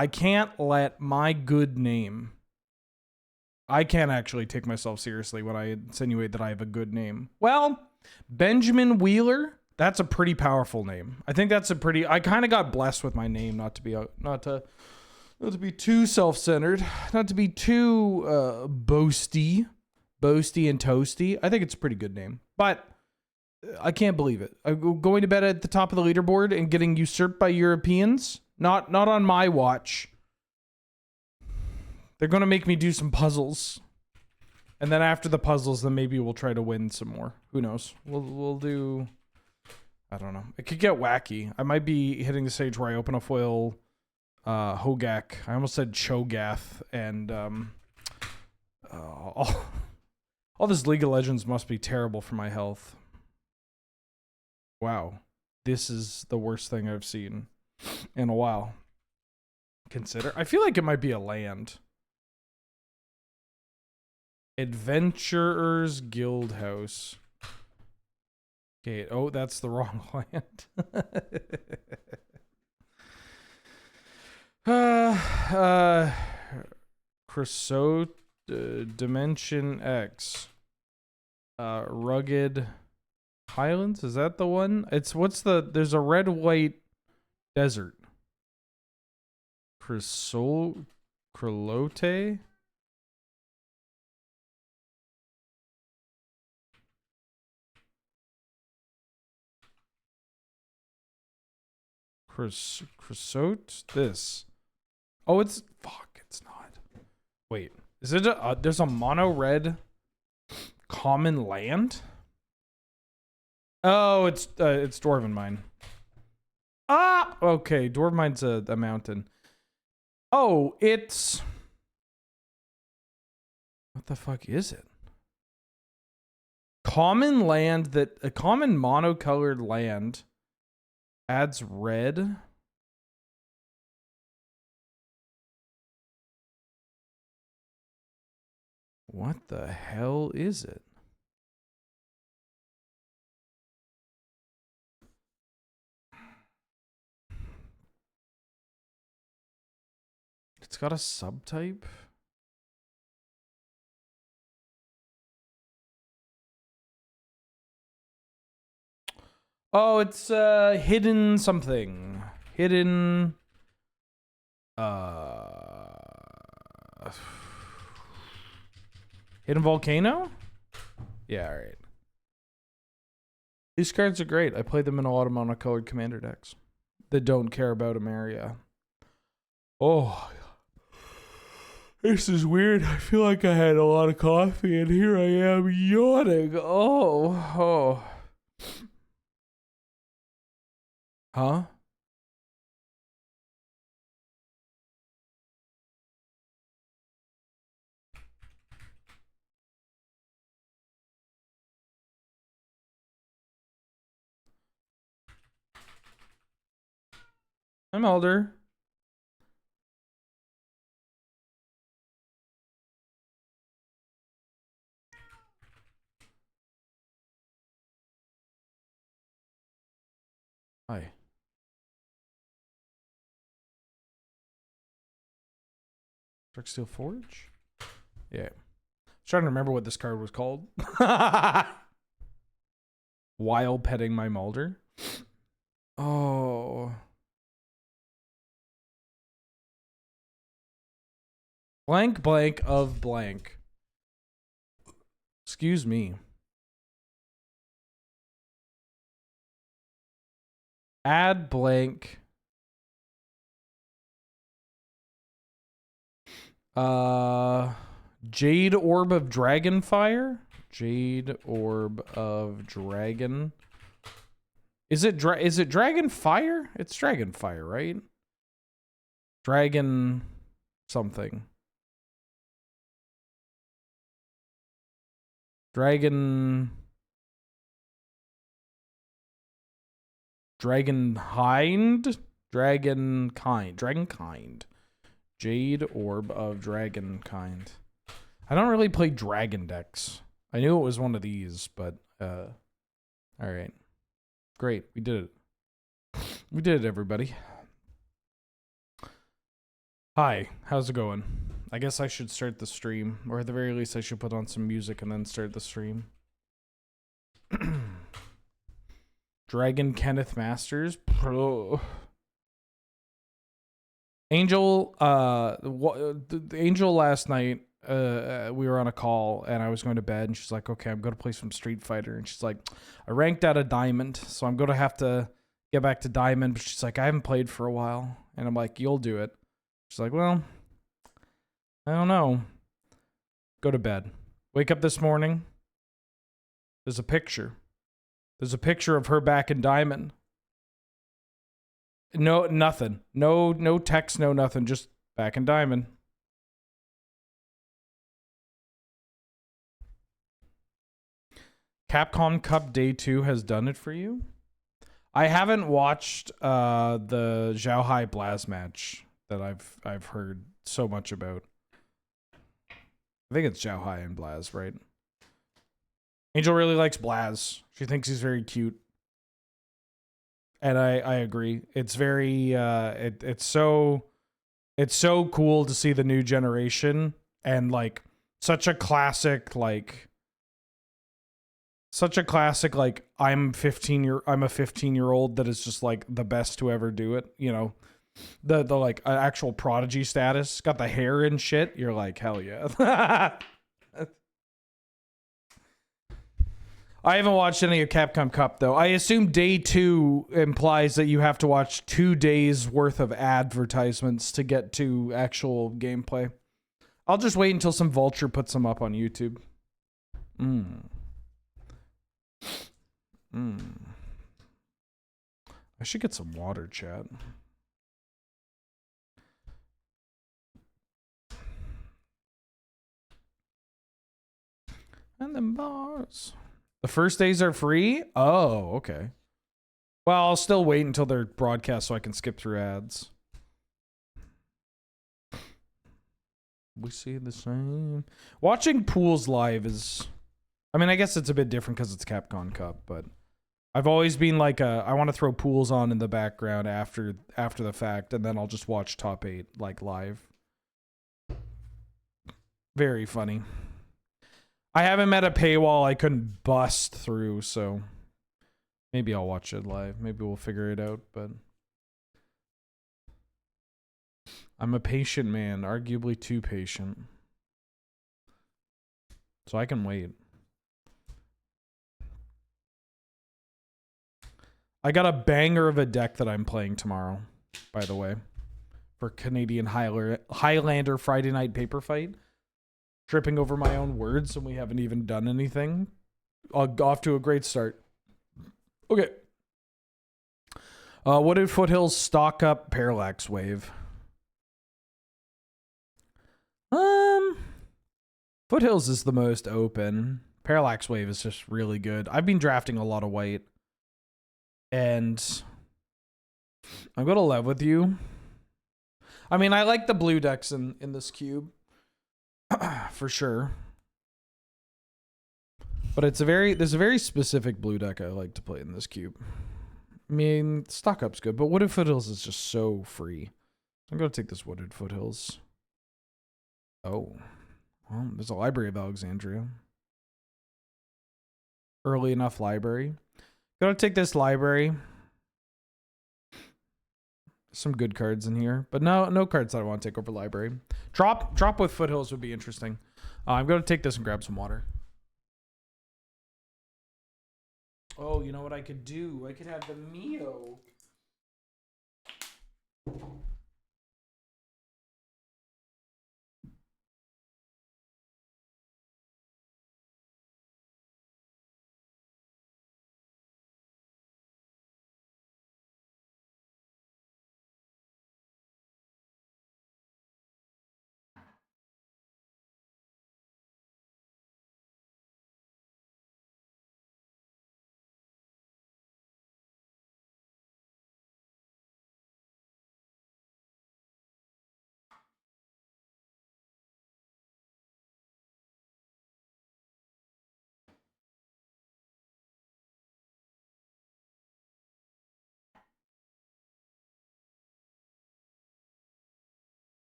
I can't let my good name. I can't actually take myself seriously when I insinuate that I have a good name. Well, Benjamin Wheeler, that's a pretty powerful name. I think that's a pretty, I kind of got blessed with my name, not to be too self-centered, not to be too boasty and toasty. I think it's a pretty good name, but I can't believe it. I'm going to bed at the top of the leaderboard and getting usurped by Europeans. Not on my watch. They're going to make me do some puzzles. And then after the puzzles, then maybe we'll try to win some more. Who knows? We'll do... I don't know. It could get wacky. I might be hitting the stage where I open a foil Hogak. I almost said Cho'Gath. And all this League of Legends must be terrible for my health. Wow. This is the worst thing I've seen in a while. Consider. I feel like it might be a land. Adventurers Guild House. Okay. Oh, that's the wrong land. Creosote Dimension X. Rugged Highlands. Is that the one? It's there's a red white desert. Crelote. Creosote? This. Oh, it's... Fuck, it's not. Wait. Is it there's a mono red common land? Oh, it's Dwarven Mine. Ah! Okay, Dwarven Mine's a mountain. Oh, it's... What the fuck is it? Common land that... A common monocolored land adds red. What the hell is it? It's got a subtype. Oh, it's hidden something. Hidden hidden volcano? Yeah, all right. These cards are great. I play them in a lot of monocolored commander decks that don't care about Emeria. Oh, this is weird. I feel like I had a lot of coffee and here I am yawning. Oh. Huh? I'm older. Hi. Darksteel Forge? Yeah. I was trying to remember what this card was called. While petting my Mulder. Oh. Blank blank of blank. Excuse me. Add blank. Jade Orb of Dragonfire? Jade Orb of Dragon. Is it Dragonfire? It's Dragonfire, right? Dragon something. Dragonkind. Dragonkind. Jade Orb of Dragonkind. I don't really play dragon decks. I knew it was one of these, but all right. Great, we did it. We did it, everybody. Hi, how's it going? I guess I should start the stream, or at the very least I should put on some music and then start the stream. Dragon Kenneth Masters. Pro. Angel, the Angel last night, we were on a call and I was going to bed and she's like, okay, I'm going to play some Street Fighter. And she's like, I ranked out a diamond, so I'm going to have to get back to diamond. But she's like, I haven't played for a while. And I'm like, you'll do it. She's like, well, I don't know. Go to bed. Wake up this morning. There's a picture. There's a picture of her back in diamond. No, nothing. No text, no nothing. Just back in diamond. Capcom Cup Day 2 has done it for you? I haven't watched the Zhao Hai Blaz match that I've heard so much about. I think it's Zhao Hai and Blaz, right? Angel really likes Blaz. She thinks he's very cute. And I agree. It's very it's so cool to see the new generation and like such a classic like I'm a 15-year-old that is just like the best to ever do it, you know. The like actual prodigy status, got the hair and shit. You're like, hell yeah. I haven't watched any of Capcom Cup though. I assume day 2 implies that you have to watch 2 days worth of advertisements to get to actual gameplay. I'll just wait until some vulture puts them up on YouTube. I should get some water, chat. And then bars. The first days are free? Oh, okay. Well, I'll still wait until they're broadcast so I can skip through ads. We see the same. Watching pools live is... I mean, I guess it's a bit different because it's Capcom Cup, but... I've always been like I want to throw pools on in the background after the fact, and then I'll just watch top 8 like live. Very funny. I haven't met a paywall I couldn't bust through, so maybe I'll watch it live. Maybe we'll figure it out, but I'm a patient man, arguably too patient. So I can wait. I got a banger of a deck that I'm playing tomorrow, by the way, for Canadian Highlander Friday night paper fight. Tripping over my own words, and we haven't even done anything. Off to a great start. Okay. Wooded Foothills stock up Parallax Wave. Foothills is the most open. Parallax Wave is just really good. I've been drafting a lot of white. And I'm going to live with you. I mean, I like the blue decks in this cube. For sure. But there's a very specific blue deck I like to play in this cube. I mean, stock up's good, but Wooded Foothills is just so free. I'm going to take this Wooded Foothills. Oh. Well, there's a Library of Alexandria. Early enough library. Gonna take this library. Some good cards in here, but no cards that I want to take over library. Drop with Foothills would be interesting. I'm gonna take this and grab some water. Oh, you know what I could do? I could have the Mio.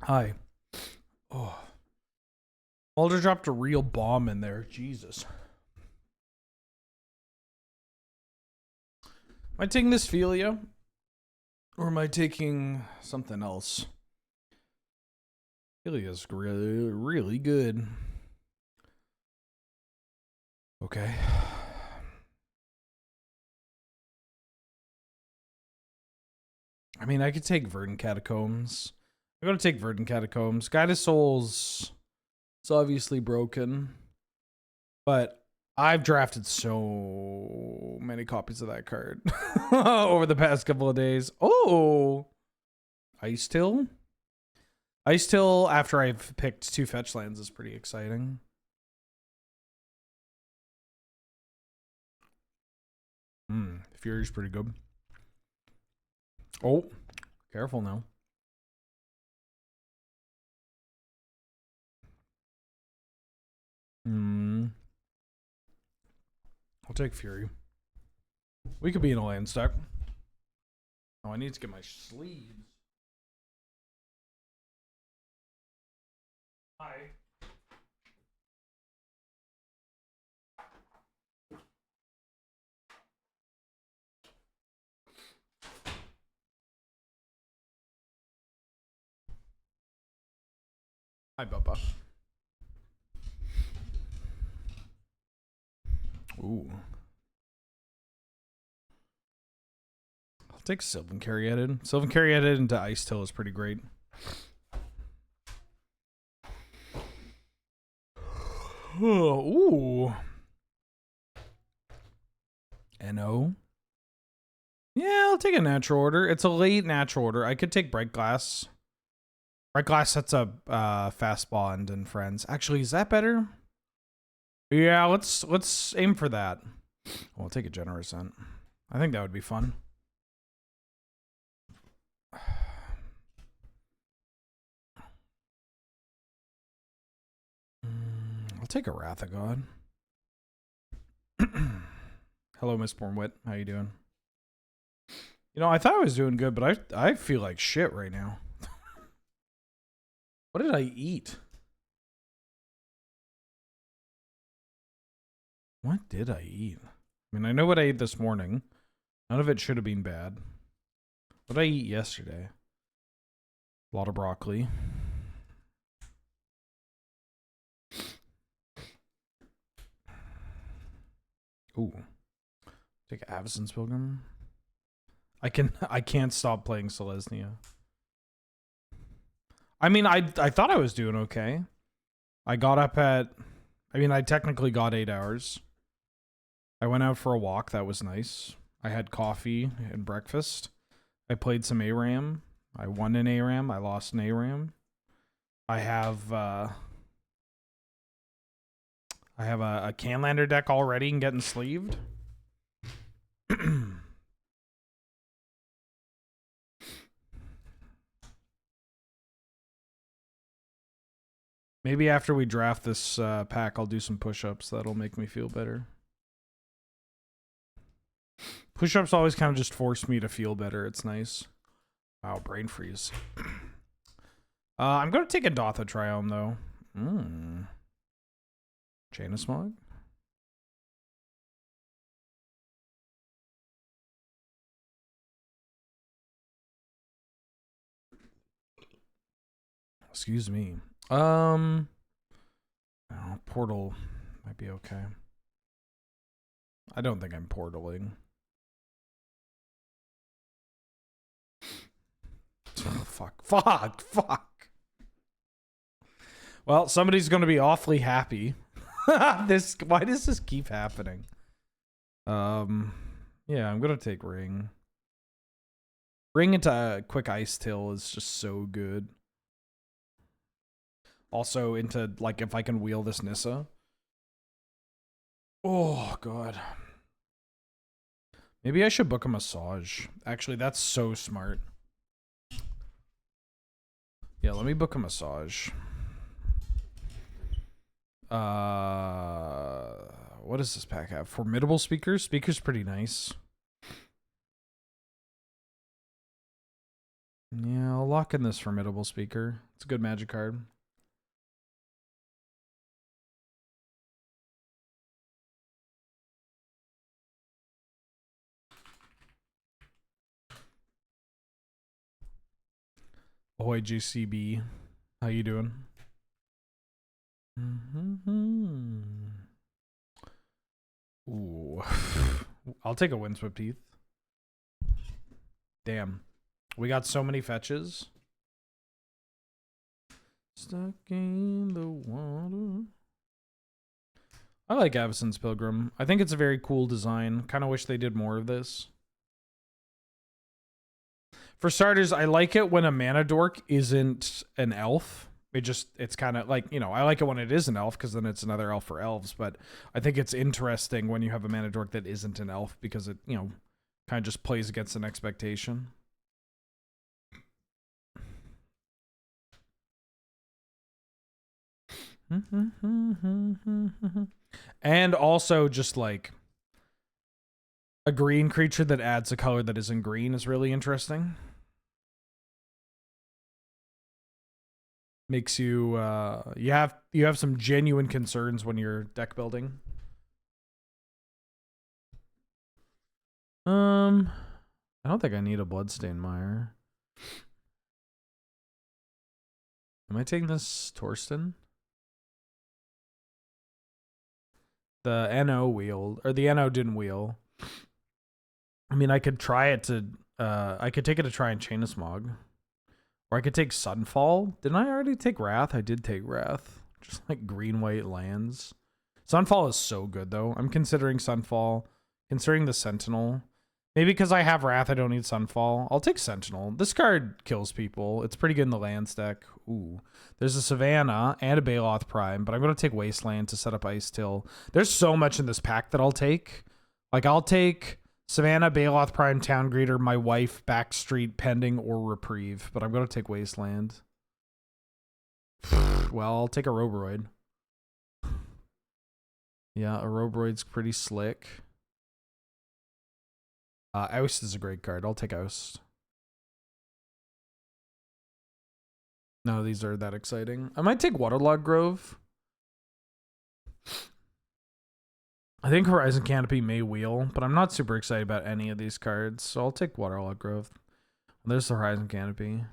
Hi. Oh. Mulder dropped a real bomb in there. Jesus. Am I taking this Philia? Or am I taking something else? Philia's really, really good. Okay. I mean, I could take Verdant Catacombs. I'm gonna take Verdant Catacombs. Guide of Souls. It's obviously broken. But I've drafted so many copies of that card over the past couple of days. Oh! Ice Till? Ice Till after I've picked 2 fetch lands is pretty exciting. Fury's pretty good. Oh, careful now. I'll take Fury. We could be in a land stack. Oh, I need to get my sleeves. Hi. Hi, Bubba. Ooh. I'll take Sylvan Caryatid. Sylvan Caryatid into Ice Till is pretty great. Ooh. NO. Yeah, I'll take a natural order. It's a late natural order. I could take Bright Glass. Bright Glass sets up Fast Bond and Friends. Actually, is that better? Yeah, let's aim for that. We'll take a Generous Scent. I think that would be fun. I'll take a Wrath of God. Hello, Mistborn Wit. How you doing? You know, I thought I was doing good, but I feel like shit right now. What did I eat? What did I eat? I mean, I know what I ate this morning. None of it should have been bad. What did I eat yesterday? A lot of broccoli. Ooh. Take Avacyn's Pilgrim. I can't stop playing Selesnya. I mean, I thought I was doing okay. I got up at, I mean, I technically got 8 hours. I went out for a walk. That was nice. I had coffee and breakfast. I played some ARAM. I won an ARAM. I lost an ARAM. I have a Canlander deck already and getting sleeved. Maybe after we draft this pack, I'll do some push-ups. That'll make me feel better. Push-ups always kind of just force me to feel better. It's nice. Wow, brain freeze. I'm going to take a Dotha Triome, though. Chain of Smog. Excuse me. Oh, Portal might be okay. I don't think I'm portaling. Oh, fuck. Well, somebody's going to be awfully happy. Why does this keep happening? Yeah, I'm going to take Ring. Ring into Quick Ice Till is just so good. Also into, like, if I can wheel this Nissa. Oh, God. Maybe I should book a massage. Actually, that's so smart. Yeah, let me book a massage. What does this pack have? Formidable Speakers. Speaker's pretty nice. Yeah, I'll lock in this Formidable Speaker. It's a good magic card. Ahoy, GCB. How you doing? Ooh. I'll take a Windswept Heath. Damn. We got so many fetches. Stuck in the water. I like Avacyn's Pilgrim. I think it's a very cool design. Kind of wish they did more of this. For starters, I like it when a mana dork isn't an elf. It's kind of like, you know, I like it when it is an elf because then it's another elf for elves. But I think it's interesting when you have a mana dork that isn't an elf because it, you know, kind of just plays against an expectation. And also just like a green creature that adds a color that isn't green is really interesting. Makes you you have some genuine concerns when you're deck building. I don't think I need a Bloodstained Mire. Am I taking this Torsten? The NO wheeled, or the NO didn't wheel. I mean, I could try it to, I could take it to try and Chain of Smog. Or I could take Sunfall. Didn't I already take Wrath? I did take Wrath. Just like green-white lands. Sunfall is so good, though. I'm considering Sunfall. Considering the Sentinel. Maybe because I have Wrath, I don't need Sunfall. I'll take Sentinel. This card kills people. It's pretty good in the land stack. Ooh. There's a Savannah and a Baloth Prime, but I'm going to take Wasteland to set up Ice Till. There's so much in this pack that I'll take. Like, I'll take Savannah, Baloth Prime, Town Greeter, my wife, Backstreet, Pending, or Reprieve, but I'm going to take Wasteland. Well, I'll take a Roboroid. Yeah, a Roboroid's pretty slick. Oust is a great card. I'll take Oust. None of these are that exciting. I might take Waterlogged Grove. I think Horizon Canopy may wheel, but I'm not super excited about any of these cards, so I'll take Waterlogged Grove. There's the Horizon Canopy.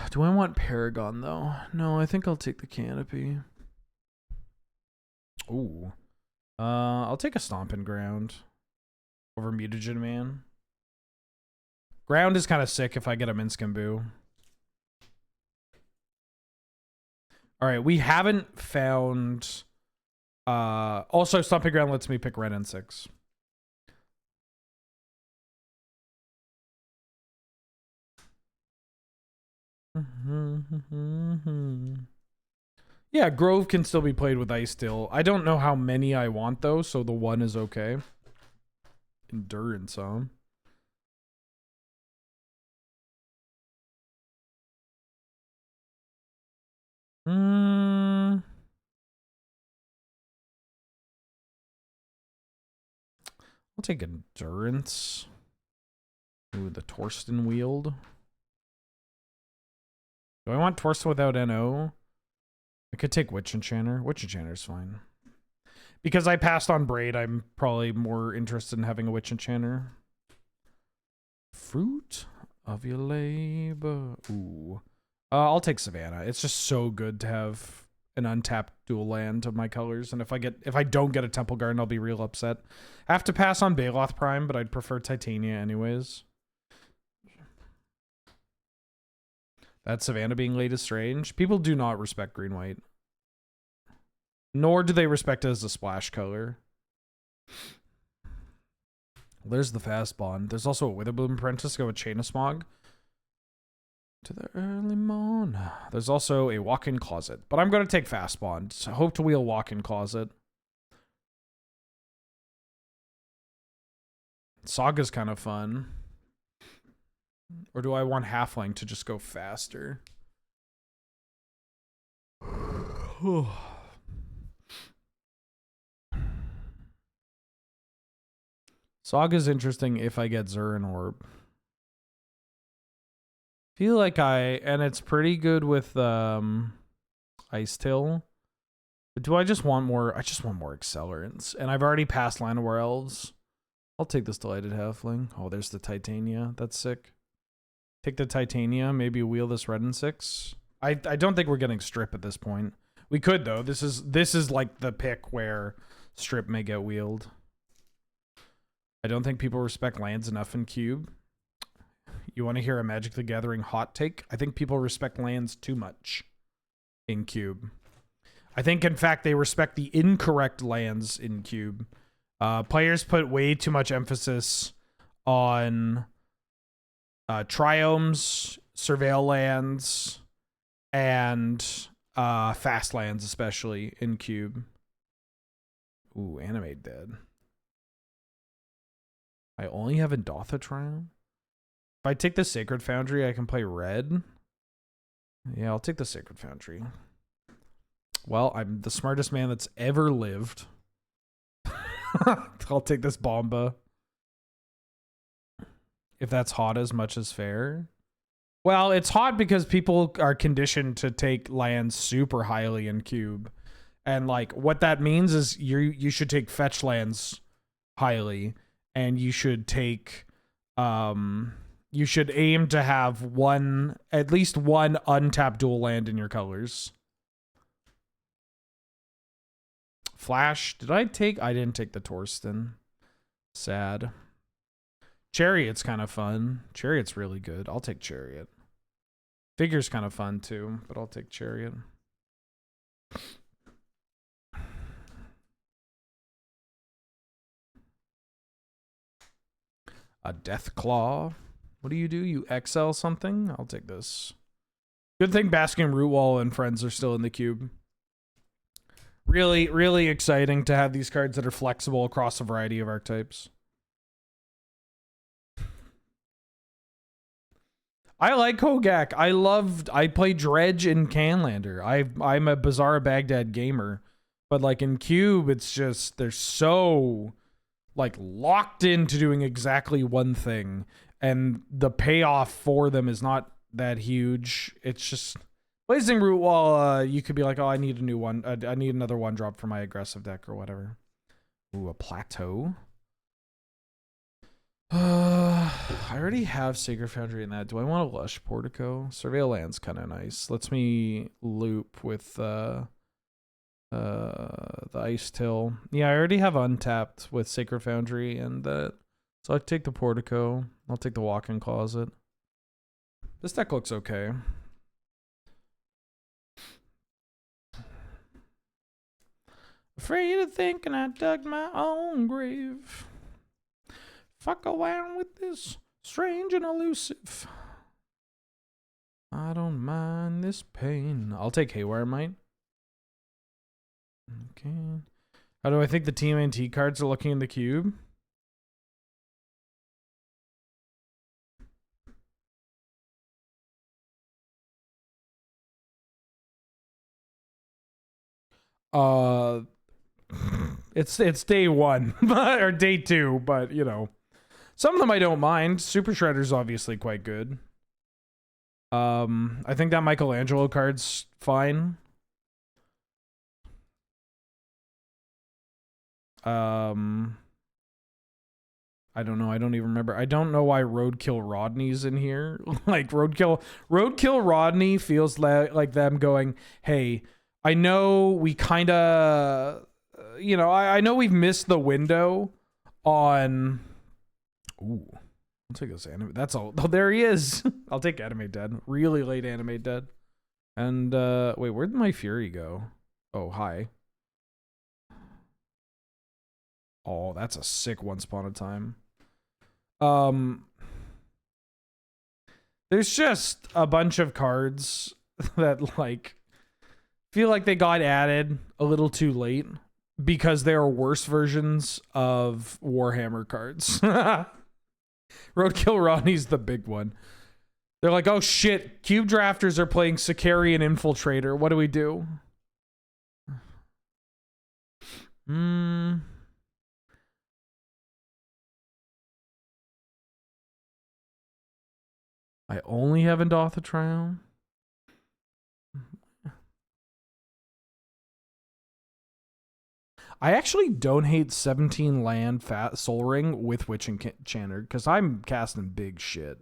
Do I want Paragon, though? No, I think I'll take the Canopy. Ooh. I'll take a Stomping Ground over Mutagen Man. Ground is kind of sick if I get a Minskamboo. Alright, we haven't found... also, Stomping Ground lets me pick Red N6. Yeah, Grove can still be played with Ice Still. I don't know how many I want, though, so the one is okay. Endurance, huh? I'll take Endurance. Ooh, the Torsten Wield. Do I want Torsten without NO? I could take Witch Enchanter. Witch Enchanter's fine. Because I passed on Braid, I'm probably more interested in having a Witch Enchanter. Fruit of your labor. Ooh. I'll take Savannah. It's just so good to have an untapped dual land of my colors. And if I don't get a Temple Garden, I'll be real upset. I have to pass on Baloth Prime, but I'd prefer Titania anyways. That Savannah being late is strange. People do not respect green-white. Nor do they respect it as a splash color. There's the Fast Bond. There's also a Witherbloom Apprentice. Go with Chain of Smog. To the early morn. There's also a Walk-in Closet. But I'm going to take Fast Bond. So hope to wheel Walk-in Closet. Saga's kind of fun. Or do I want Halfling to just go faster? Saga's interesting if I get Zurin Orb. Feel like and it's pretty good with Ice Till. But do I just want more? I just want more accelerants. And I've already passed Llanowar Elves. I'll take this Delighted Halfling. Oh, there's the Titania. That's sick. Take the Titania. Maybe wheel this red and 6. I don't think we're getting Strip at this point. We could though. This is like the pick where Strip may get wheeled. I don't think people respect lands enough in Cube. You want to hear a Magic the Gathering hot take? I think people respect lands too much in Cube. I think, in fact, they respect the incorrect lands in Cube. Players put way too much emphasis on triomes, surveil lands, and fast lands, especially in Cube. Ooh, Animate Dead. I only have Endotha Triumph. If I take the Sacred Foundry, I can play red. Yeah, I'll take the Sacred Foundry. Well, I'm the smartest man that's ever lived. I'll take this Bomba. If that's hot as much as fair. Well, it's hot because people are conditioned to take lands super highly in Cube. And like what that means is you should take fetch lands highly. And you should take you should aim to have at least one untapped dual land in your colors. Flash, I didn't take the Torsten. Sad. Chariot's kind of fun. Chariot's really good. I'll take Chariot. Figure's kind of fun too, but I'll take Chariot. A Death Claw. What do? You XL something? I'll take this. Good thing Basking Rootwall and friends are still in the Cube. Really, really exciting to have these cards that are flexible across a variety of archetypes. I like Hogak. I play Dredge in Canlander. I'm a Bazaar of Baghdad gamer. But like in Cube, it's just, they're so like locked into doing exactly one thing. And the payoff for them is not that huge. It's just Blazing Root Wall, you could be like, oh, I need a new one. I need another 1-drop for my aggressive deck or whatever. Ooh, a Plateau. I already have Sacred Foundry in that. Do I want a Lush Portico? Surveil Land's kind of nice. Lets me loop with the Ice Till. Yeah, I already have Untapped with Sacred Foundry and that. So I'll take the Portico. I'll take the Walk-in Closet. This deck looks okay. Afraid of thinking I dug my own grave. Fuck around with this strange and elusive. I don't mind this pain. I'll take Haywire Might. Okay. How do I think the TMNT cards are looking in the Cube? It's day 1 or day 2, but you know, some of them I don't mind. Super Shredder's obviously quite good. I think that Michelangelo card's fine. I don't know. I don't even remember. I don't know why Roadkill Rodney's in here. Like Roadkill Rodney feels like them going, hey, I know we kind of, you know, I know we've missed the window on. Ooh, I'll take this anime. That's all. Oh, there he is. I'll take Animate Dead. Really late Animate Dead. And wait, where'd my Fury go? Oh, hi. Oh, that's a sick Once Upon a Time. There's just a bunch of cards that like feel like they got added a little too late because there are worse versions of Warhammer cards. Roadkill Rodney's the big one. They're like, oh shit, Cube Drafters are playing Sicarian Infiltrator. What do we do? Hmm. I only have Endotha Trial. I actually don't hate 17 land Soul Ring with Witch Enchanter because I'm casting big shit.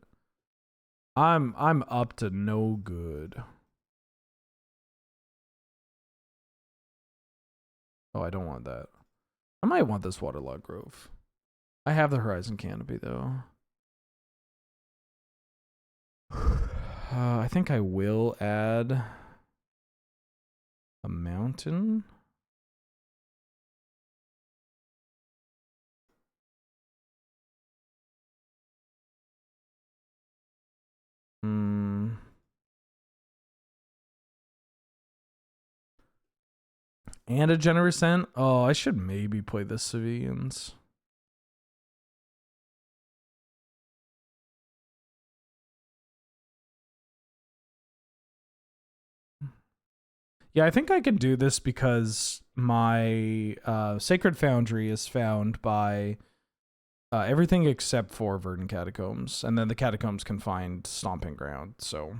I'm up to no good. Oh, I don't want that. I might want this Waterlogged Grove. I have the Horizon Canopy though. I think I will add a mountain. Hmm. And a Generous End. Oh, I should maybe play the Civilians. Yeah, I think I can do this because my Sacred Foundry is found by everything except for Verdant Catacombs, and then the Catacombs can find Stomping Ground. So,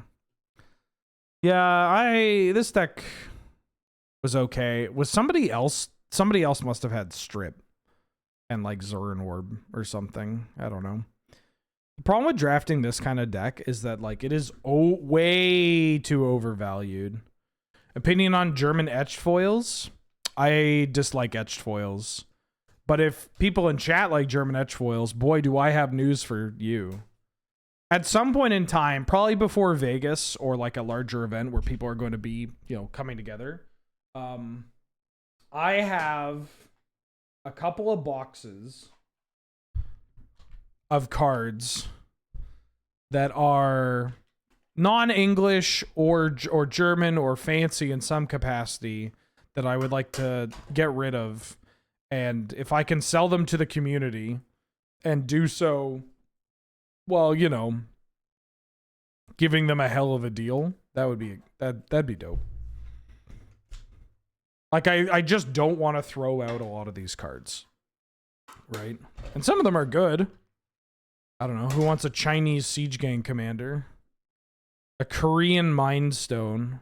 yeah, this deck was okay. Was somebody else? Somebody else must have had Strip and like Zurin Orb or something. I don't know. The problem with drafting this kind of deck is that like it is way too overvalued. Opinion on German etched foils. I dislike etched foils. But if people in chat like German etched foils, boy, do I have news for you. At some point in time, probably before Vegas or like a larger event where people are going to be, you know, coming together, I have a couple of boxes of cards that are non-English or German or fancy in some capacity that I would like to get rid of, and if I can sell them to the community and do so, well, you know, giving them a hell of a deal, that'd be dope. Like I just don't want to throw out a lot of these cards, right? And some of them are good. I don't know, who wants a Chinese Siege Gang commander? A Korean Mind Stone.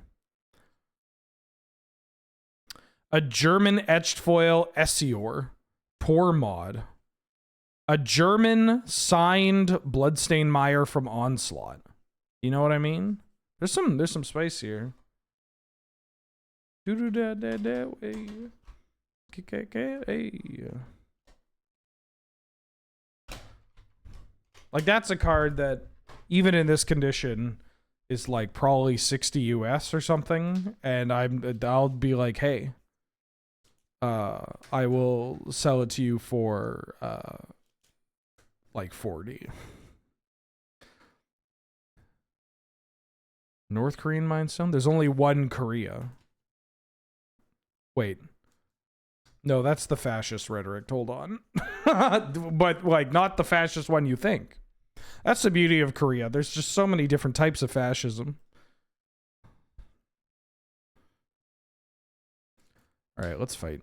A German etched foil Essior. Poor mod. A German signed Bloodstained Mire from Onslaught. You know what I mean? There's some spice here. Like that's a card that even in this condition is like probably 60 US or something, and I'll be like, hey, I will sell it to you for like 40. North Korean Mindstone? There's only one Korea. Wait. No, that's the fascist rhetoric. Hold on. But like not the fascist one you think. That's the beauty of Korea. There's just so many different types of fascism. All right, let's fight.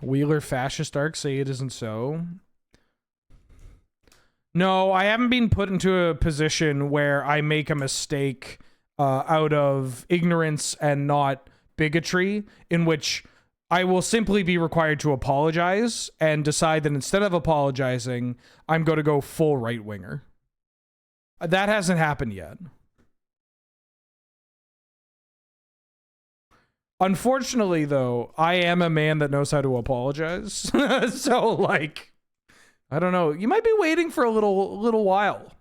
Wheeler fascist arc, say it isn't so. No, I haven't been put into a position where I make a mistake out of ignorance and not bigotry, in which I will simply be required to apologize and decide that instead of apologizing, I'm going to go full right-winger. That hasn't happened yet. Unfortunately, though, I am a man that knows how to apologize. So, like, I don't know. You might be waiting for a little while.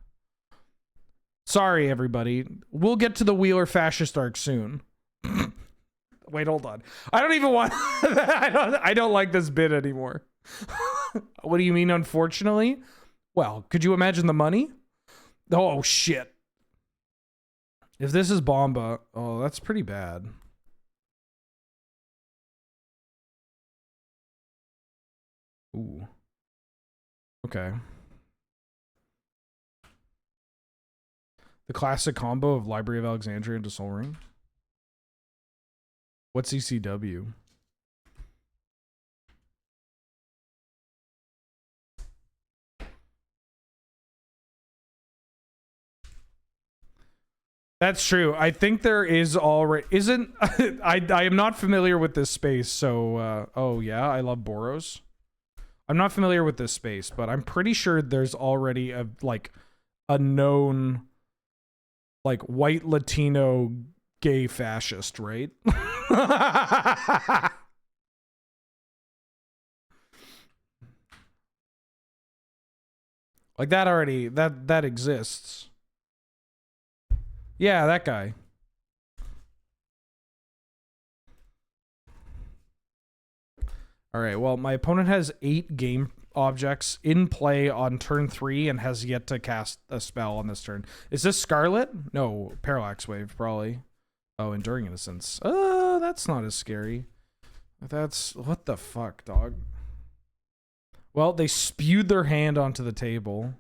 Sorry, everybody. We'll get to the Wheeler fascist arc soon. Wait, hold on. I don't even want... I don't like this bit anymore. What do you mean, unfortunately? Well, could you imagine the money? Oh, shit. If this is Bomba... Oh, that's pretty bad. Ooh. Okay. The classic combo of Library of Alexandria into Sol Ring. What's ECW? That's true. I think there is already isn't I am not familiar with this space, so oh yeah, I love Boros. I'm not familiar with this space, but I'm pretty sure there's already a known like white Latino gay fascist, right? Like that already that exists. Yeah, that guy. All right, well, my opponent has 8 game objects in play on turn 3 and has yet to cast a spell on this turn. Is this Scarlet? No, Parallax Wave, probably. Oh, Enduring Innocence. Oh, that's not as scary. That's... What the fuck, dog? Well, they spewed their hand onto the table.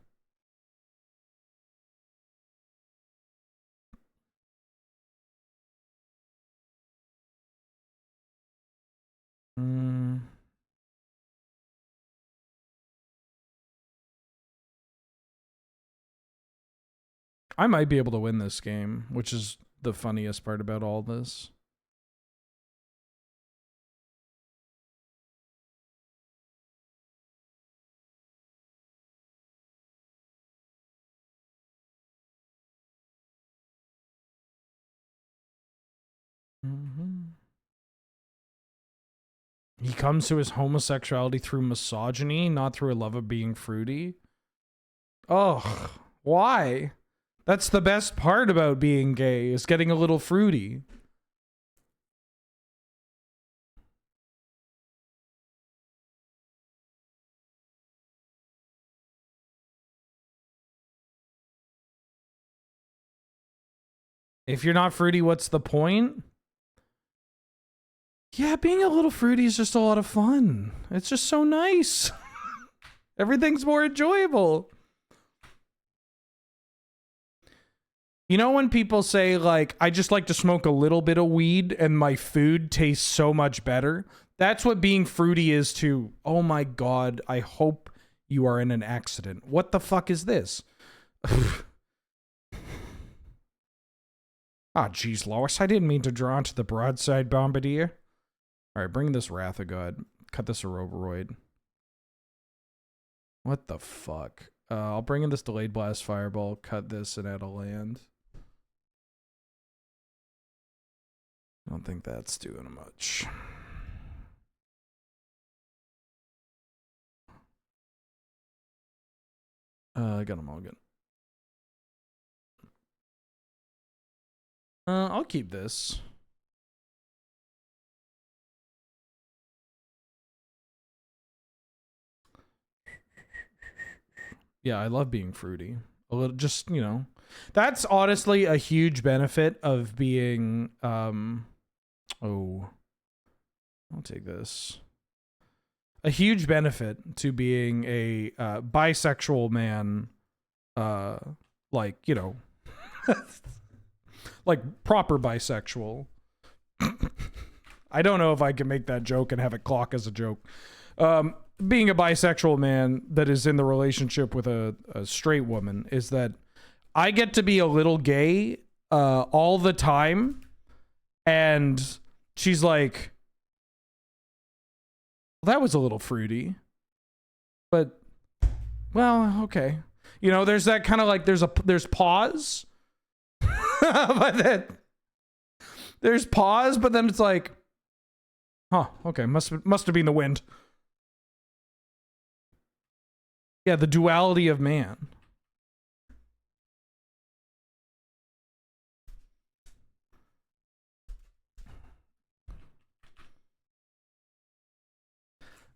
I might be able to win this game, which is the funniest part about all this. He comes to his homosexuality through misogyny, not through a love of being fruity. Oh, why? That's the best part about being gay, is getting a little fruity. If you're not fruity, what's the point? Yeah, being a little fruity is just a lot of fun. It's just so nice. Everything's more enjoyable. You know when people say, like, I just like to smoke a little bit of weed and my food tastes so much better? That's what being fruity is too. Oh my god, I hope you are in an accident. What the fuck is this? Ah, jeez, Lois, I didn't mean to draw onto the broadside bombardier. Alright, bring this Wrath of God. Cut this Auroboroid. What the fuck? I'll bring in this Delayed Blast Fireball, cut this, and add a land. I don't think that's doing much. I got a mulligan. I'll keep this. Yeah, I love being fruity. A little, just, you know. That's honestly a huge benefit of being, oh. I'll take this. A huge benefit to being a bisexual man, like, you know, like proper bisexual. I don't know if I can make that joke and have it clock as a joke. Being a bisexual man that is in the relationship with a straight woman is that I get to be a little gay all the time, and she's like, well, that was a little fruity, but well, okay. You know, there's that kind of like there's pause, but then there's pause, but then it's like, huh, okay, must have been the wind. Yeah, the duality of man.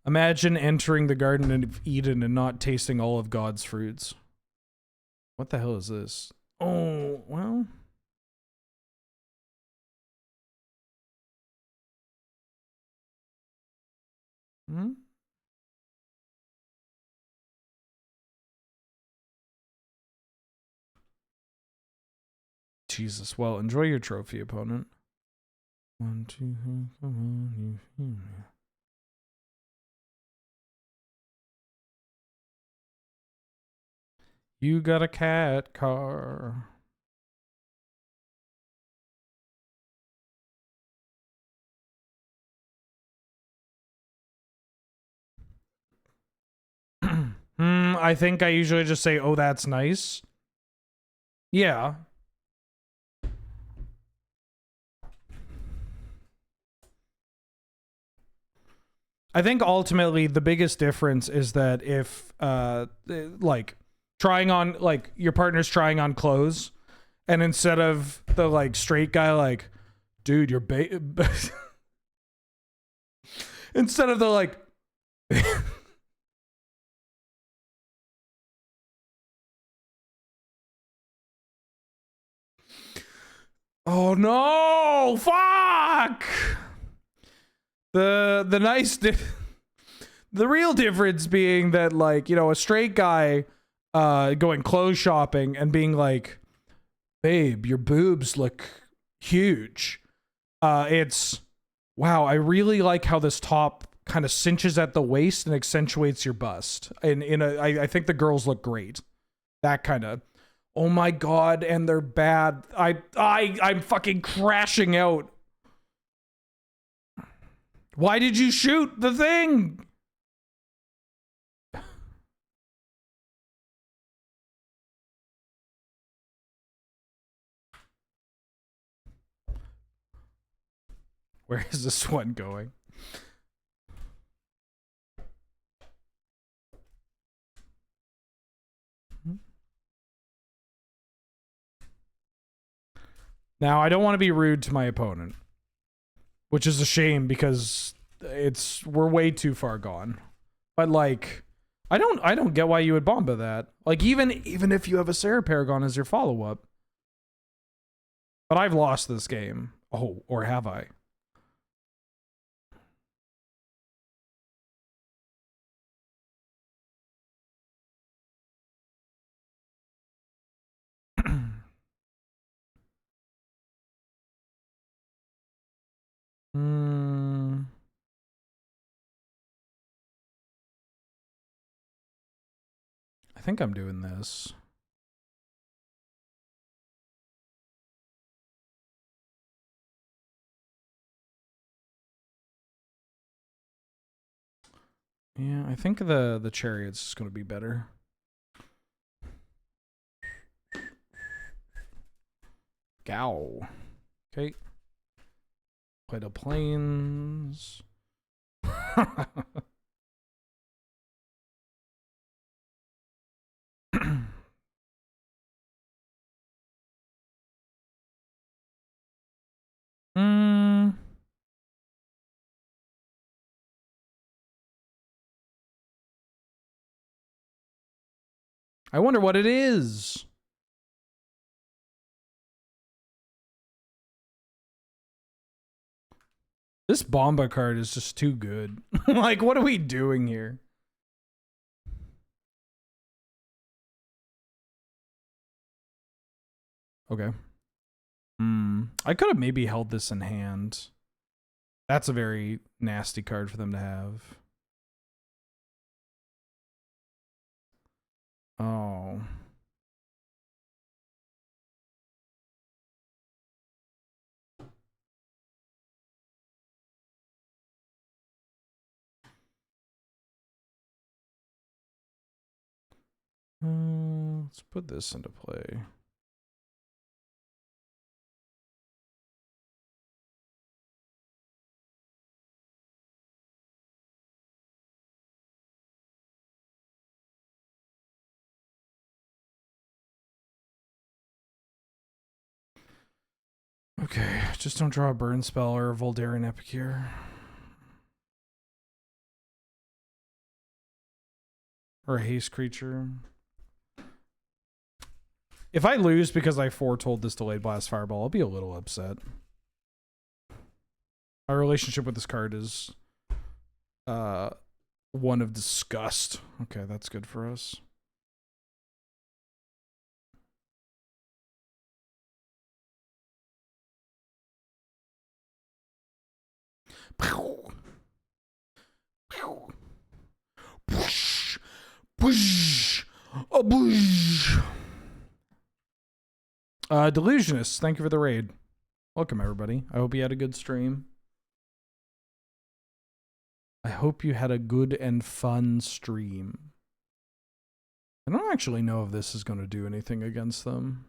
Imagine entering the Garden of Eden and not tasting all of God's fruits. What the hell is this? Oh, well. Hmm? Jesus. Well, enjoy your trophy, opponent. 1, 2, 3, come on, you feel me. You got a cat car. I think I usually just say, oh, that's nice. Yeah. I think ultimately the biggest difference is that if like trying on, like your partner's trying on clothes, and instead of the like straight guy like, dude, you're instead of the like oh no, fuck. The nice the real difference being that, like, you know, a straight guy going clothes shopping and being like, babe, your boobs look huge. It's, wow, I really like how this top kind of cinches at the waist and accentuates your bust. I think the girls look great. That kind of, oh my god, and they're bad. I'm fucking crashing out. Why did you shoot the thing? Where is this one going? Now, I don't want to be rude to my opponent, which is a shame because we're way too far gone. But like, I don't get why you would bomba that. Like, even if you have a Sarah Paragon as your follow-up. But I've lost this game. Oh, or have I? I think I'm doing this. Yeah, I think the Chariot's going to be better. Gow. Okay. Play the planes. I wonder what it is. This Bomba card is just too good. Like, what are we doing here? Okay. I could have maybe held this in hand. That's a very nasty card for them to have. Oh. Let's put this into play. Okay, just don't draw a burn spell or a Voldaren Epicure. Or a haste creature. If I lose because I foretold this delayed blast fireball, I'll be a little upset. My relationship with this card is one of disgust. Okay, that's good for us. Delusionist, thank you for the raid. Welcome, everybody. I hope you had a good stream. I hope you had a good and fun stream. I don't actually know if this is going to do anything against them.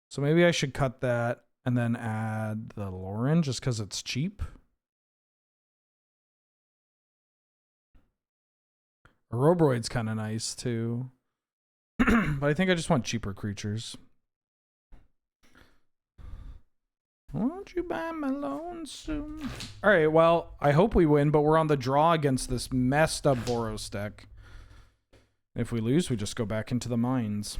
So maybe I should cut that and then add the Lauren just because it's cheap. Robroid's kind of nice too. But I think I just want cheaper creatures. Won't you buy my lonesome? All right, well, I hope we win, but we're on the draw against this messed up Boros deck. If we lose, we just go back into the mines.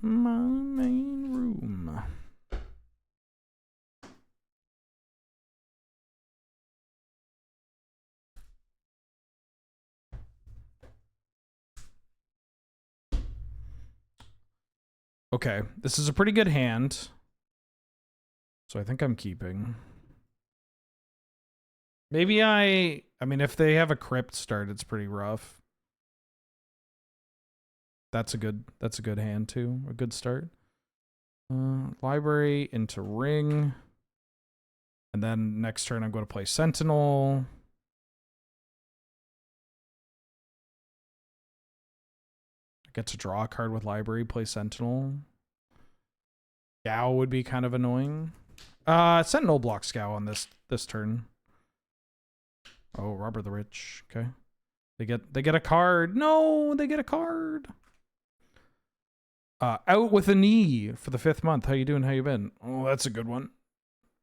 My main room. Okay, this is a pretty good hand. So I think I'm keeping. Maybe I mean, if they have a crypt start, it's pretty rough. That's a good hand too. A good start. Library into ring. And then next turn I'm going to play Sentinel. I get to draw a card with library, play Sentinel. Gao would be kind of annoying. Sentinel blocks Gao on this turn. Oh, Robert the Rich. Okay. They get a card. No, they get a card. Out with a knee for the 5th month. How you doing? How you been? Oh, that's a good one.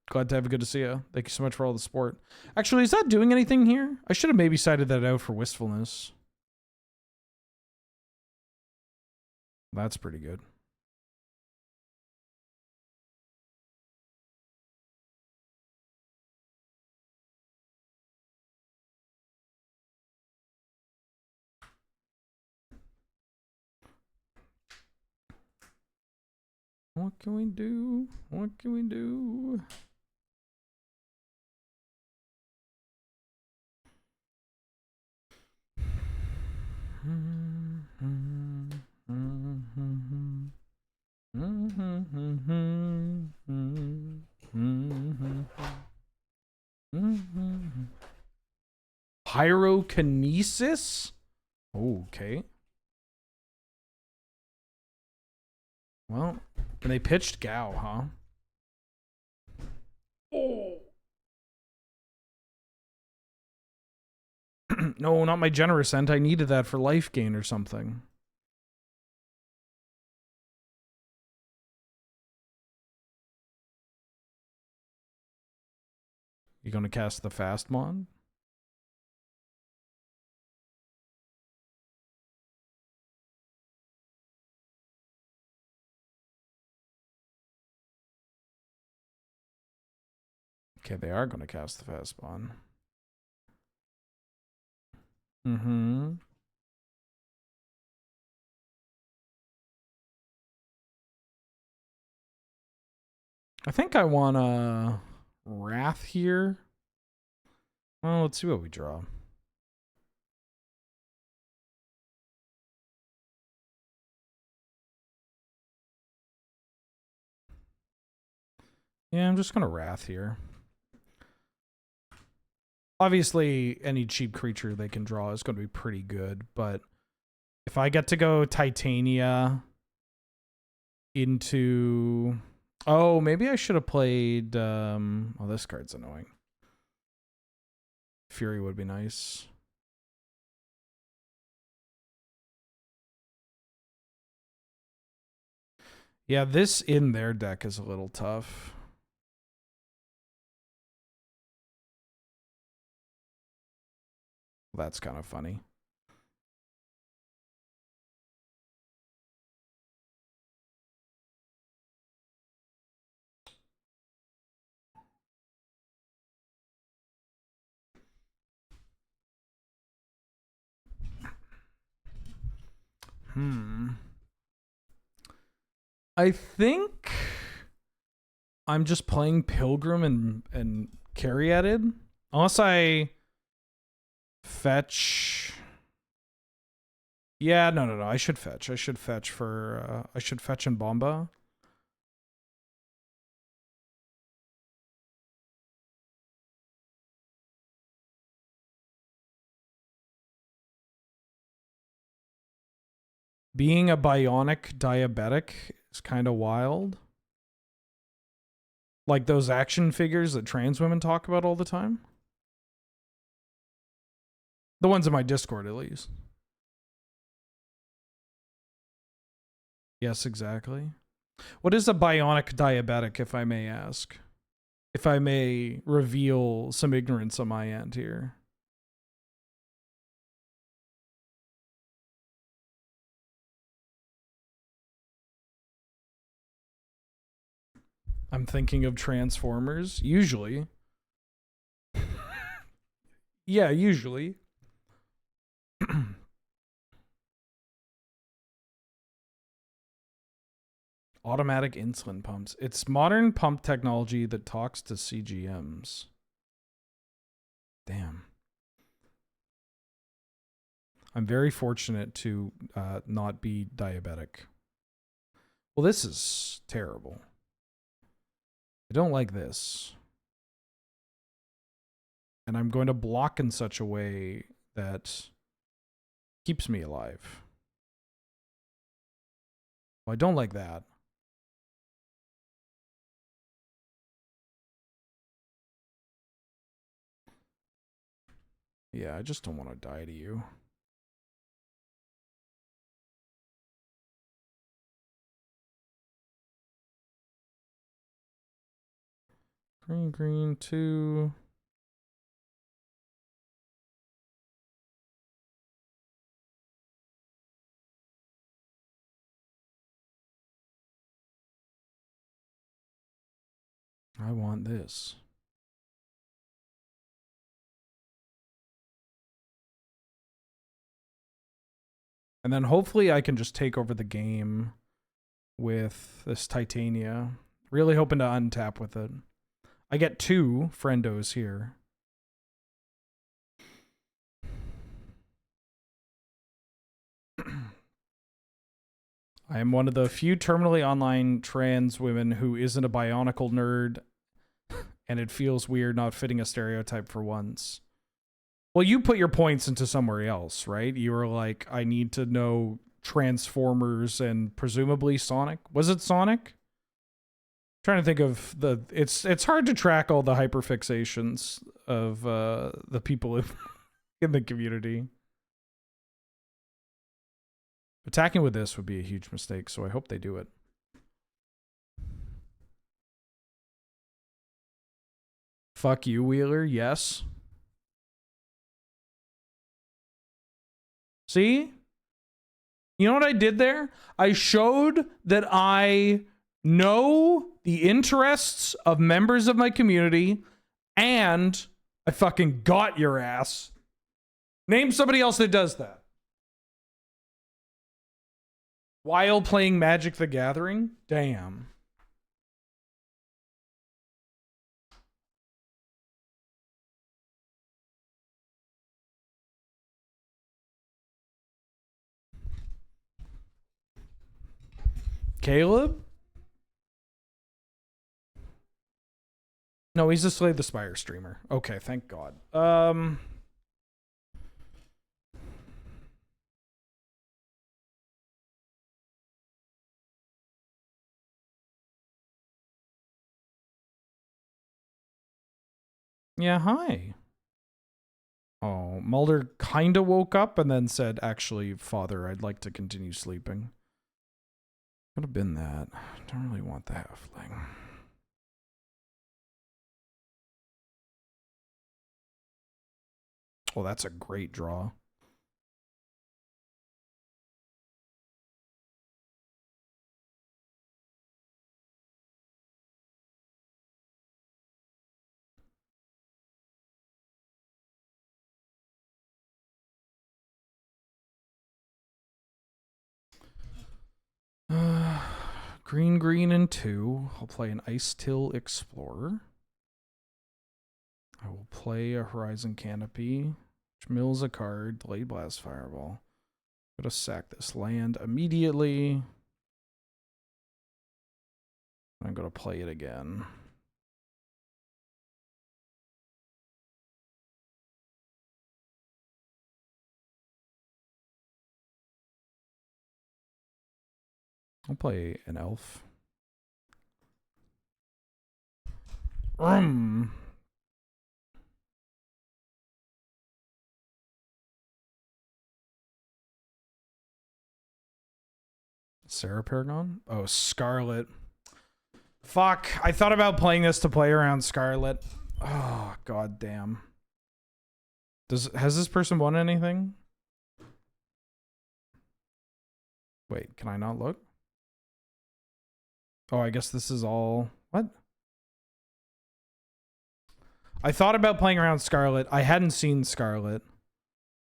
Glad to have you. Good to see you. Thank you so much for all the support. Actually, is that doing anything here? I should have maybe cited that out for wistfulness. That's pretty good. What can we do? What can we do? Pyrokinesis? Okay. Well, and they pitched Gao, huh? Oh. No, not my generous end. I needed that for life gain or something. You gonna cast the fast mod? Okay, they are gonna cast the fast mod. Mm-hmm. I think I want a Wrath here. Well, let's see what we draw. Yeah, I'm just gonna Wrath here. Obviously, any cheap creature they can draw is going to be pretty good, but if I get to go Titania into... Oh, maybe I should have played... Oh, this card's annoying. Fury would be nice. Yeah, this in their deck is a little tough. That's kind of funny. I think I'm just playing Pilgrim and Caryatid. Unless I fetch. Yeah, no. I should fetch. I should fetch for. I should fetch in Bomba. Being a bionic diabetic is kind of wild. Like those action figures that trans women talk about all the time. The ones in my Discord, at least. Yes, exactly. What is a bionic diabetic, if I may ask? If I may reveal some ignorance on my end here. I'm thinking of Transformers, usually. Yeah, usually. Automatic insulin pumps. It's modern pump technology that talks to CGMs. Damn. I'm very fortunate to not be diabetic. Well, this is terrible. I don't like this. And I'm going to block in such a way that keeps me alive. Well, I don't like that. Yeah, I just don't want to die to you. Green, 2. I want this. And then hopefully I can just take over the game with this Titania. Really hoping to untap with it. I get 2 friendos here. I am one of the few terminally online trans women who isn't a bionicle nerd, and it feels weird not fitting a stereotype for once. Well, you put your points into somewhere else, right? You were like, I need to know Transformers and presumably Sonic. Was it Sonic? I'm trying to think of the. It's hard to track all the hyperfixations of the people in the community. Attacking with this would be a huge mistake, so I hope they do it. Fuck you, Wheeler. Yes. See? You know what I did there? I showed that I know the interests of members of my community, and I fucking got your ass. Name somebody else that does that. While playing Magic the Gathering? Damn. Caleb? No, he's a Slay the Spire streamer. Okay, thank God. Yeah, hi. Oh, Mulder kinda woke up and then said, actually, Father, I'd like to continue sleeping. Could have been that. Don't really want the halfling. Oh, that's a great draw. Green, and 2. I'll play an Ice Till Explorer. I will play a Horizon Canopy, which mills a card, Delayed Blast Fireball. I'm going to sack this land immediately. I'm going to play it again. I'll play an elf. Sarah Paragon? Oh, Scarlet. Fuck. I thought about playing this to play around Scarlet. Oh, god damn. Has this person won anything? Wait, can I not look? Oh, I guess this is all... What? I thought about playing around Scarlet. I hadn't seen Scarlet.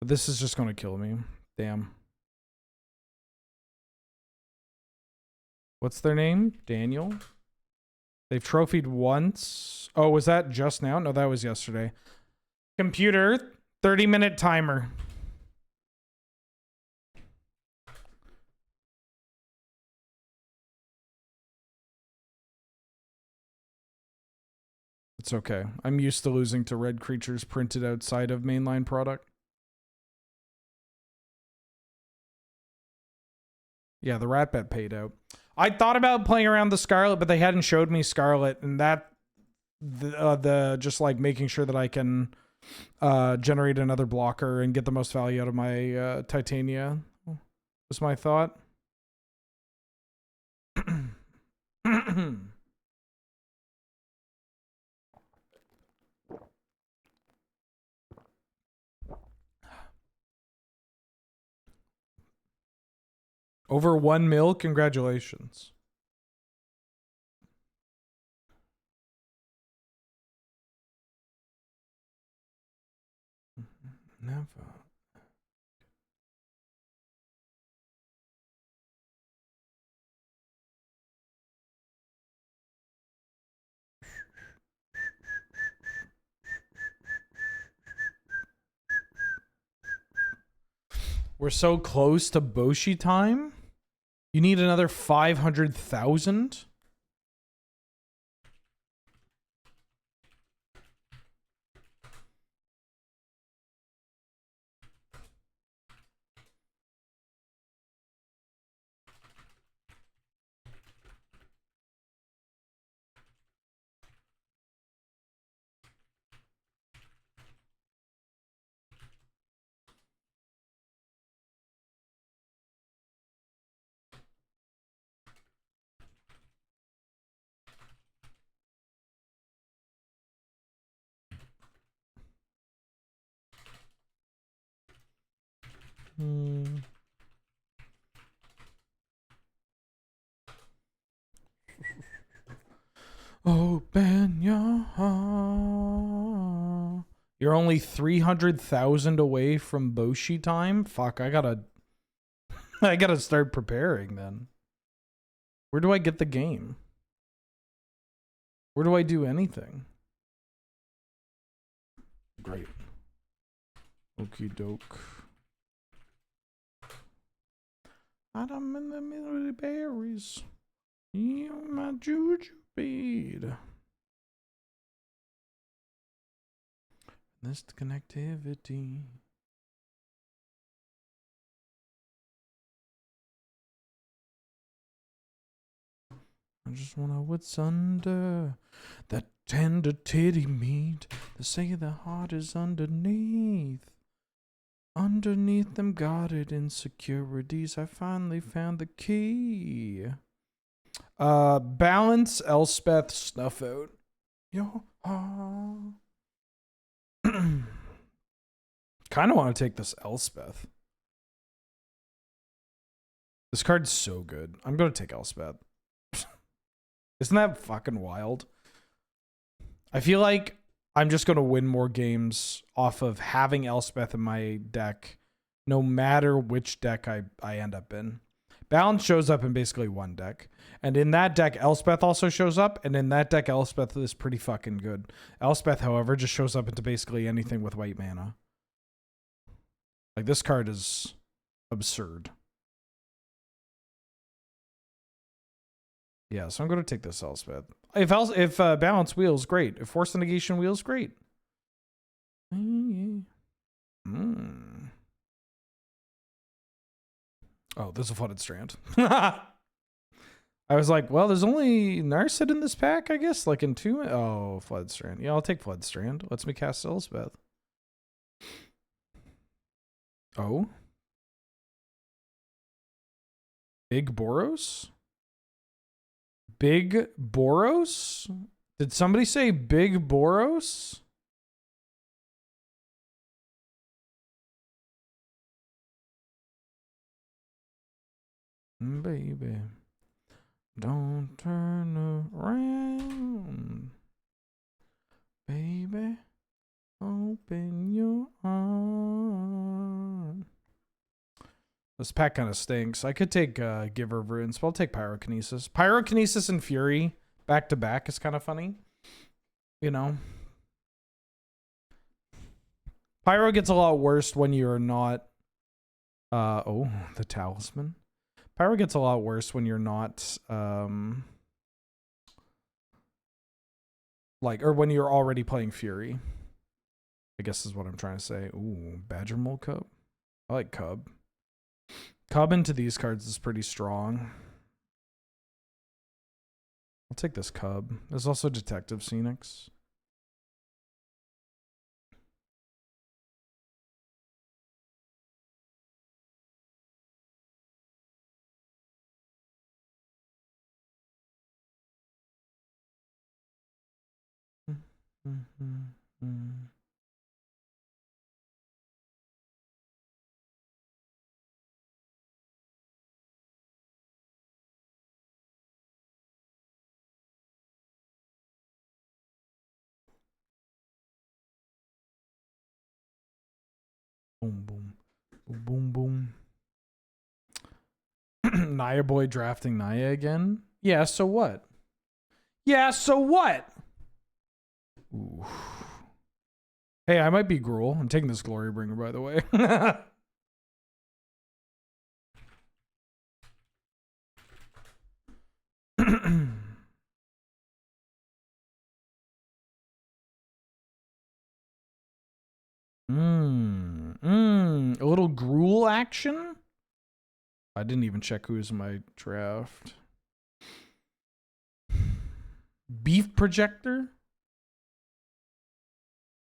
But this is just going to kill me. Damn. What's their name? Daniel? They've trophied once. Oh, was that just now? No, that was yesterday. Computer, 30-minute timer. It's okay. I'm used to losing to red creatures printed outside of mainline product. Yeah, the rat bet paid out. I thought about playing around the Scarlet, but they hadn't showed me Scarlet, and that the just like making sure that I can generate another blocker and get the most value out of my Titania was my thought. Over 1 mil, congratulations. Never. We're so close to Boshi time. You need another 500,000? Open your heart. You're only 300,000 away from Boshi time? Fuck, I gotta start preparing then. Where do I get the game? Where do I do anything? Great. Okie doke. I'm in the middle of the berries. You're my juju bead. This connectivity. I just wanna what's under that tender titty meat. They say the heart is underneath. Underneath them guarded insecurities, I finally found the key. Balance Elspeth Snuff Out. Yo, kind of want to take this Elspeth. This card's so good. I'm going to take Elspeth. Isn't that fucking wild? I feel like I'm just going to win more games off of having Elspeth in my deck, no matter which deck I end up in. Balance shows up in basically one deck. And in that deck, Elspeth also shows up. And in that deck, Elspeth is pretty fucking good. Elspeth, however, just shows up into basically anything with white mana. Like, this card is absurd. Yeah, so I'm going to take this Elspeth. If Balance wheels, great. If Force Negation wheels, great. Oh, there's a Flooded Strand. I was like, well, there's only Narset in this pack, I guess. Like in 2. Oh, Flood Strand. Yeah, I'll take Flood Strand. Lets me cast Elspeth. Oh. Big Boros? Big Boros? Did somebody say Big Boros? Baby, don't turn around. Baby, open your arms. This pack kind of stinks. I could take Giver of Ruins, but I'll take Pyrokinesis. Pyrokinesis and Fury back to back is kind of funny. You know? Pyro gets a lot worse when you're not... oh, the Talisman. Pyro gets a lot worse when you're not... or when you're already playing Fury. I guess is what I'm trying to say. Ooh, Badger Mole Cub. I like Cub. Cub into these cards is pretty strong. I'll take this Cub. There's also Detective Phoenix. Boom, boom. Boom, boom, boom. Naya boy drafting Naya again? Yeah, so what? Yeah, so what? Ooh. Hey, I might be Gruul. I'm taking this Glory Bringer, by the way. A little Gruul action? I didn't even check who's in my draft. Beef Projector?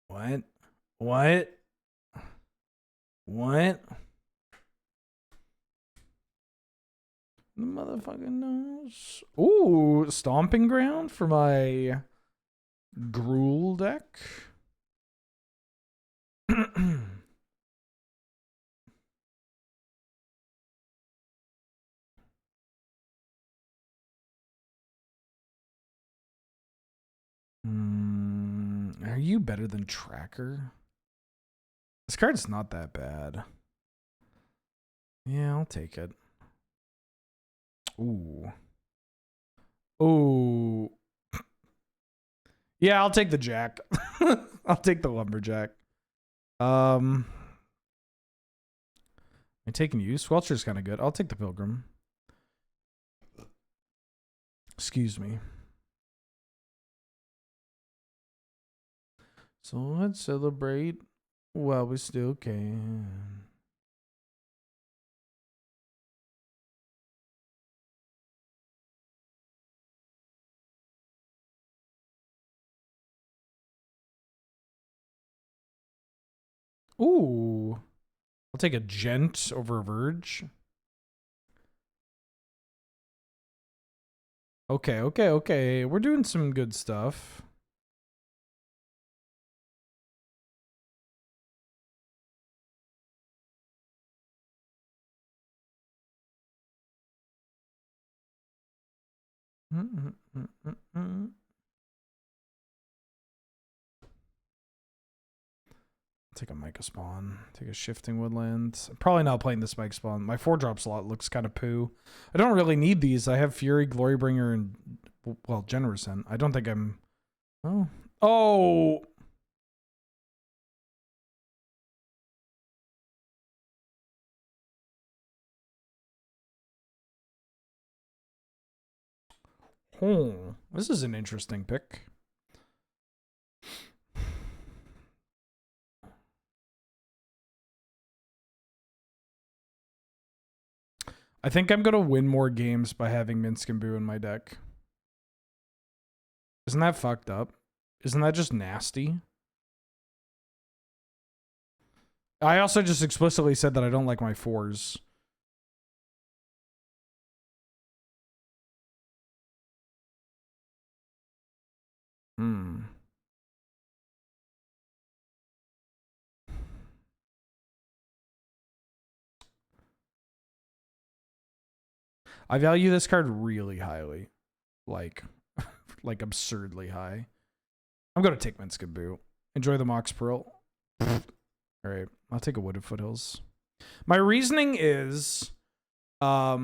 What? What? What? The motherfucking nose. Ooh, Stomping Ground for my Gruul deck. Are you better than Tracker? This card's not that bad. Yeah, I'll take it. Ooh. Ooh. Yeah, I'll take the Jack. I'll take the Lumberjack. I'm taking you. Squelcher's kind of good. I'll take the Pilgrim. Excuse me. So let's celebrate while we still can. Ooh. I'll take a Gent over a Verge. Okay, okay, okay. We're doing some good stuff. Take a Micah Spawn. Take a Shifting Woodland. I'm probably not playing this Micah Spawn. My 4-drop slot looks kind of poo. I don't really need these. I have Fury, Glorybringer, and, well, Generosent. I don't think I'm... Oh. Oh! Oh. This is an interesting pick. I think I'm going to win more games by having Minsc and Boo in my deck. Isn't that fucked up? Isn't that just nasty? I also just explicitly said that I don't like my 4s. I value this card really highly. Like absurdly high. I'm going to take Minsc and Boo. Enjoy the Mox Pearl. Alright, I'll take a Wooded Foothills. My reasoning is... I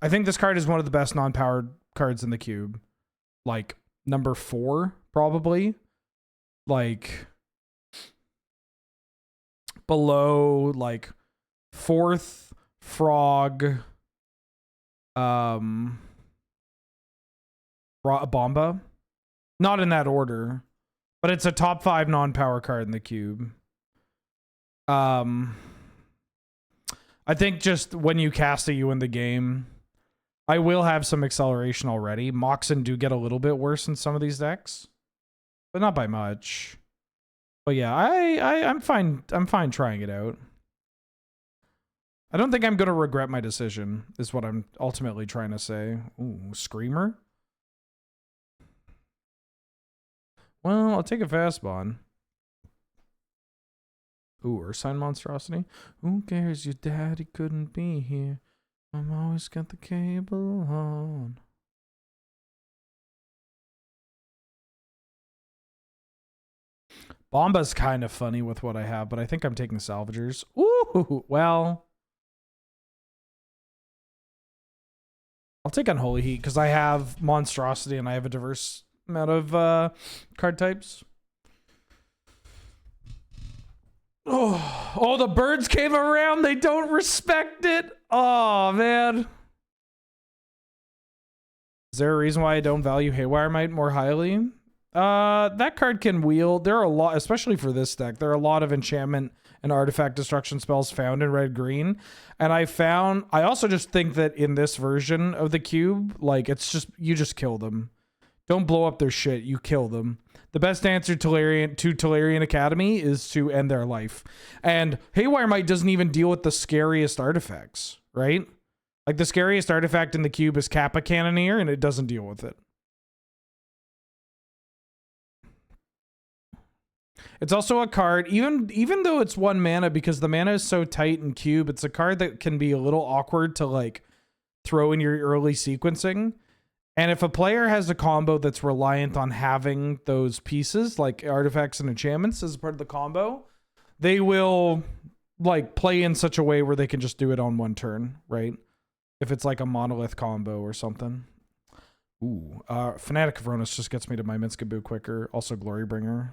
think this card is one of the best non-powered cards in the cube. Like, number 4, probably. Like... below, like... 4th, Frog... Bomba. Not in that order. But it's a top 5 non-power card in the cube. I think just when you cast it, you win the game. I will have some acceleration already. Moxen do get a little bit worse in some of these decks. But not by much. But yeah, I'm fine. I'm fine trying it out. I don't think I'm going to regret my decision, is what I'm ultimately trying to say. Ooh, Screamer? Well, I'll take a Fast Bond. Ooh, Ursine Monstrosity? Who cares? Your daddy couldn't be here. I'm always got the cable on. Bomba's kind of funny with what I have, but I think I'm taking Salvagers. Ooh, well... I'll take Unholy Heat because I have Monstrosity and I have a diverse amount of card types. Oh, the birds came around. They don't respect it. Oh, man. Is there a reason why I don't value Haywire Might more highly? That card can wield. There are a lot, especially for this deck, there are a lot of enchantment and artifact destruction spells found in red-green. And I also just think that in this version of the cube, like, it's just, you just kill them. Don't blow up their shit, you kill them. The best answer to Tolarian Academy is to end their life. And Haywire Might doesn't even deal with the scariest artifacts, right? Like, the scariest artifact in the cube is Kappa Cannoneer, and it doesn't deal with it. It's also a card, even though it's 1 mana, because the mana is so tight in cube, it's a card that can be a little awkward to, like, throw in your early sequencing. And if a player has a combo that's reliant on having those pieces, like artifacts and enchantments as part of the combo, they will, like, play in such a way where they can just do it on 1 turn, right? If it's like a monolith combo or something. Ooh, Fanatic of Ronus just gets me to my Minsc and Boo quicker. Also Glorybringer.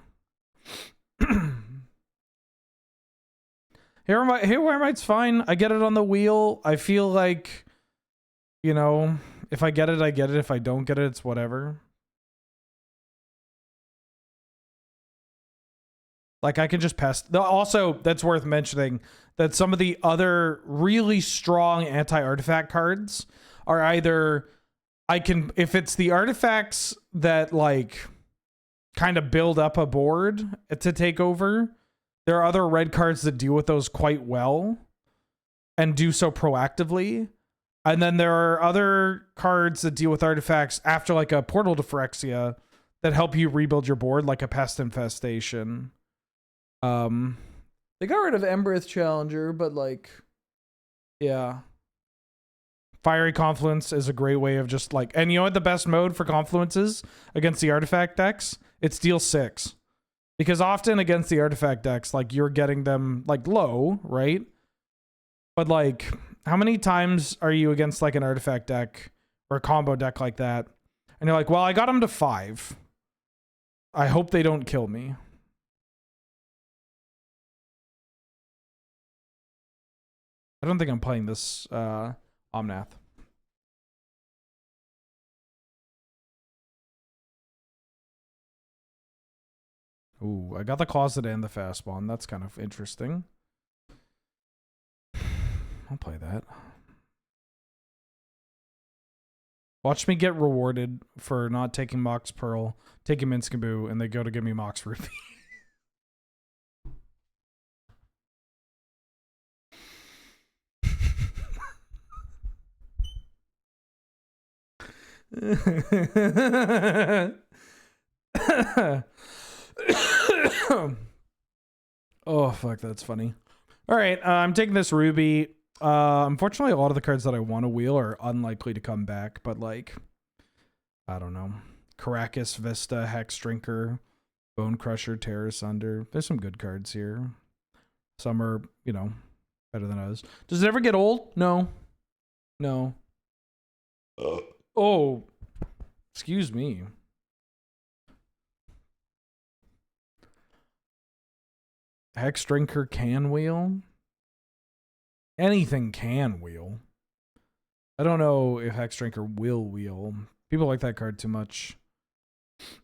Haywire Might's fine. I get it on the wheel. I feel like, you know, if I get it, I get it. If I don't get it, it's whatever. Like, I can just pass. Also, that's worth mentioning that some of the other really strong anti-artifact cards are either, if it's the artifacts that, like, kind of build up a board to take over, there are other red cards that deal with those quite well and do so proactively. And then there are other cards that deal with artifacts after, like, a Portal to Phyrexia that help you rebuild your board, like a Pest Infestation. They got rid of Embereth Challenger, but, like, yeah. Fiery Confluence is a great way of just, like, and you know what the best mode for Confluence is against the artifact decks? It's deal 6. Because often against the artifact decks, like you're getting them like low, right? But like, how many times are you against like an artifact deck or a combo deck like that? And you're like, well, I got them to 5. I hope they don't kill me. I don't think I'm playing this Omnath. Ooh, I got the Closet and the Fast Spawn. That's kind of interesting. I'll play that. Watch me get rewarded for not taking Mox Pearl, taking Minskaboo, and they go to give me Mox Ruby. Oh, fuck, that's funny. All right, I'm taking this Ruby. Unfortunately, a lot of the cards that I want to wheel are unlikely to come back, but like, I don't know. Caracas, Vista, Hex Drinker, Bone Crusher, Terror Sunder. There's some good cards here. Some are, you know, better than others. Does it ever get old? No. No. Oh, excuse me. Hex Drinker can wheel. Anything can wheel. I don't know if Hex Drinker will wheel. People like that card too much.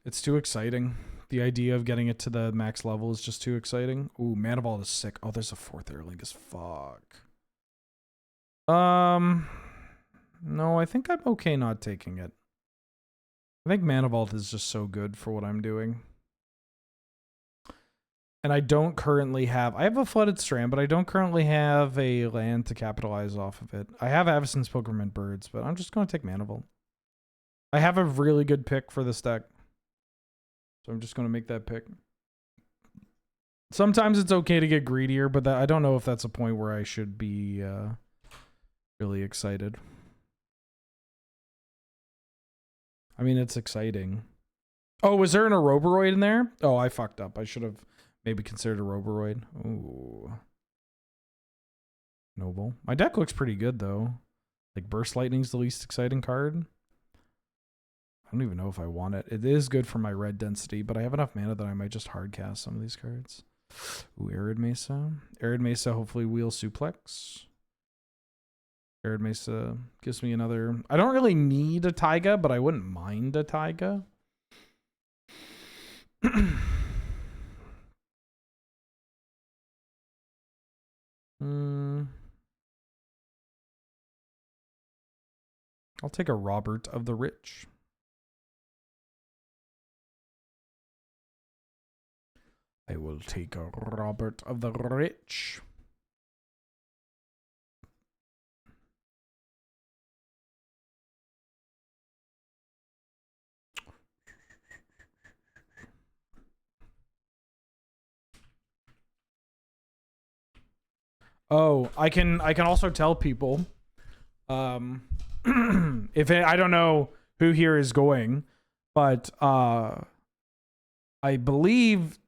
It's too exciting. The idea of getting it to the max level is just too exciting. Ooh, Mana Vault is sick. Oh, there's a 4th Airlink as fuck. No, I think I'm okay not taking it. I think Mana Vault is just so good for what I'm doing. And I don't currently have... I have a Flooded Strand, but I don't currently have a land to capitalize off of it. I have Avacyn's Pilgrimant Birds, but I'm just going to take Mana Vault. I have a really good pick for this deck. So I'm just going to make that pick. Sometimes it's okay to get greedier, but I don't know if that's a point where I should be really excited. I mean, it's exciting. Oh, was there an Aeroboroid in there? Oh, I fucked up. I should have maybe considered a Aeroboroid. Ooh. Noble. My deck looks pretty good, though. Like, Burst Lightning's the least exciting card. I don't even know if I want it. It is good for my red density, but I have enough mana that I might just hardcast some of these cards. Ooh, Arid Mesa. Arid Mesa, hopefully wheel Suplex. Arid Mesa gives me another... I don't really need a Taiga, but I wouldn't mind a Taiga. I'll take a Robert of the Rich. I will take a Robert of the Rich. Oh, I can also tell people, if I don't know who here is going, but I believe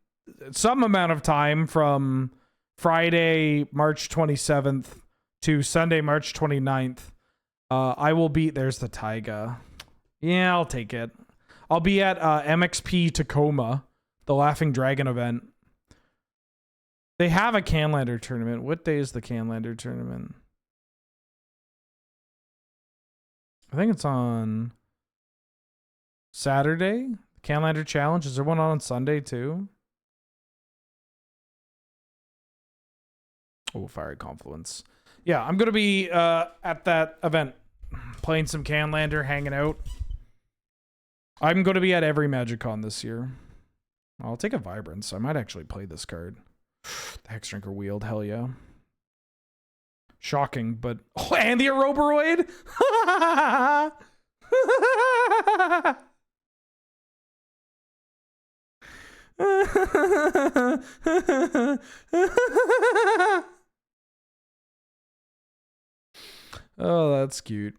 some amount of time from Friday, March 27th to Sunday, March 29th, I will be, there's the Taiga. Yeah, I'll take it. I'll be at MXP Tacoma, the Laughing Dragon event. They have a Canlander tournament. What day is the Canlander tournament? I think it's on Saturday. Canlander Challenge. Is there one on Sunday too? Oh, Fiery Confluence. Yeah, I'm going to be at that event. Playing some Canlander, hanging out. I'm going to be at every MagicCon this year. I'll take a Vibrance. I might actually play this card. The Hex Drinker Wield, hell yeah. Shocking, but... Oh, and the Aeroboroid? Oh, that's cute.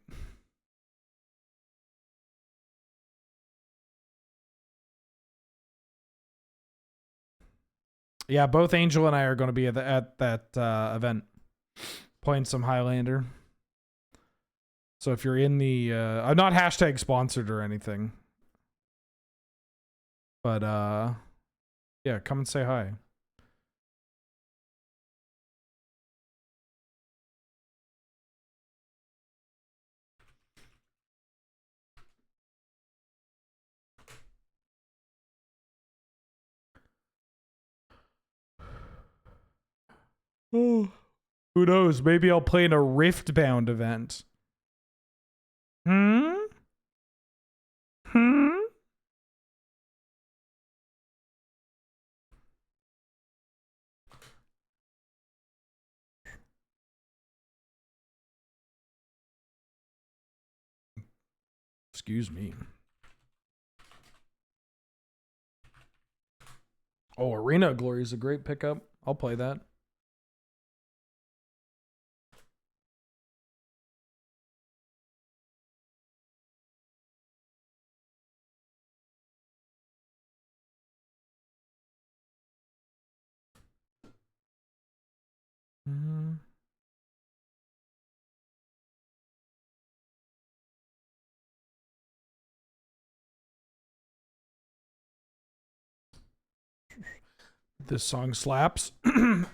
Yeah, both Angel and I are going to be at that event playing some Highlander. So if you're in the I'm not hashtag sponsored or anything. But yeah, come and say hi. Oh, who knows? Maybe I'll play in a Riftbound event. Hmm? Hmm? Excuse me. Oh, Arena of Glory is a great pickup. I'll play that. Mm. This song slaps.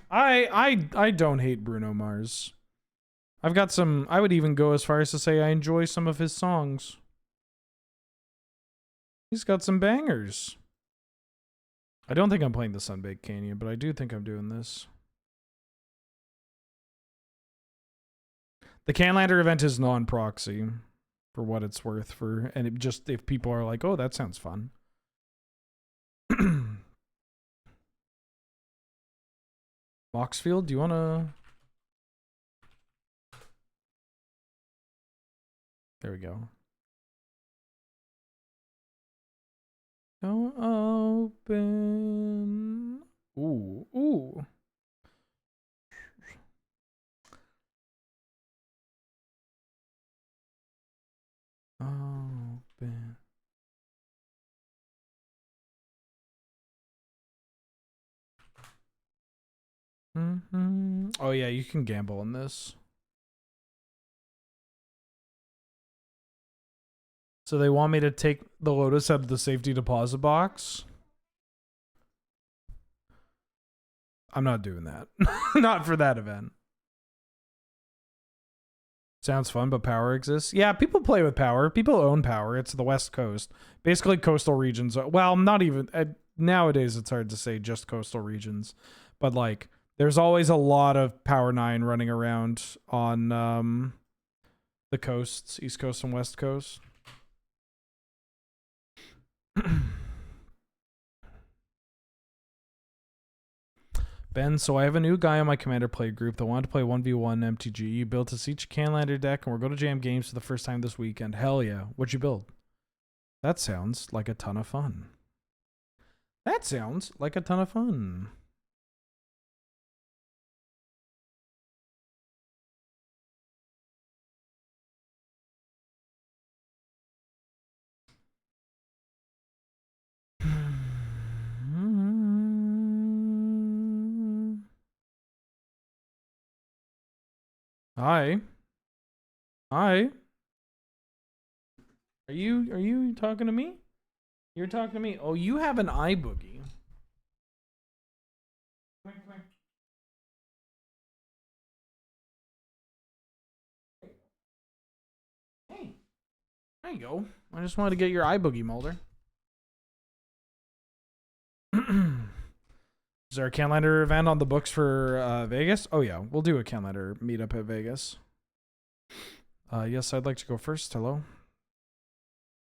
I don't hate Bruno Mars. I've got some. I would even go as far as to say I enjoy some of his songs. He's got some bangers. I don't think I'm playing the Sunbaked Canyon, but I do think I'm doing this. The Canlander event is non-proxy, for what it's worth. And it just if people are like, "Oh, that sounds fun." Moxfield, do you wanna? There we go. Don't open. Ooh, ooh. Open. Oh yeah, you can gamble in this. So they want me to take the Lotus out of the safety deposit box. I'm not doing that. Not for that event. Sounds fun, but power exists. Yeah, people play with power. People own power. It's the West Coast. Basically, coastal regions. Well, not even. Nowadays, it's hard to say just coastal regions. But, like, there's always a lot of Power 9 running around on the coasts, East Coast and West Coast. Ben, so I have a new guy on my Commander Play group that wanted to play 1v1 MTG. You built a Siege Canlander deck, and we're going to jam games for the first time this weekend. Hell yeah. What'd you build? That sounds like a ton of fun. That sounds like a ton of fun. Hi. Hi. Are you talking to me? You're talking to me. Oh, you have an eye boogie. Come here. Hey. There you go. I just wanted to get your eye boogie, Mulder. Is there a Canlander event on the books for Vegas? Oh yeah, we'll do a Canlander meetup at Vegas. Yes, I'd like to go first. Hello.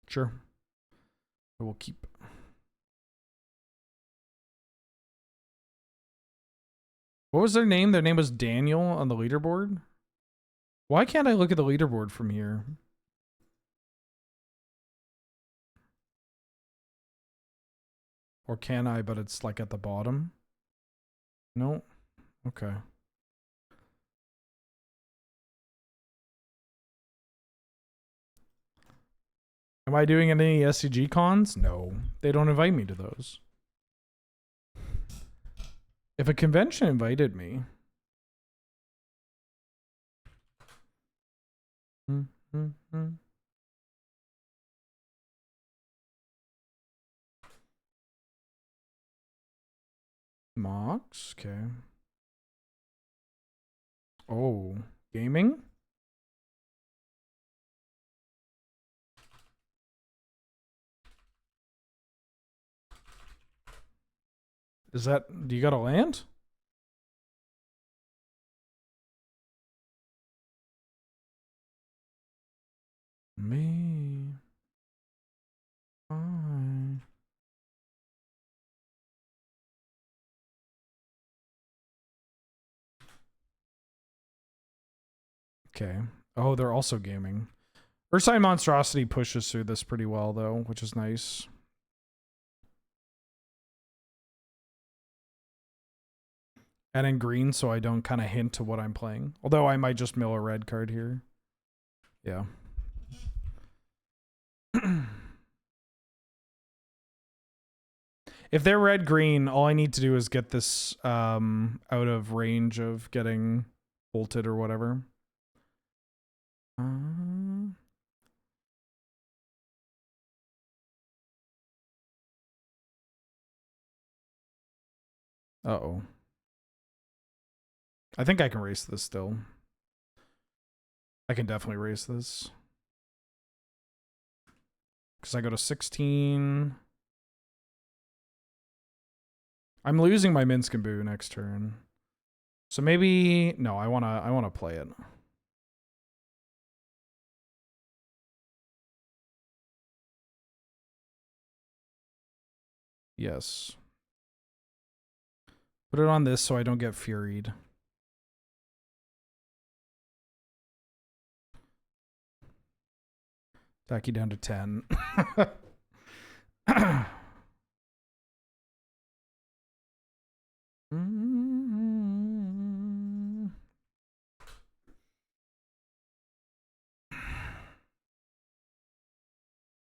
Sure. I will keep. What was their name? Their name was Daniel on the leaderboard. Why can't I look at the leaderboard from here? Or can I, but it's like at the bottom? No? Okay. Am I doing any SCG cons? No. They don't invite me to those. If a convention invited me. Mox, okay. Oh, gaming? Is that, do you got a land? Me. I. Okay. Oh, they're also gaming. Ursine Monstrosity pushes through this pretty well, though, which is nice. And in green, so I don't kind of hint to what I'm playing. Although I might just mill a red card here. Yeah. If they're red-green, all I need to do is get this out of range of getting bolted or whatever. Uh-oh. I think I can race this still. I can definitely race this. Because I go to 16. I'm losing my Minsk and Boo next turn. So maybe no, I wanna play it. Yes. Put it on this so I don't get furied. Attack you down to 10.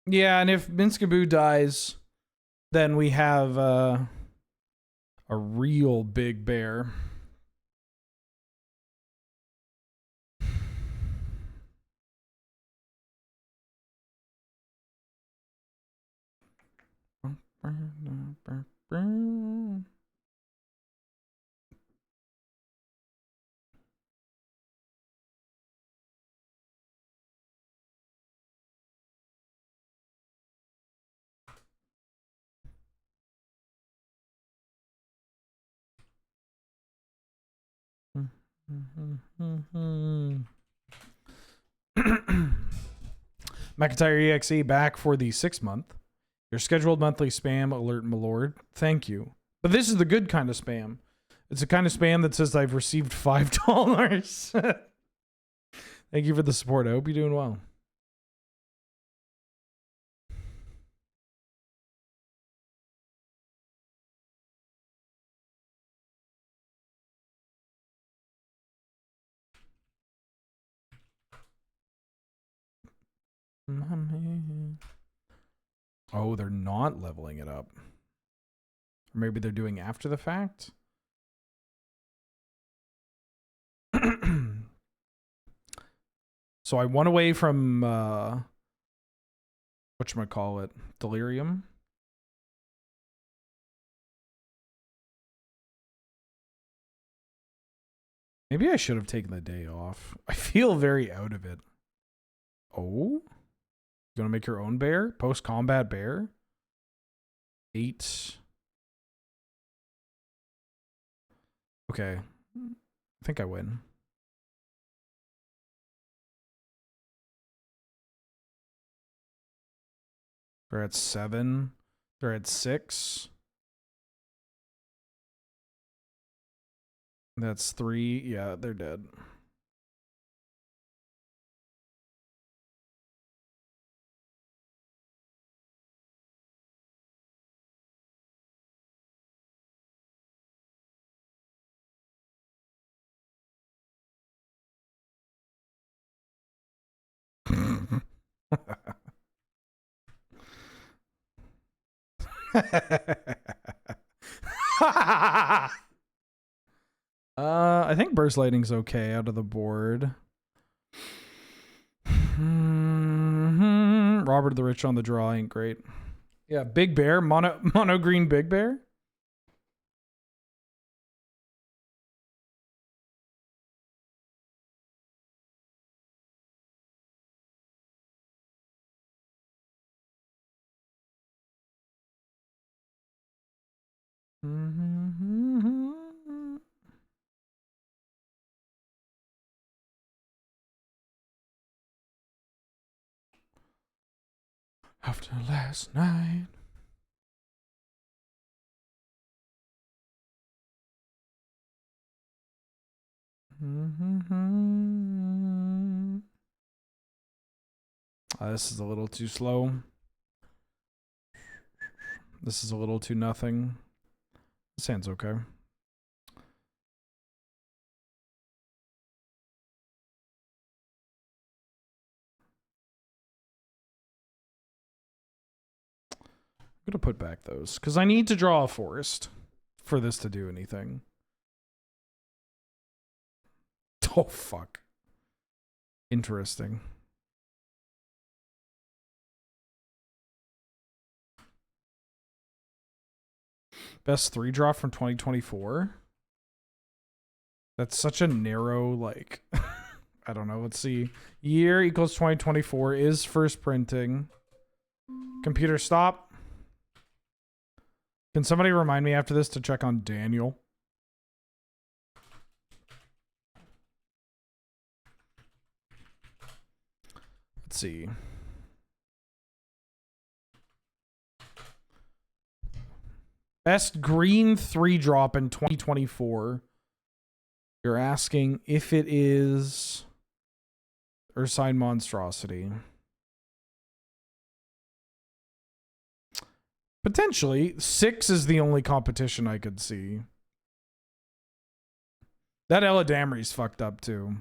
Yeah, and if Minskaboo dies, then we have a real big bear. McIntyre EXE back for the 6th month. Your scheduled monthly spam alert, my lord. Thank you. But this is the good kind of spam. It's the kind of spam that says I've received $5. Thank you for the support. I hope you're doing well. Oh, they're not leveling it up. Or maybe they're doing after the fact? So I won away from whatchamacallit? Delirium. Maybe I should have taken the day off. I feel very out of it. Oh? You gonna make your own bear? Post-combat bear? 8. Okay. I think I win. They're at 7. They're at 6. That's 3. Yeah, they're dead. I think Burst Lightning's okay out of the board. Robert the Rich on the draw ain't great. Yeah, Big Bear, mono green Big Bear. After last night. This is a little too slow. This is a little too nothing. This hand's okay. I'm gonna put back those because I need to draw a forest for this to do anything. Oh fuck. Interesting. Best 3 draw from 2024. That's such a narrow, like, I don't know. Let's see. Year equals 2024 is first printing. Computer stop. Can somebody remind me after this to check on Daniel? Let's see. Best green 3 drop in 2024. You're asking if it is Ursine Monstrosity. Potentially. 6 is the only competition I could see. That Eladamri's fucked up too.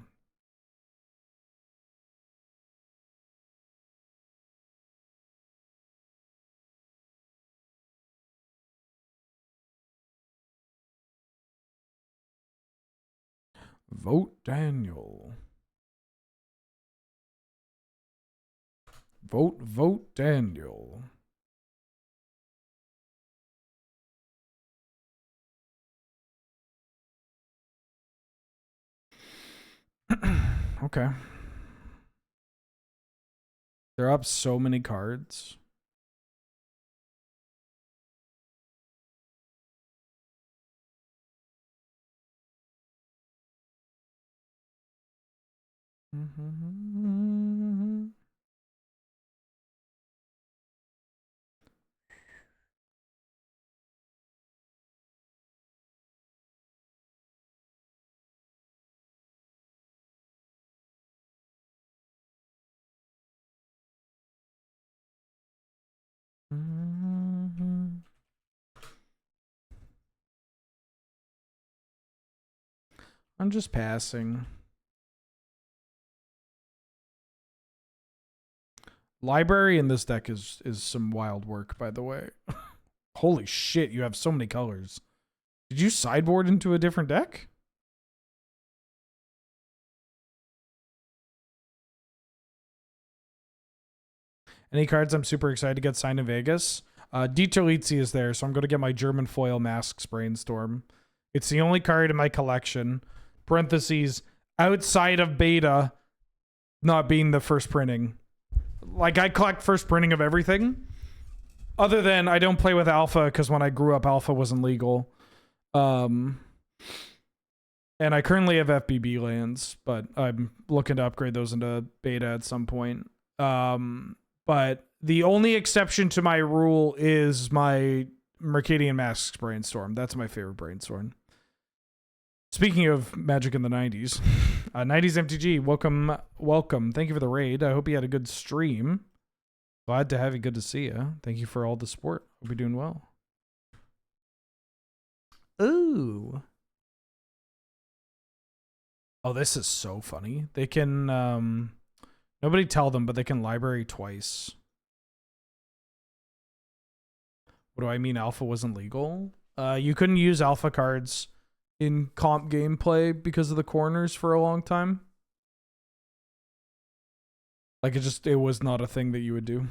Vote Daniel. Vote Daniel. Okay. They're up so many cards. I'm just passing. Library in this deck is some wild work, by the way. Holy shit, you have so many colors. Did you sideboard into a different deck? Any cards I'm super excited to get signed in Vegas? Dieterlitzi is there, so I'm going to get my German foil Masks Brainstorm. It's the only card in my collection. Parentheses, outside of beta not being the first printing. Like, I collect first printing of everything. Other than I don't play with alpha because when I grew up, alpha wasn't legal. And I currently have FBB lands, but I'm looking to upgrade those into beta at some point. But the only exception to my rule is my Mercadian Masks Brainstorm. That's my favorite Brainstorm. Speaking of Magic in the 90s, 90s MTG, welcome. Thank you for the raid. I hope you had a good stream. Glad to have you. Good to see you. Thank you for all the support. Hope you're doing well. Ooh. Oh, this is so funny. They can, nobody tell them, but they can library twice. What do I mean? Alpha wasn't legal? You couldn't use alpha cards in comp gameplay because of the corners for a long time. Like it was not a thing that you would do.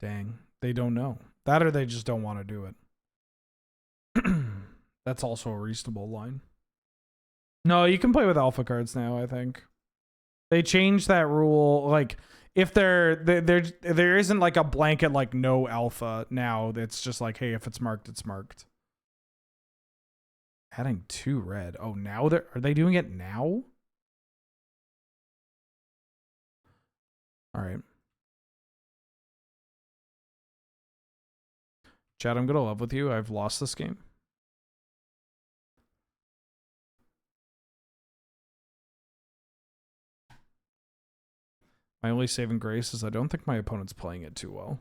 Dang, they don't know that, or they just don't want to do it. That's also a reasonable line. No, you can play with alpha cards now, I think. They changed that rule. Like, if there isn't like a blanket like no alpha now. It's just like, hey, if it's marked, it's marked. Adding 2 red. Oh, now are they doing it now? All right. Chad, I'm gonna love with you. I've lost this game. My only saving grace is I don't think my opponent's playing it too well.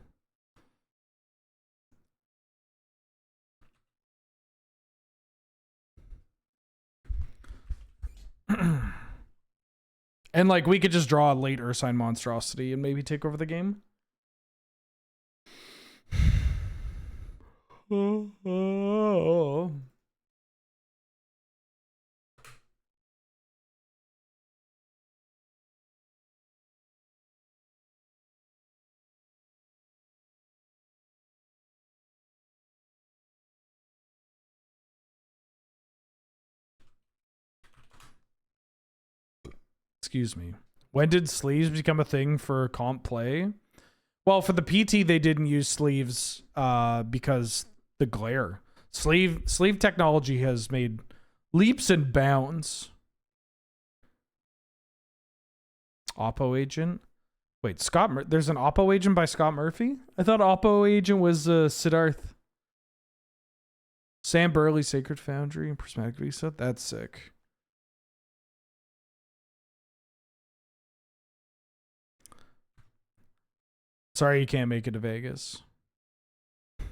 And like we could just draw a late Ursine Monstrosity and maybe take over the game. Excuse me. When did sleeves become a thing for comp play? Well, for the PT, they didn't use sleeves because the glare. Sleeve technology has made leaps and bounds. Oppo Agent. Wait, there's an Oppo Agent by Scott Murphy? I thought Oppo Agent was Siddharth. Sam Burley, Sacred Foundry, and Prismatic Visa. That's sick. Sorry you can't make it to Vegas.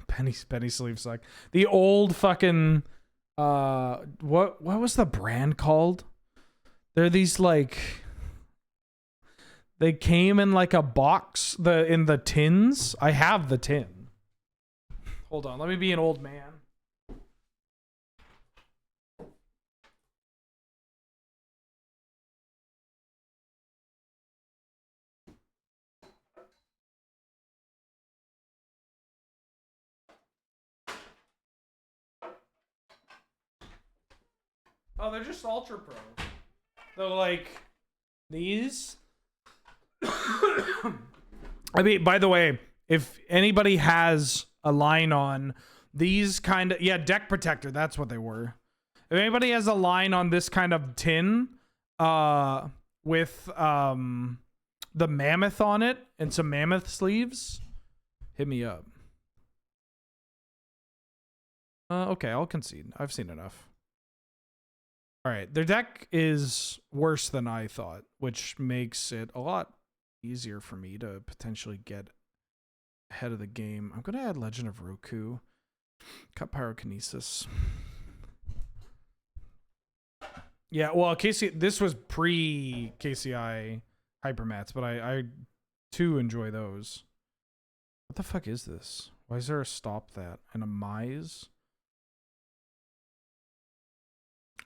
Penny sleeves suck. The old fucking what was the brand called? They're these like they came in like a box in the tins. I have the tin. Hold on, let me be an old man. Oh, they're just Ultra Pro. They're like these. I mean, by the way, if anybody has a line on these kind of, yeah, deck protector, that's what they were. If anybody has a line on this kind of tin, with the mammoth on it and some mammoth sleeves, hit me up. Okay, I'll concede. I've seen enough. All right, their deck is worse than I thought, which makes it a lot easier for me to potentially get ahead of the game. I'm going to add Legend of Roku. Cut Pyrokinesis. Yeah, well, this was pre-KCI Hypermats, but I too enjoy those. What the fuck is this? Why is there a stop that and a Mize?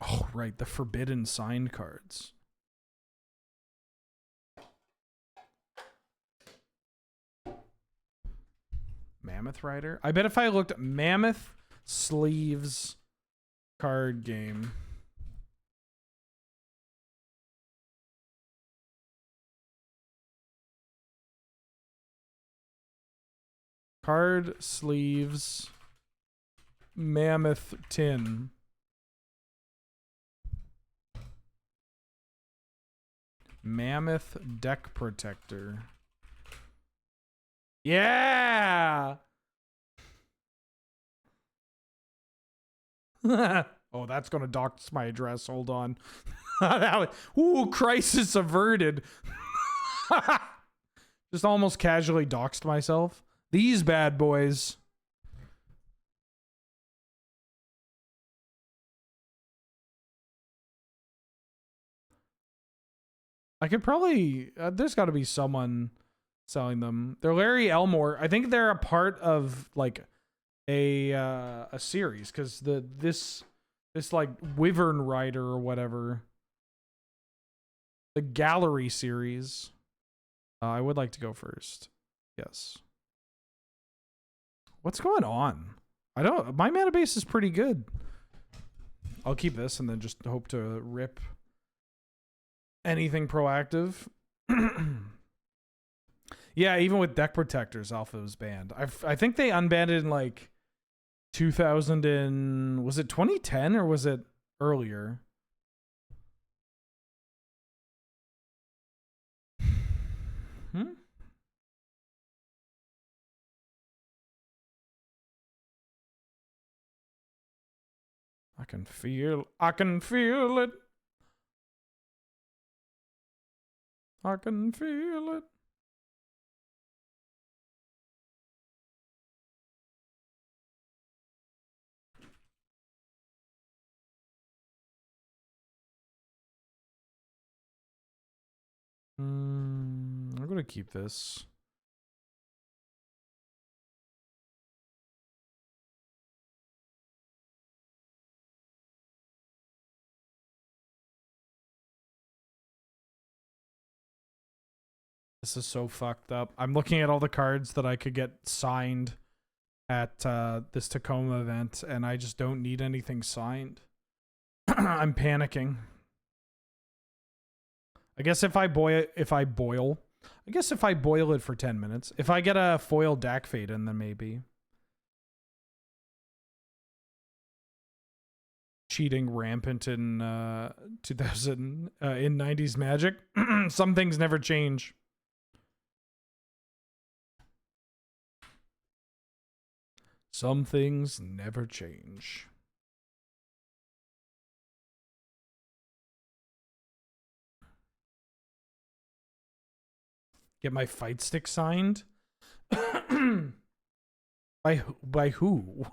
Oh, right, the forbidden signed cards. Mammoth Rider? I bet if I looked Mammoth Sleeves card game. Card sleeves Mammoth tin. Mammoth deck protector. Yeah. Oh, that's gonna dox my address. Hold on. Ooh, crisis averted. Just almost casually doxed myself. These bad boys. I could probably there's got to be someone selling them. They're Larry Elmore. I think they're a part of like a series because this like Wyvern Rider or whatever, the Gallery series. I would like to go first. Yes. What's going on? My mana base is pretty good. I'll keep this and then just hope to rip anything proactive. Yeah, even with deck protectors, Alpha was banned. I think they unbanned it in like 2000 and was it 2010 or was it earlier? I can feel it. I can feel it. I'm gonna keep this. This is so fucked up. I'm looking at all the cards that I could get signed at this Tacoma event, and I just don't need anything signed. I'm panicking. I guess if I boil it for 10 minutes. If I get a foil Dak Fade in, then maybe. Cheating rampant in 2000 in 90s Magic. Some things never change. Some things never change. Get my fight stick signed? By who?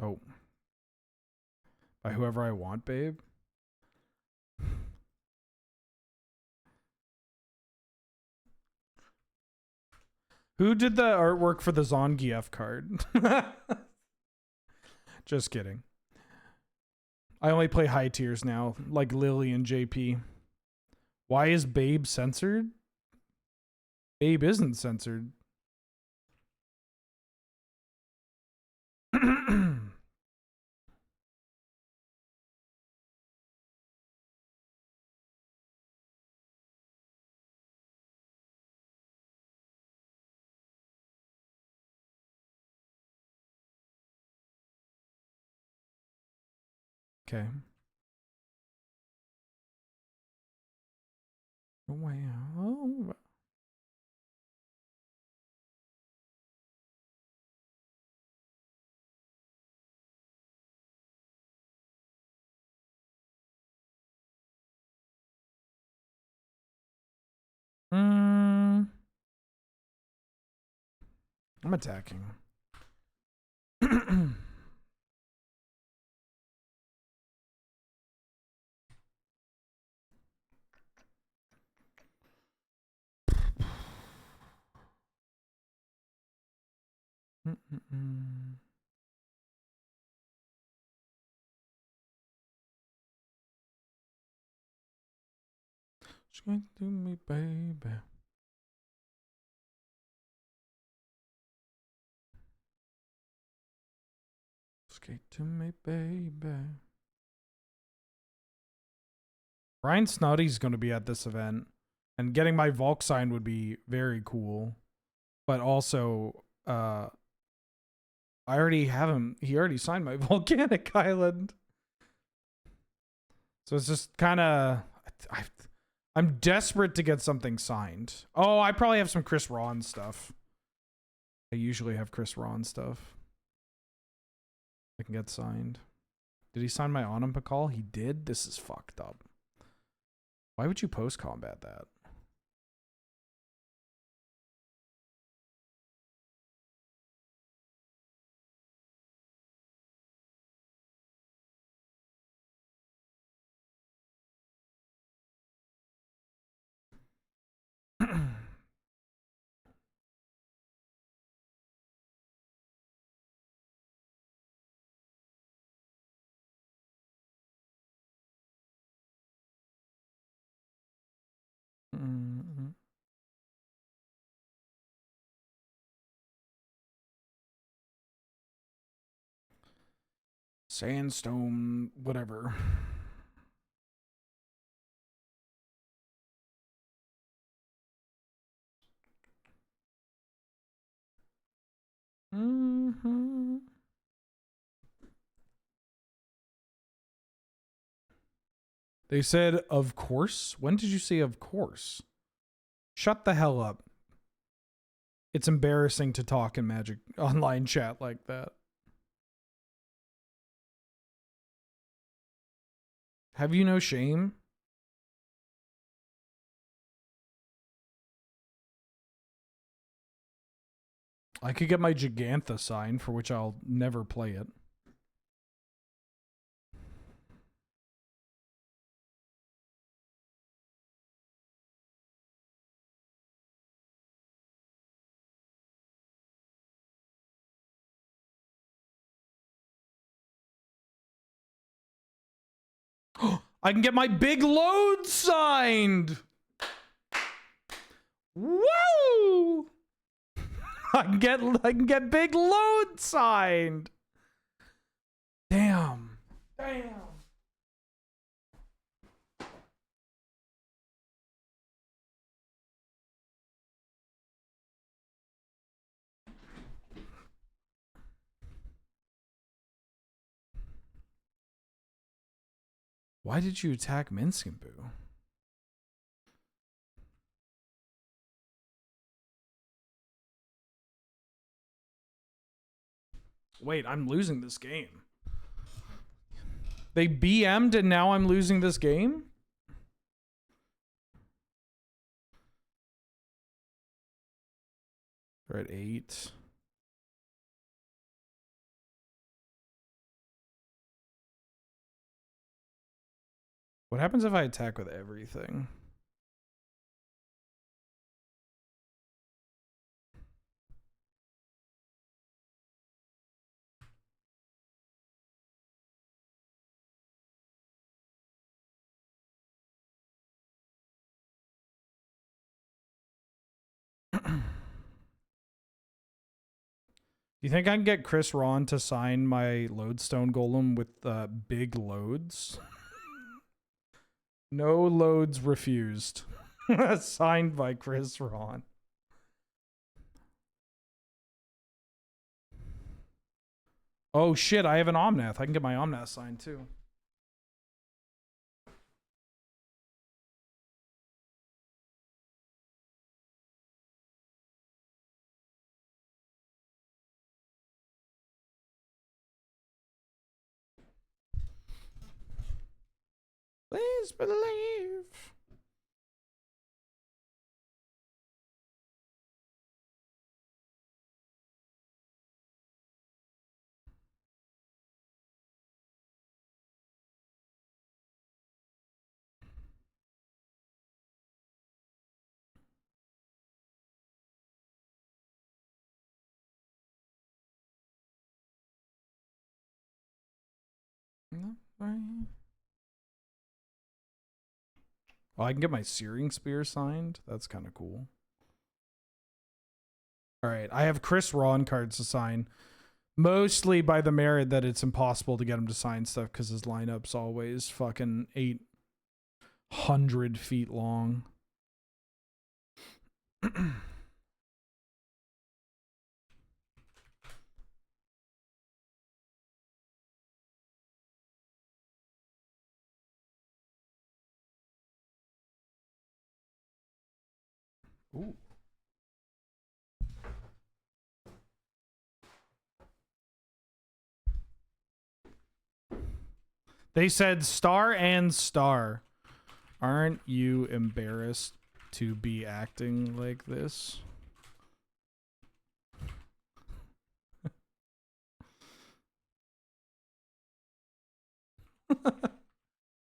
Oh. By whoever I want, babe. Who did the artwork for the Zangief card? Just kidding. I only play high tiers now, like Lily and JP. Why is Babe censored? Babe isn't censored. Okay. Wow. I'm attacking. Skate to me, baby. Skate to me, baby. Ryan Snotty's going to be at this event, and getting my Volk sign would be very cool. But also, I already have him. He already signed my Volcanic Island. So it's just kind of... I'm desperate to get something signed. Oh, I probably have some Chris Ron stuff. I usually have Chris Ron stuff. I can get signed. Did he sign my Autumn Pakal? He did? This is fucked up. Why would you post-combat that? Sandstone, whatever. They said, of course. When did you say of course? Shut the hell up. It's embarrassing to talk in Magic Online chat like that. Have you no shame? I could get my Gigantha sign, for which I'll never play it. I can get my big load signed. Woo! I can get big load signed. Damn. Damn. Why did you attack Minskimbu? Wait, I'm losing this game. They BM'd and now I'm losing this game? We're at 8. What happens if I attack with everything? You think I can get Chris Ron to sign my Lodestone Golem with big loads? No loads refused. Signed by Chris Ron. Oh shit, I have an Omnath. I can get my Omnath signed too. Please believe. Oh, I can get my Searing Spear signed. That's kind of cool. All right, I have Chris Ron cards to sign. Mostly by the merit that it's impossible to get him to sign stuff because his lineup's always fucking 800 feet long. Ooh. They said star and star. Aren't you embarrassed to be acting like this?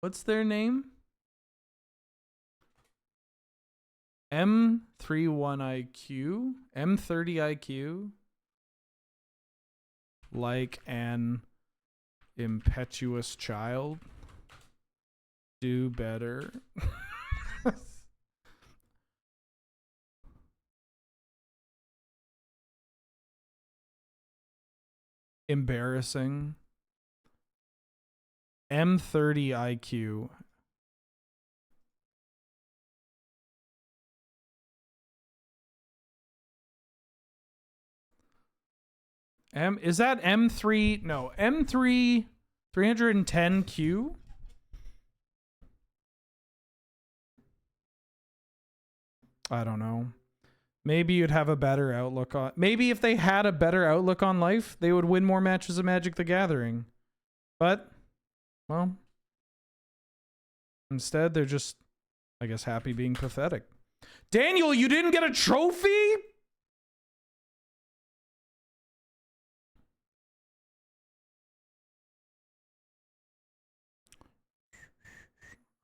What's their name? M31IQ? M30IQ? Like an impetuous child? Do better. Embarrassing. M30 IQ. Is that M3? No, M3 310Q? I don't know. Maybe you'd have a better outlook on... Maybe if they had a better outlook on life, they would win more matches of Magic the Gathering. But, well, instead they're just, I guess, happy being pathetic. Daniel, you didn't get a trophy?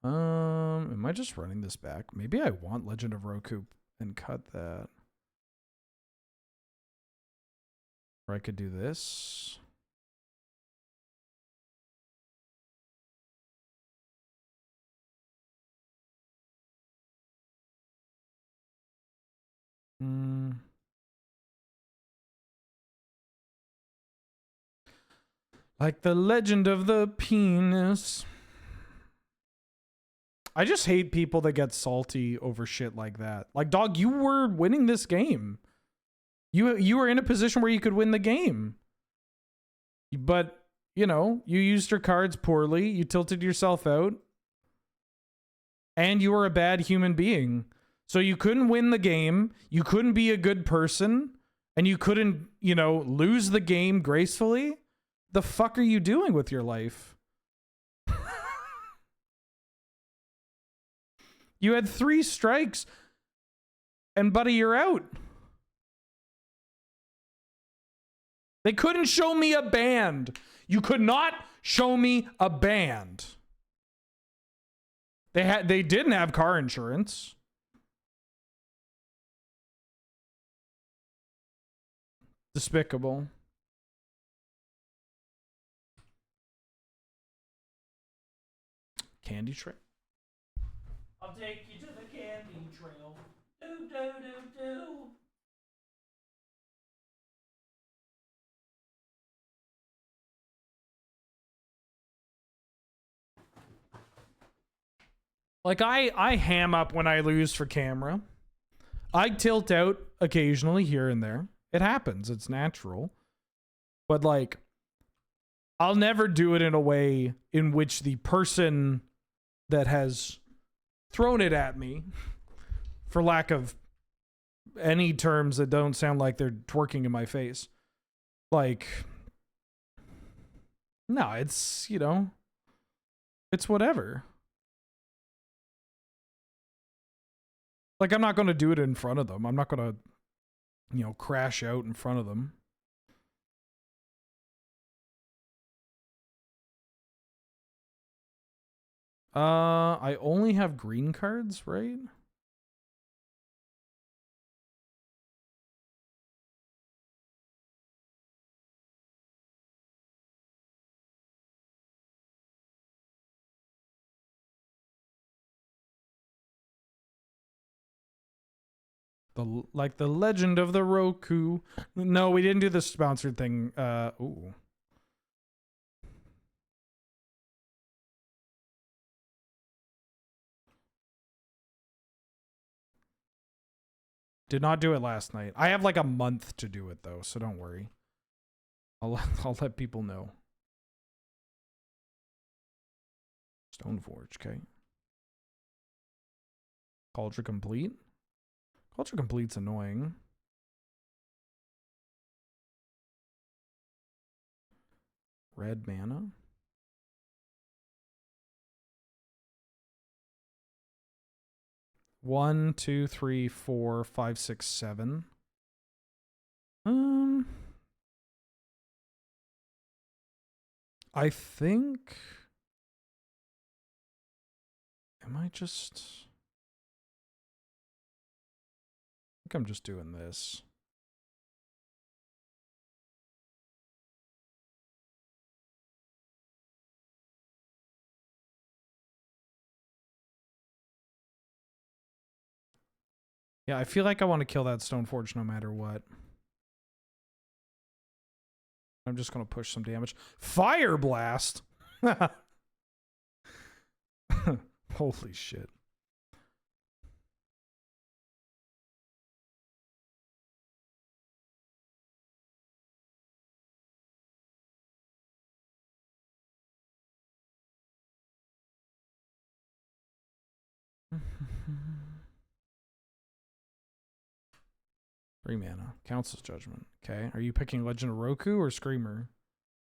Am I just running this back? Maybe I want Legend of Roku and cut that. Or I could do this. Like the legend of the penis. I just hate people that get salty over shit like that. Like, dog, you were winning this game. You were in a position where you could win the game. But, you know, you used your cards poorly. You tilted yourself out. And you were a bad human being. So you couldn't win the game. You couldn't be a good person. And you couldn't, you know, lose the game gracefully. The fuck are you doing with your life? You had 3 strikes. And buddy, you're out. They couldn't show me a band. You could not show me a band. They didn't have car insurance. Despicable. Candy trail. I'll take you to the candy trail. Do do do do. Like, I ham up when I lose for camera. I tilt out occasionally here and there. It happens. It's natural. But, like, I'll never do it in a way in which the person that has thrown it at me, for lack of any terms that don't sound like they're twerking in my face, like, no, it's, you know, it's whatever. Like, I'm not going to do it in front of them. I'm not going to, you know, crash out in front of them. I only have green cards, right? Like the legend of the Roku. No, we didn't do the sponsored thing. Ooh. Did not do it last night. I have like a month to do it though, so don't worry. I'll let people know. Stoneforge, okay. Culture complete. Culture complete's annoying. Red mana. One, two, three, four, five, six, seven. I think. Am I just? I think I'm just doing this. Yeah, I feel like I want to kill that Stoneforge no matter what. I'm just going to push some damage. Fire Blast! Holy shit. Three mana. Council's Judgment. Okay. Are you picking Legend of Roku or Screamer?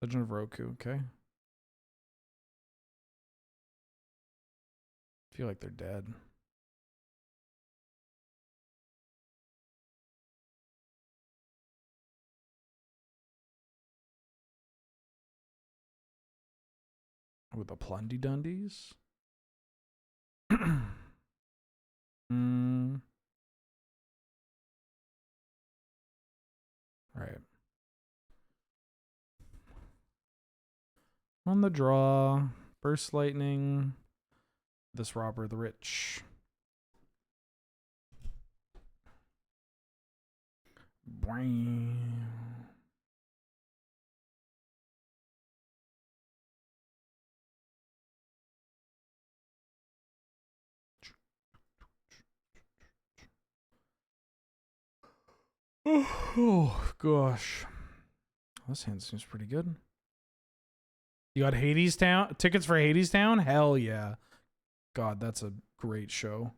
Legend of Roku. Okay. I feel like they're dead. With the Plundy Dundies? Right. On the draw. Burst Lightning. This Robber the Rich. Boing. Oh, gosh. This hand seems pretty good. You got Hades Town? Tickets for Hades Town? Hell yeah. God, that's a great show.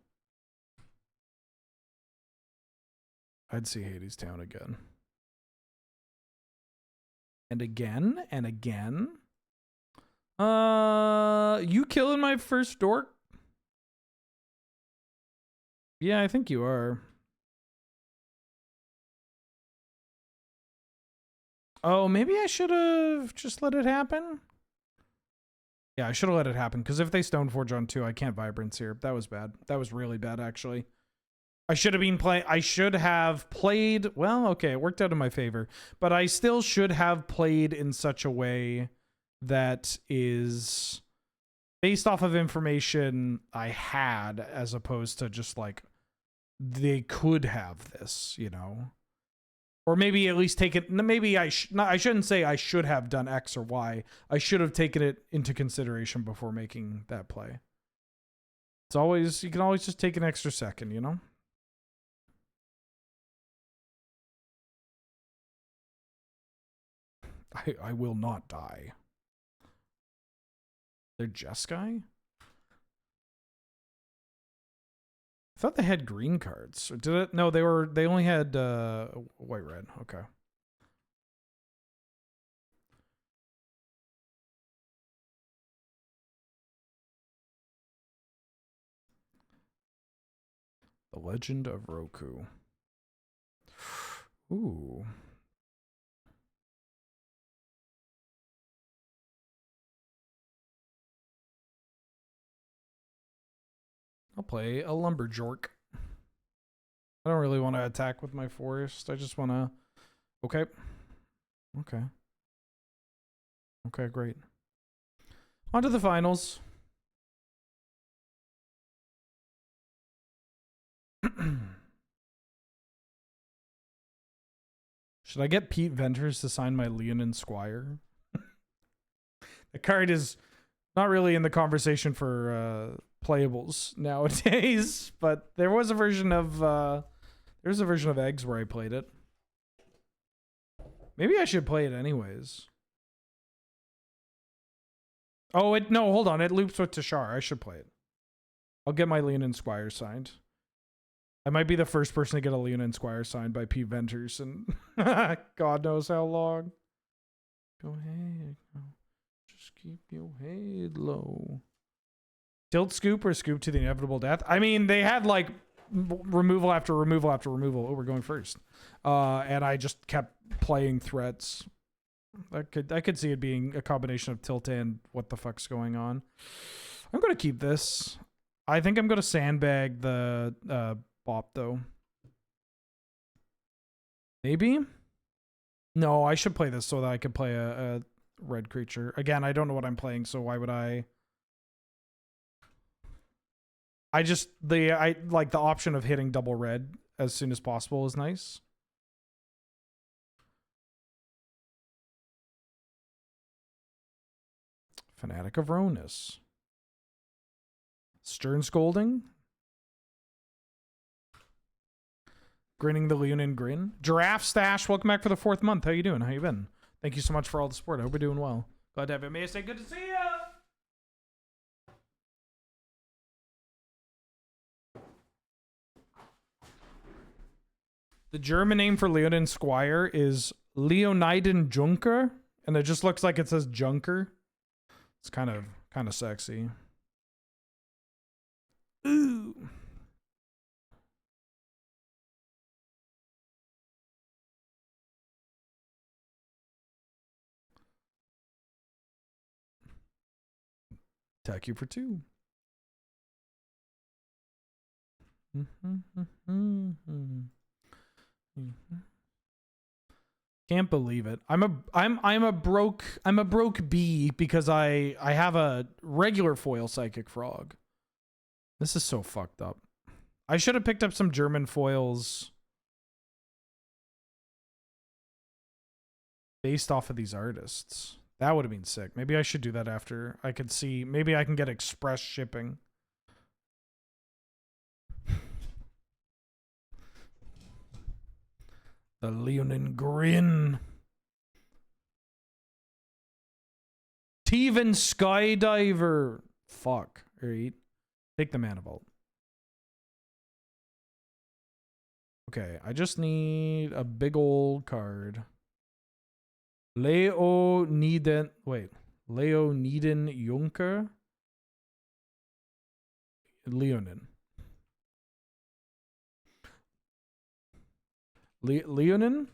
I'd see Hades Town again. And again, and again. You killing my first dork? Yeah, I think you are. Oh, maybe I should have just let it happen. Yeah, I should have let it happen, because if they Stoneforge on 2, I can't Vibrance here. That was bad. That was really bad, actually. I should have played, well, okay, it worked out in my favor, but I still should have played in such a way that is based off of information I had, as opposed to just like, they could have this, you know? Or maybe at least take it, maybe I shouldn't say I should have done X or Y. I should have taken it into consideration before making that play. It's always, you can always just take an extra second, you know? I will not die. They're Jeskai? I thought they had green cards. Or did it? No, they only had white red. Okay. The Legend of Roku. Ooh. I'll play a Lumberjork. I don't really want to attack with my forest. I just want to... Okay. Okay. Okay, great. On to the finals. Should I get Pete Venters to sign my Leonin Squire? The card is not really in the conversation for playables nowadays, but there was a version of there's a version of Eggs where I played it. Maybe I should play it anyways. Oh, no, hold on. It loops with Tashar. I should play it. I'll get my Leonin Squire signed. I might be the first person to get a Leonin Squire signed by Pete Venters, and God knows how long. Go ahead. Just keep your head low. Tilt Scoop or Scoop to the Inevitable Death? I mean, they had like removal after removal after removal. Oh, we're going first. And I just kept playing threats. I could see it being a combination of tilt and what the fuck's going on. I'm going to keep this. I think I'm going to sandbag the bop, though. Maybe? No, I should play this so that I could play a red creature. Again, I don't know what I'm playing, so why would I like the option of hitting double red as soon as possible is nice. Fanatic of Ronus. Stern Scolding. Grinning the Leonin Grin. Giraffe Stash, welcome back for the 4th month. How you doing? How you been? Thank you so much for all the support. I hope you're doing well. Glad to have you. May I say good to see ya! The German name for Leonin Squire is Leoniden Junker, and it just looks like it says Junker. It's kind of sexy. Ooh. Attack you for 2. Can't believe it. I'm a broke bee because I have a regular foil psychic frog. This is so fucked up. I should have picked up some German foils based off of these artists. That would have been sick. Maybe I should do that after I could see. Maybe I can get express shipping. The Leonin Grin. Teven Skydiver. Fuck. Alright. Take the Mana Vault. Okay, I just need a big old card. Leoniden. Wait. Leoniden Junker. Leonin. Leonin?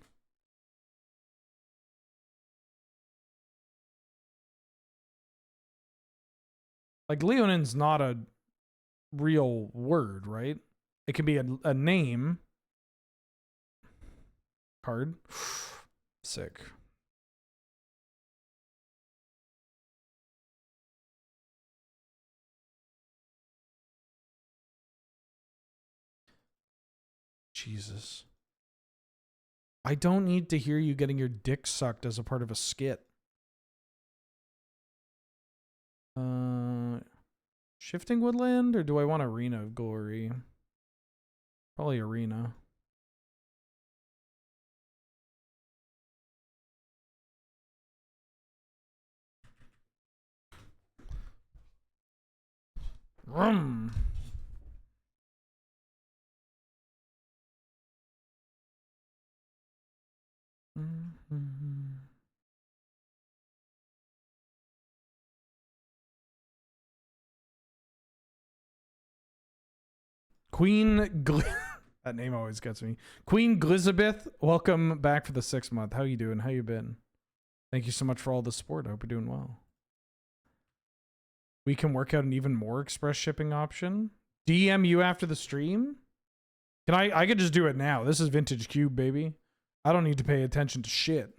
Like, Leonin's not a real word, right? It can be a name. Card. Sick. Jesus. I don't need to hear you getting your dick sucked as a part of a skit. Shifting Woodland, or do I want Arena of Glory? Probably Arena. Rum. That name always gets me. Queen Glizabeth, welcome back for the 6th month. How you doing? How you been? Thank you so much for all the support. I hope you're doing well. We can work out an even more express shipping option. DM you after the stream? Can I could just do it now. This is Vintage Cube, baby. I don't need to pay attention to shit.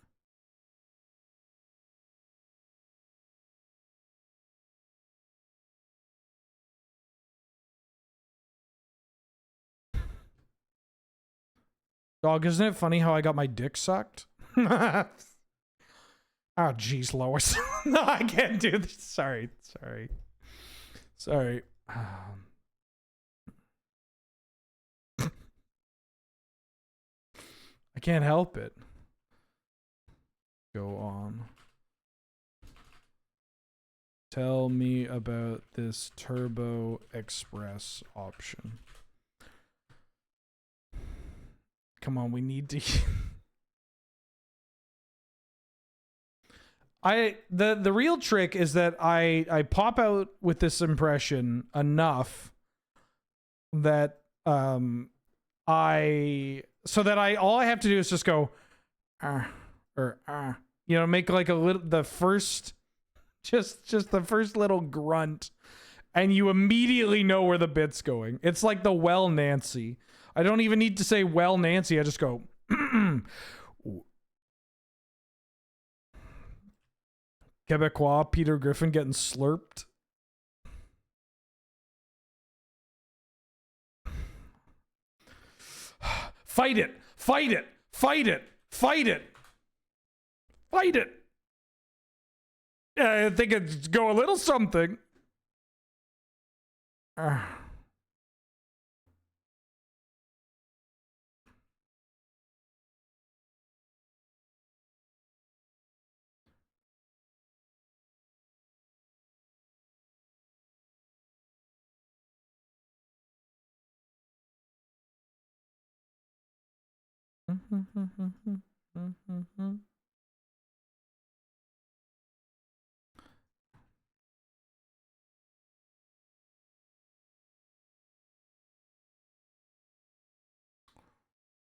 Dog, isn't it funny how I got my dick sucked? Oh, jeez, Lois. No, I can't do this. Sorry. I can't help it. Go on. Tell me about this Turbo Express option. Come on, we need to... The real trick is that I pop out with this impression enough that all I have to do is just go you know, make like a little the first little grunt, and you immediately know where the bit's going. It's like the well Nancy. I don't even need to say well Nancy, I just go Quebecois Peter Griffin getting slurped. Fight it! Fight it! Fight it! Fight it! Fight it! Yeah, I think it's go a little something.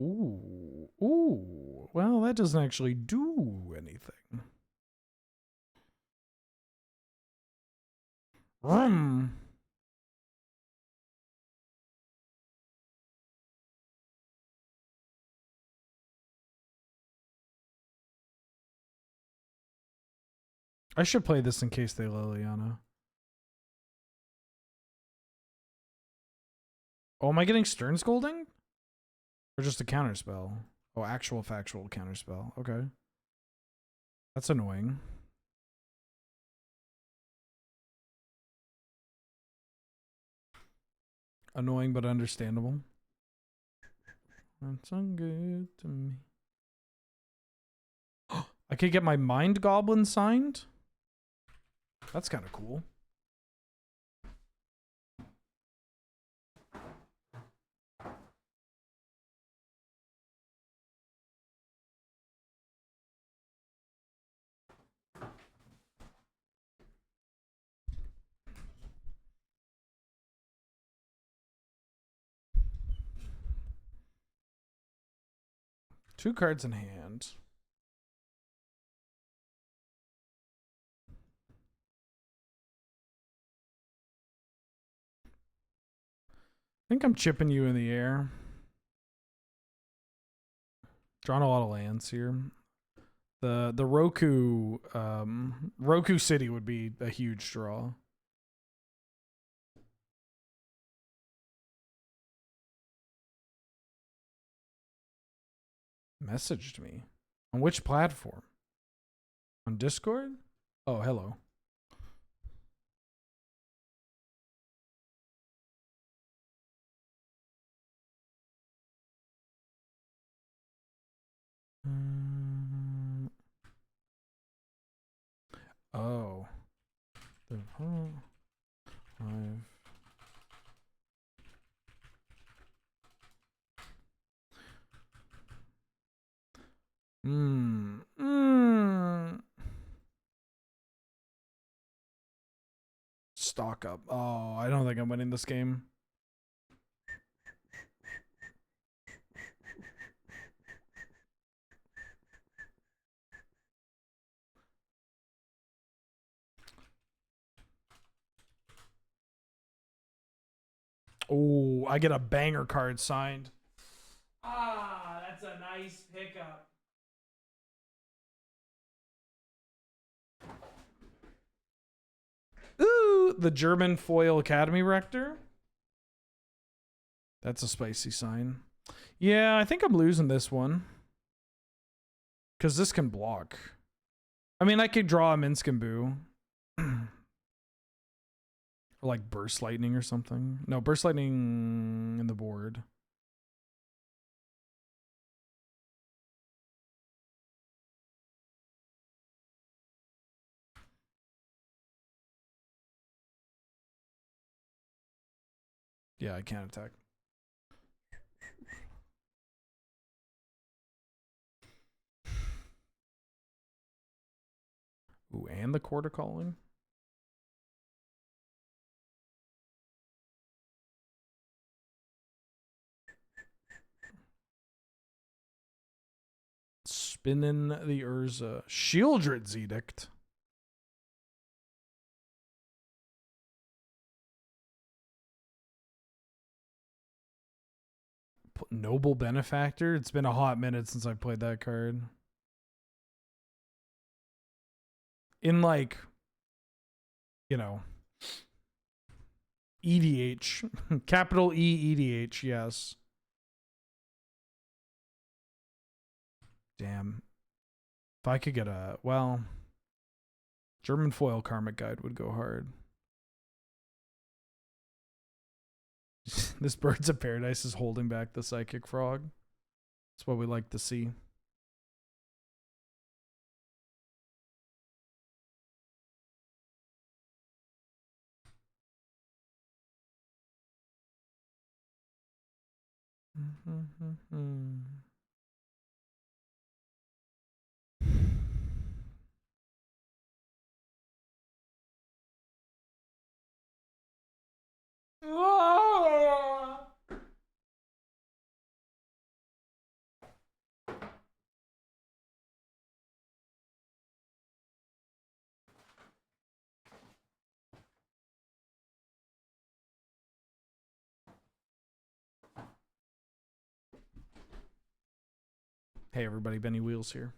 Ooh, ooh. Well, that doesn't actually do anything. Vroom. I should play this in case they Liliana. Oh, am I getting Stern Scolding? Or just a counterspell? Oh, actual factual counterspell. Okay. That's annoying. Annoying but understandable. That's so good to me. I could get my Mind Goblin signed? That's kind of cool. Two cards in hand. I think I'm chipping you in the air. Drawing a lot of lands here. The Roku Roku City would be a huge draw. Messaged me. On which platform? On Discord? Oh, hello. Oh. I've Stock up. Oh, I don't think I'm winning this game. Oh, I get a banger card signed. Ah, that's a nice pickup. Ooh, the German Foil Academy Rector. That's a spicy sign. Yeah, I think I'm losing this one. Because this can block. I mean, I could draw a Minskamboo. Or like Burst Lightning or something. No, Burst Lightning in the board. Yeah, I can't attack. Ooh, and the Quarter Calling. Spinning the Urza. Shieldred's Edict. Noble Benefactor. It's been a hot minute since I played that card. In like, you know, EDH. Capital E EDH, yes. Damn. If I could get a, well, German foil Karmic Guide would go hard. This Birds of Paradise is holding back the Psychic Frog. That's what we like to see. Hey everybody, Benny Wheels here.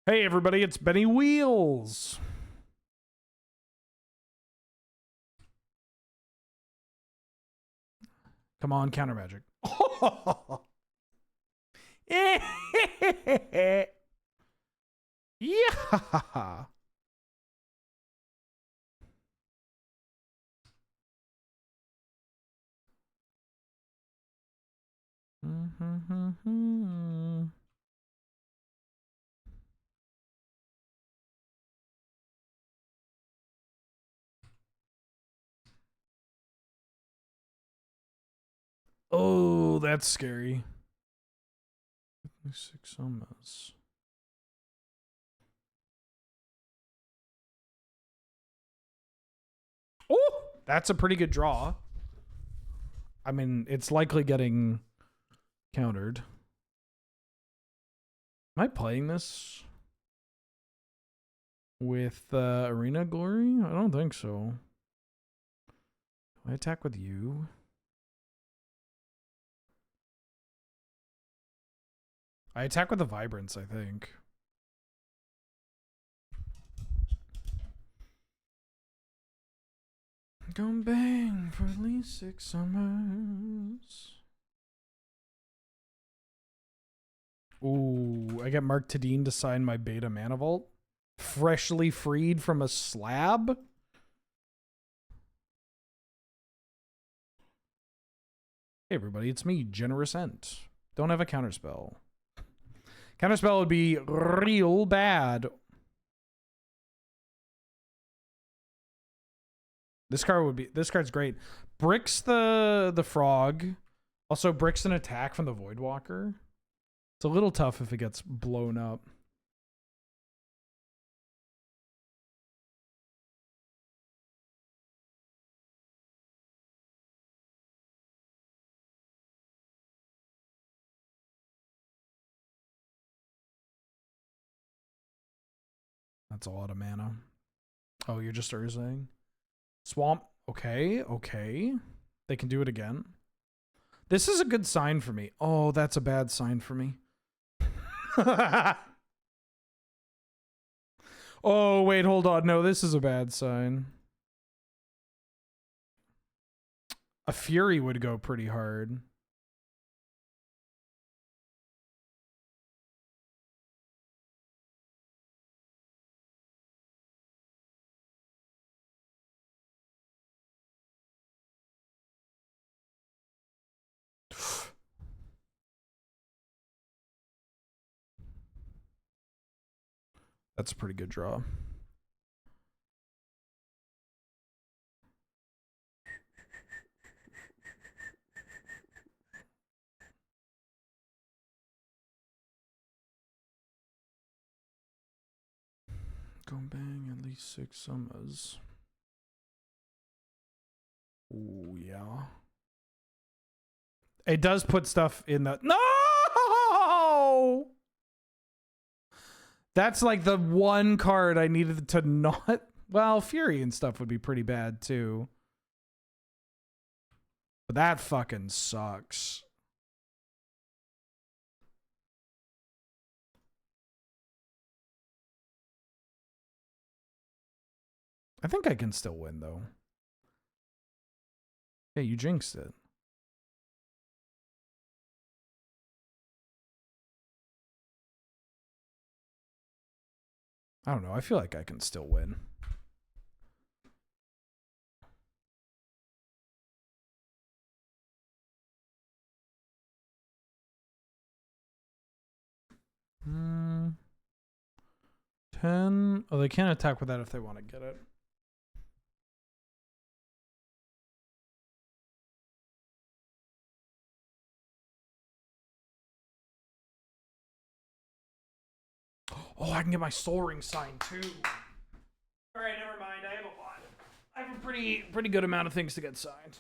Hey everybody, it's Benny Wheels. Come on, counter magic. Yeah. Oh, that's scary. 6 summons. Oh, that's a pretty good draw. I mean, it's likely getting countered. Am I playing this with Arena Glory? I don't think so. Do I attack with you? I attack with the Vibrance, I think. Gonna bang for at least 6 summers. Ooh, I get Mark Tadine to sign my Beta Mana Vault. Freshly freed from a slab? Hey everybody, it's me, Generous Ent. Don't have a counterspell. Counterspell would be real bad. This card's great. Bricks the frog. Also bricks an attack from the Voidwalker. It's a little tough if it gets blown up. That's a lot of mana. Oh, you're just Urzing? Swamp. Okay, okay. They can do it again. This is a good sign for me. Oh, that's a bad sign for me. Oh, wait, hold on. No, this is a bad sign. A Fury would go pretty hard. That's a pretty good draw. Go bang at least 6 summers. Ooh, yeah. It does put stuff in the... No! That's like the one card I needed to not... Well, Fury and stuff would be pretty bad too. But that fucking sucks. I think I can still win, though. Yeah, you jinxed it. I don't know. I feel like I can still win. Hmm. 10. Oh, they can't attack with that if they want to get it. Oh, I can get my soul ring signed too. All right, never mind. I have a lot. I have a pretty good amount of things to get signed.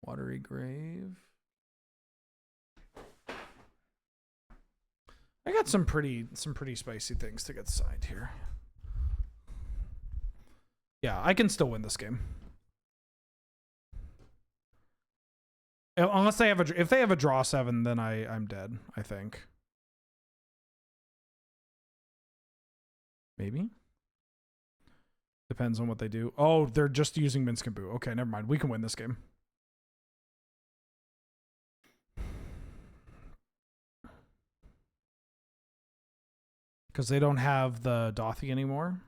Watery Grave. I got some pretty spicy things to get signed here. Yeah, I can still win this game. Unless they have if they have a draw 7, then I'm dead, I think. Maybe. Depends on what they do. Oh, they're just using Minsk and Boo. Okay, never mind. We can win this game. Because they don't have the Dothy anymore.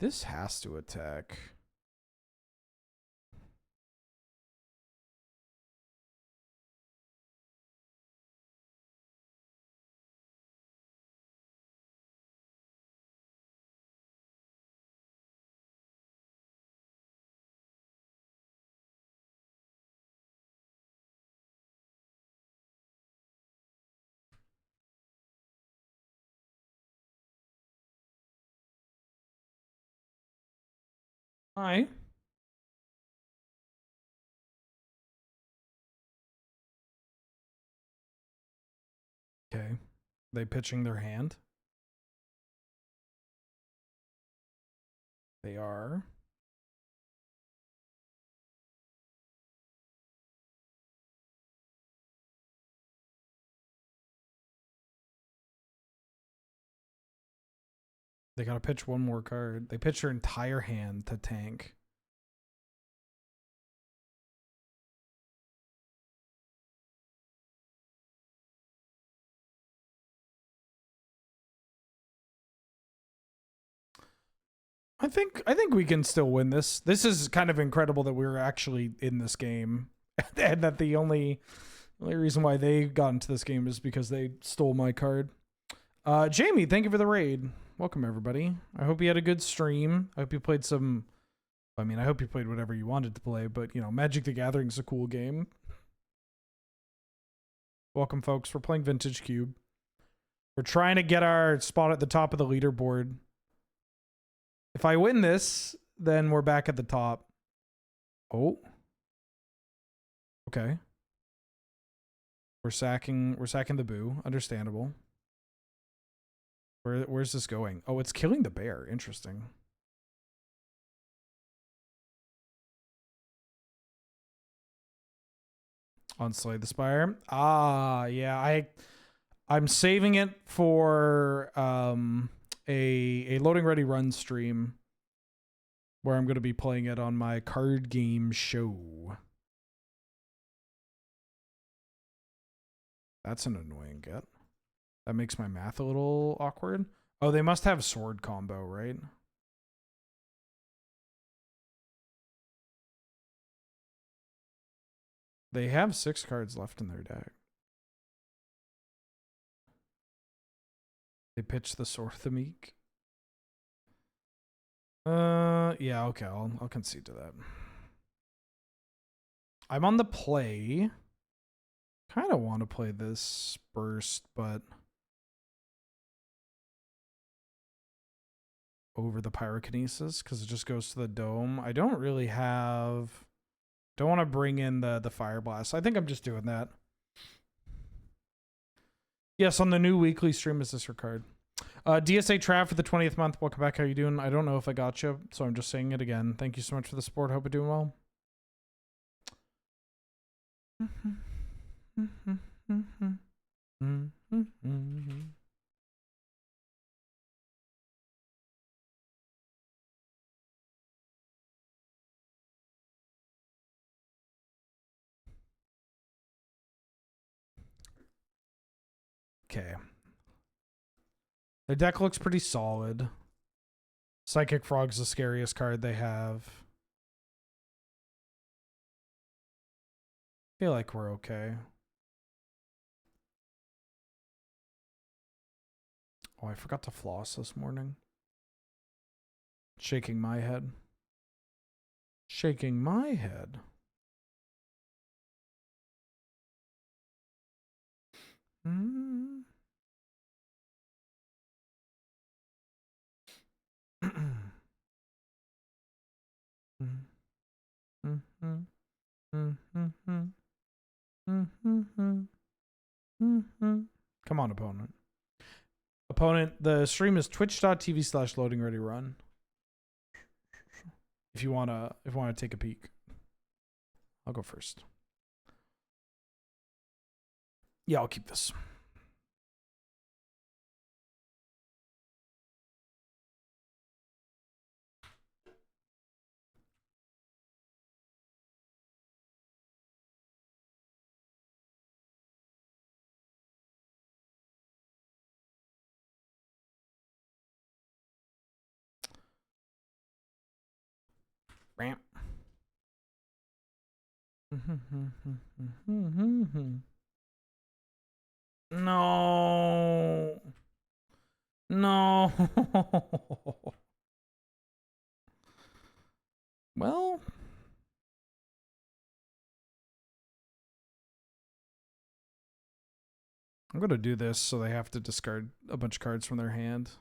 This has to attack. Hi. Okay. They pitching their hand? They are. They gotta pitch one more card. They pitch their entire hand to tank. I think we can still win this. This is kind of incredible that we're actually in this game, and that the only reason why they got into this game is because they stole my card. Jamie, thank you for the raid. Welcome everybody. I hope you had a good stream. I hope you played some. I mean, I hope you played whatever you wanted to play, but you know, Magic the Gathering is a cool game. Welcome, folks. We're playing Vintage Cube. We're trying to get our spot at the top of the leaderboard. If I win this, then we're back at the top. Oh. Okay. We're sacking the Boo. Understandable. Where's this going? Oh, it's killing the bear. Interesting. On Slay the Spire. Ah, yeah. I'm saving it for a loading ready run stream where I'm going to be playing it on my card game show. That's an annoying get. That makes my math a little awkward. Oh, they must have sword combo, right? They have 6 cards left in their deck. They pitch the Sword of the Meek. Yeah, okay, I'll concede to that. I'm on the play. Kind of want to play this burst, but over the pyrokinesis because it just goes to the dome. I don't really have... Don't want to bring in the fire blast. I think I'm just doing that. Yes, on the new weekly stream is this card. DSA Trav for the 20th month. Welcome back. How you doing? I don't know if I got you, so I'm just saying it again. Thank you so much for the support. Hope you're doing well. Okay. Their deck looks pretty solid. Psychic Frog's the scariest card they have. Feel like we're okay. Oh, I forgot to floss this morning. Shaking my head. Shaking my head. Come on, opponent. Opponent, the stream is twitch.tv/loading ready run. If you wanna take a peek. I'll go first. Yeah, I'll keep this. Ramp. No. No. Well. I'm going to do this so they have to discard a bunch of cards from their hand.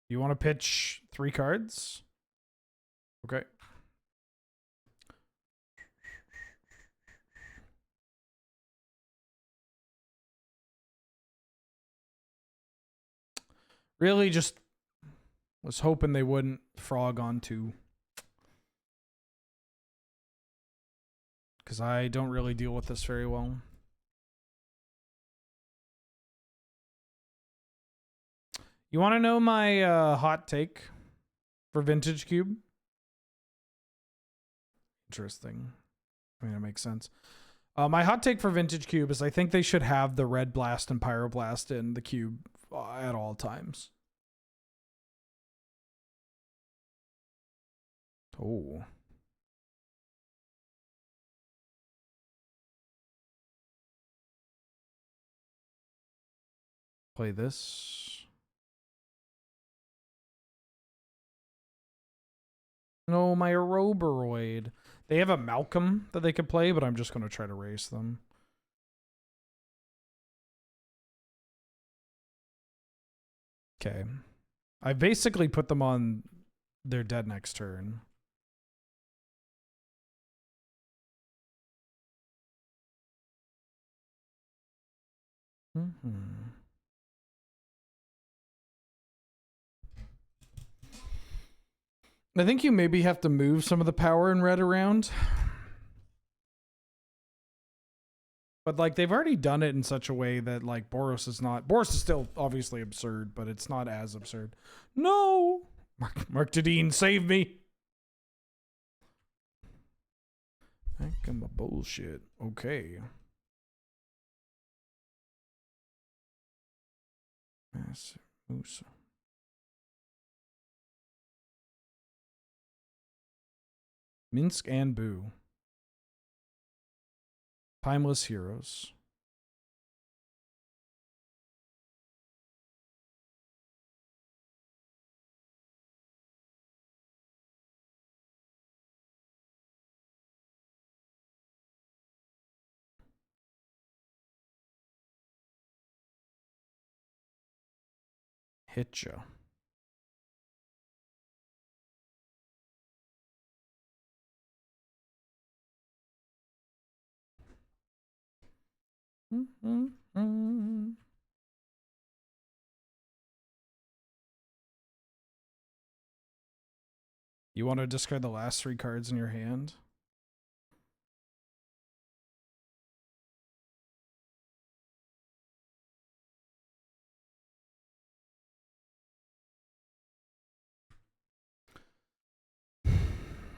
You want to pitch 3 cards? Okay. Really just was hoping they wouldn't frog onto. Because I don't really deal with this very well. You want to know my hot take for Vintage Cube? Interesting. I mean, it makes sense. My hot take for Vintage Cube is I think they should have the Red Blast and Pyroblast in the cube at all times. Oh. Play this. No, my Aeroboroid. They have a Malcolm that they could play, but I'm just going to try to race them. Okay. I basically put them on their dead next turn. I think you maybe have to move some of the power in red around. But like they've already done it in such a way that like Boros is still obviously absurd, but it's not as absurd. No! Mark Tadine, save me! Back in my bullshit. Okay. Massive Moose. Minsk and Boo. Timeless Heroes. Hit ya. You want to discard the last 3 cards in your hand?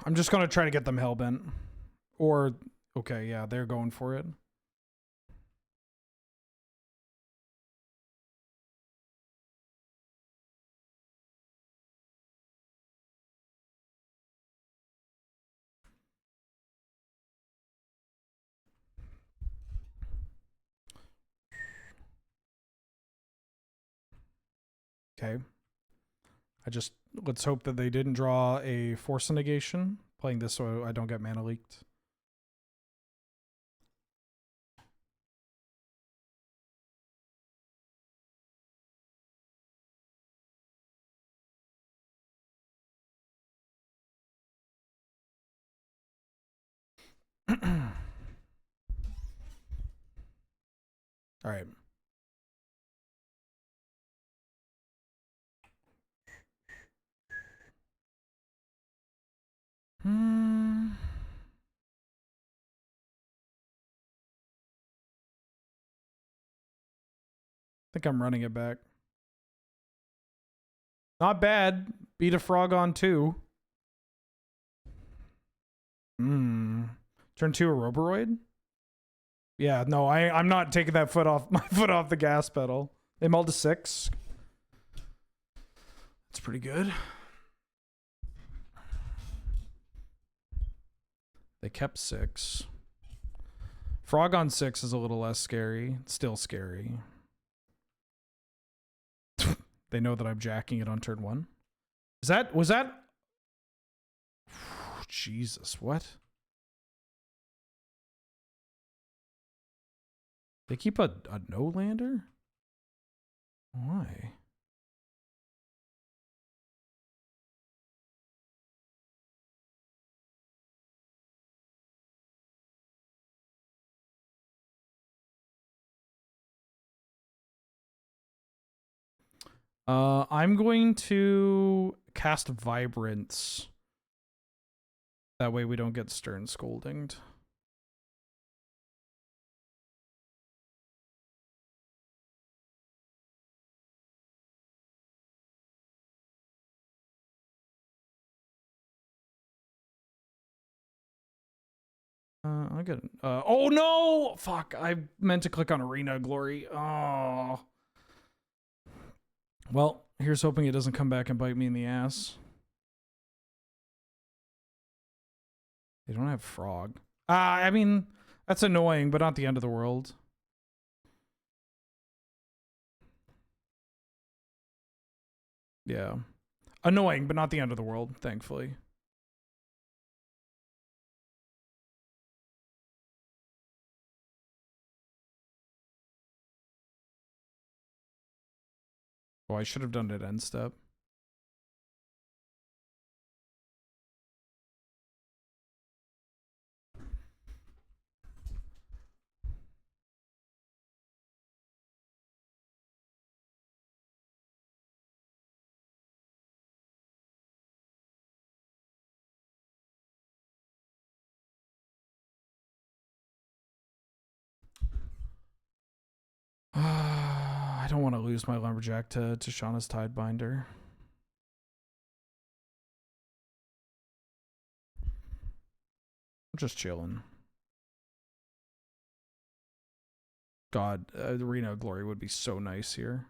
I'm just going to try to get them hellbent. Or, okay, yeah, they're going for it. Okay. Let's hope that they didn't draw a Force Negation. Playing this so I don't get mana leaked. All right. I think I'm running it back. Not bad. Beat a frog on 2. Turn 2 a Roboroid? Yeah, no, I'm not taking that my foot off the gas pedal. They mulled to 6. That's pretty good. They kept 6. Frog on 6 is a little less scary. It's still scary. They know that I'm jacking it on turn 1. Was that? Jesus, what? They keep a no-lander? Why? I'm going to cast Vibrance. That way we don't get Stern Scoldinged. I got. Oh no! Fuck! I meant to click on Arena Glory. Oh. Well, here's hoping it doesn't come back and bite me in the ass. They don't have Frog. I mean, that's annoying, but not the end of the world. Yeah. Annoying, but not the end of the world, thankfully. Oh, I should have done it end step. I don't want to lose my Lumberjack to Shauna's Tidebinder. I'm just chilling. God, Arena Glory would be so nice here.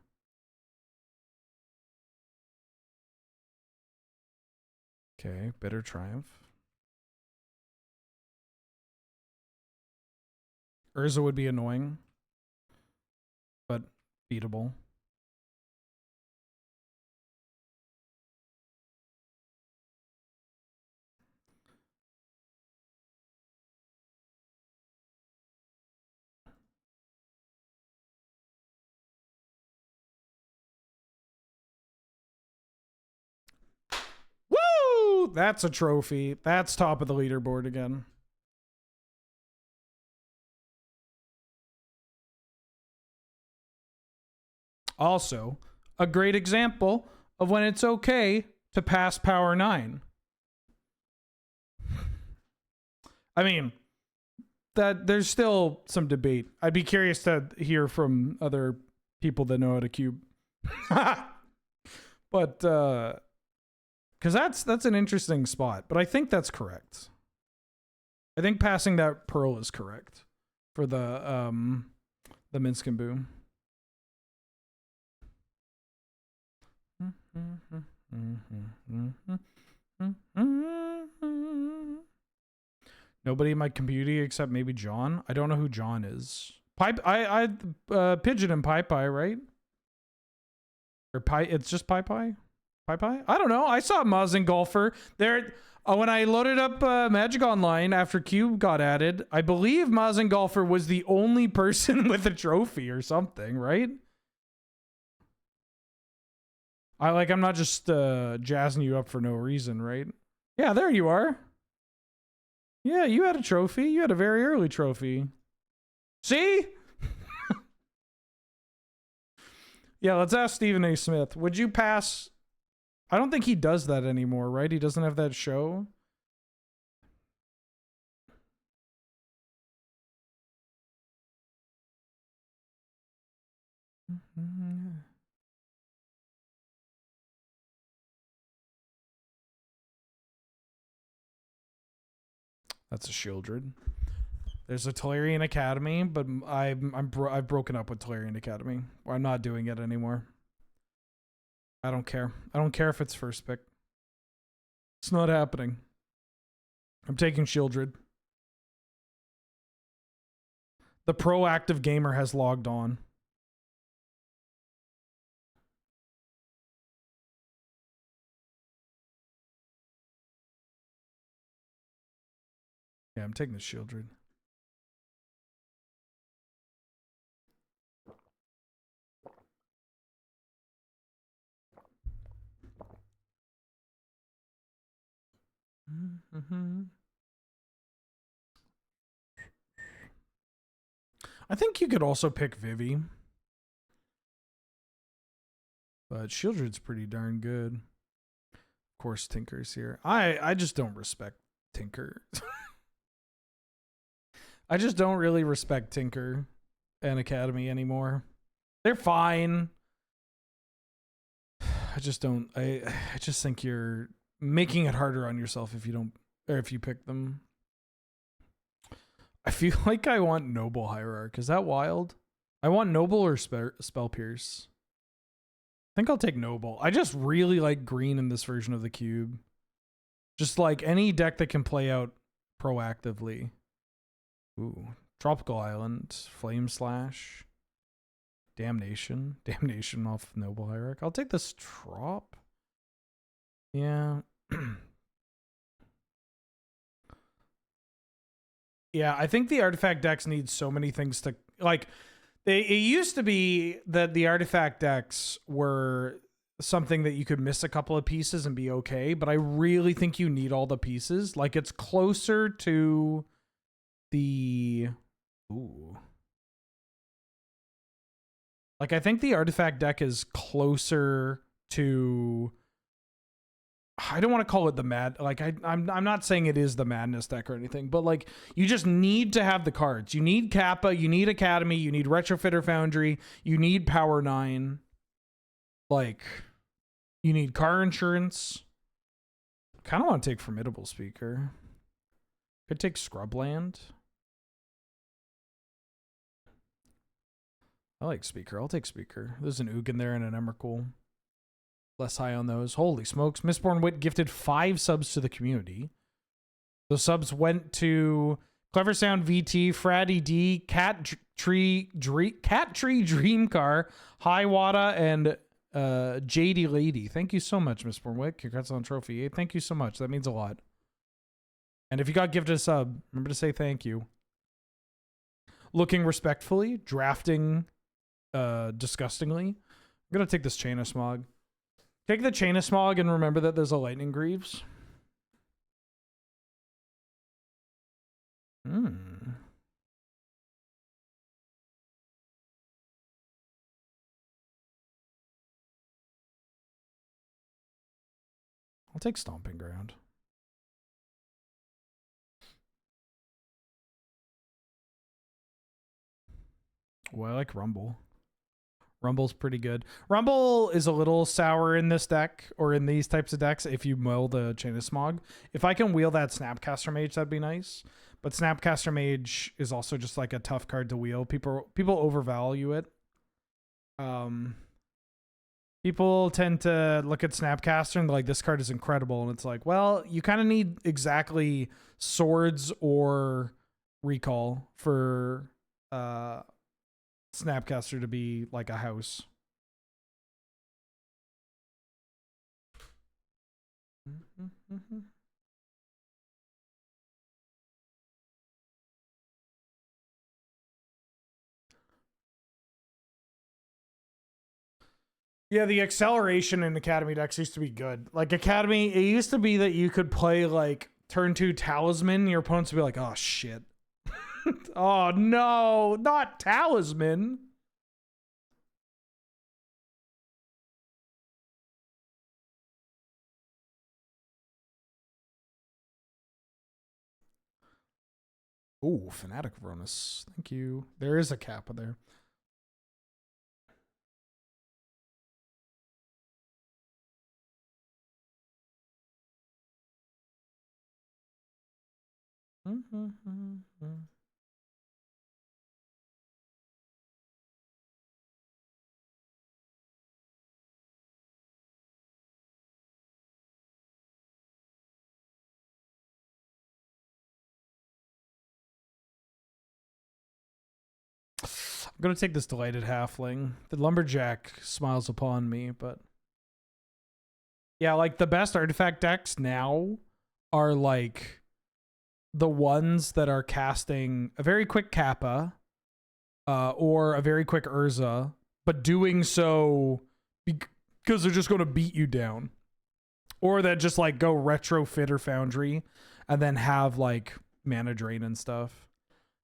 Okay, Bitter Triumph. Urza would be annoying, but beatable. that's a trophy. That's top of the leaderboard again. Also, a great example of when it's okay to pass Power 9. I mean, that there's still some debate. I'd be curious to hear from other people that know how to cube. But because that's an interesting spot. But I think that's correct. I think passing that pearl is correct for the Minsk and Boom. Nobody in my community except maybe John. I don't know who John is. Pipe. Pigeon and Pie Pie, right? Or Pie. It's just Pie Pie. Pie Pie. I don't know. I saw Muzz and Golfer there. When I loaded up Magic Online after Cube got added, I believe Muzz and Golfer was the only person with a trophy or something, right? I'm not just jazzing you up for no reason, right? Yeah, there you are. Yeah, you had a trophy. You had a very early trophy. See? Yeah, let's ask Stephen A. Smith. Would you pass? I don't think he does that anymore, right? He doesn't have that show. That's a Shieldred. There's a Tolarian Academy, but I've broken up with Tolarian Academy. I'm not doing it anymore. I don't care. I don't care if it's first pick. It's not happening. I'm taking Shieldred. The proactive gamer has logged on. Yeah, I'm taking the Shieldred. I think you could also pick Vivi. But Shieldred's pretty darn good. Of course, Tinker's here. I just don't respect Tinker. I just don't really respect Tinker and Academy anymore. They're fine. I just don't. I just think you're making it harder on yourself if you don't, or if you pick them. I feel like I want Noble Hierarch. Is that wild? I want Noble or Spell Pierce. I think I'll take Noble. I just really like green in this version of the cube. Just like any deck that can play out proactively. Ooh. Tropical Island. Flame Slash. Damnation. Damnation off Noble Hierarch. I'll take this Trop. Yeah. Yeah, I think the artifact decks need so many things to like. It used to be that the artifact decks were something that you could miss a couple of pieces and be okay, but I really think you need all the pieces. Like it's closer to the Like I think the artifact deck is closer to, I don't want to call it the mad, like I'm not saying it is the madness deck or anything, but like you just need to have the cards. You need Kappa, you need Academy, you need Retrofitter Foundry, you need Power 9. Like you need car insurance. I kind of want to take Formidable Speaker. Could take Scrubland. I like Speaker. I'll take Speaker. There's an Ugin there and an Emrakul. Less high on those. Holy smokes. Mistborn Wit gifted 5 subs to the community. Those subs went to Clever Sound VT, Fraddy D, Cat Tree Dream Car, Highwada, and JD Lady. Thank you so much, Mistborn Wit. Congrats on Trophy 8. Thank you so much. That means a lot. And if you got gifted a sub, remember to say thank you. Looking respectfully, drafting disgustingly. I'm going to take this Chain of Smog. Take the Chain of Smog and remember that there's a Lightning Greaves. Hmm. I'll take Stomping Ground. Well, I like Rumble. Rumble's pretty good. Rumble is a little sour in this deck, or in these types of decks, if you mill the Chain of Smog. If I can wheel that Snapcaster Mage, that'd be nice. But Snapcaster Mage is also just like a tough card to wheel. People overvalue it. People tend to look at Snapcaster and like, this card is incredible. And it's like, well, you kind of need exactly Swords or Recall for Snapcaster to be like a house. Yeah, the acceleration in Academy decks used to be good. Like Academy, it used to be that you could play like turn 2 Talisman. Your opponents would be like, oh shit. Oh no, not Talisman. Ooh, Fanatic Ronus. Thank you. There is a Kappa there. I'm going to take this Delighted Halfling. The Lumberjack smiles upon me, but... yeah, like the best artifact decks now are like the ones that are casting a very quick Kappa or a very quick Urza, but doing so because they're just going to beat you down. Or that just like go retrofit or Foundry and then have like mana drain and stuff.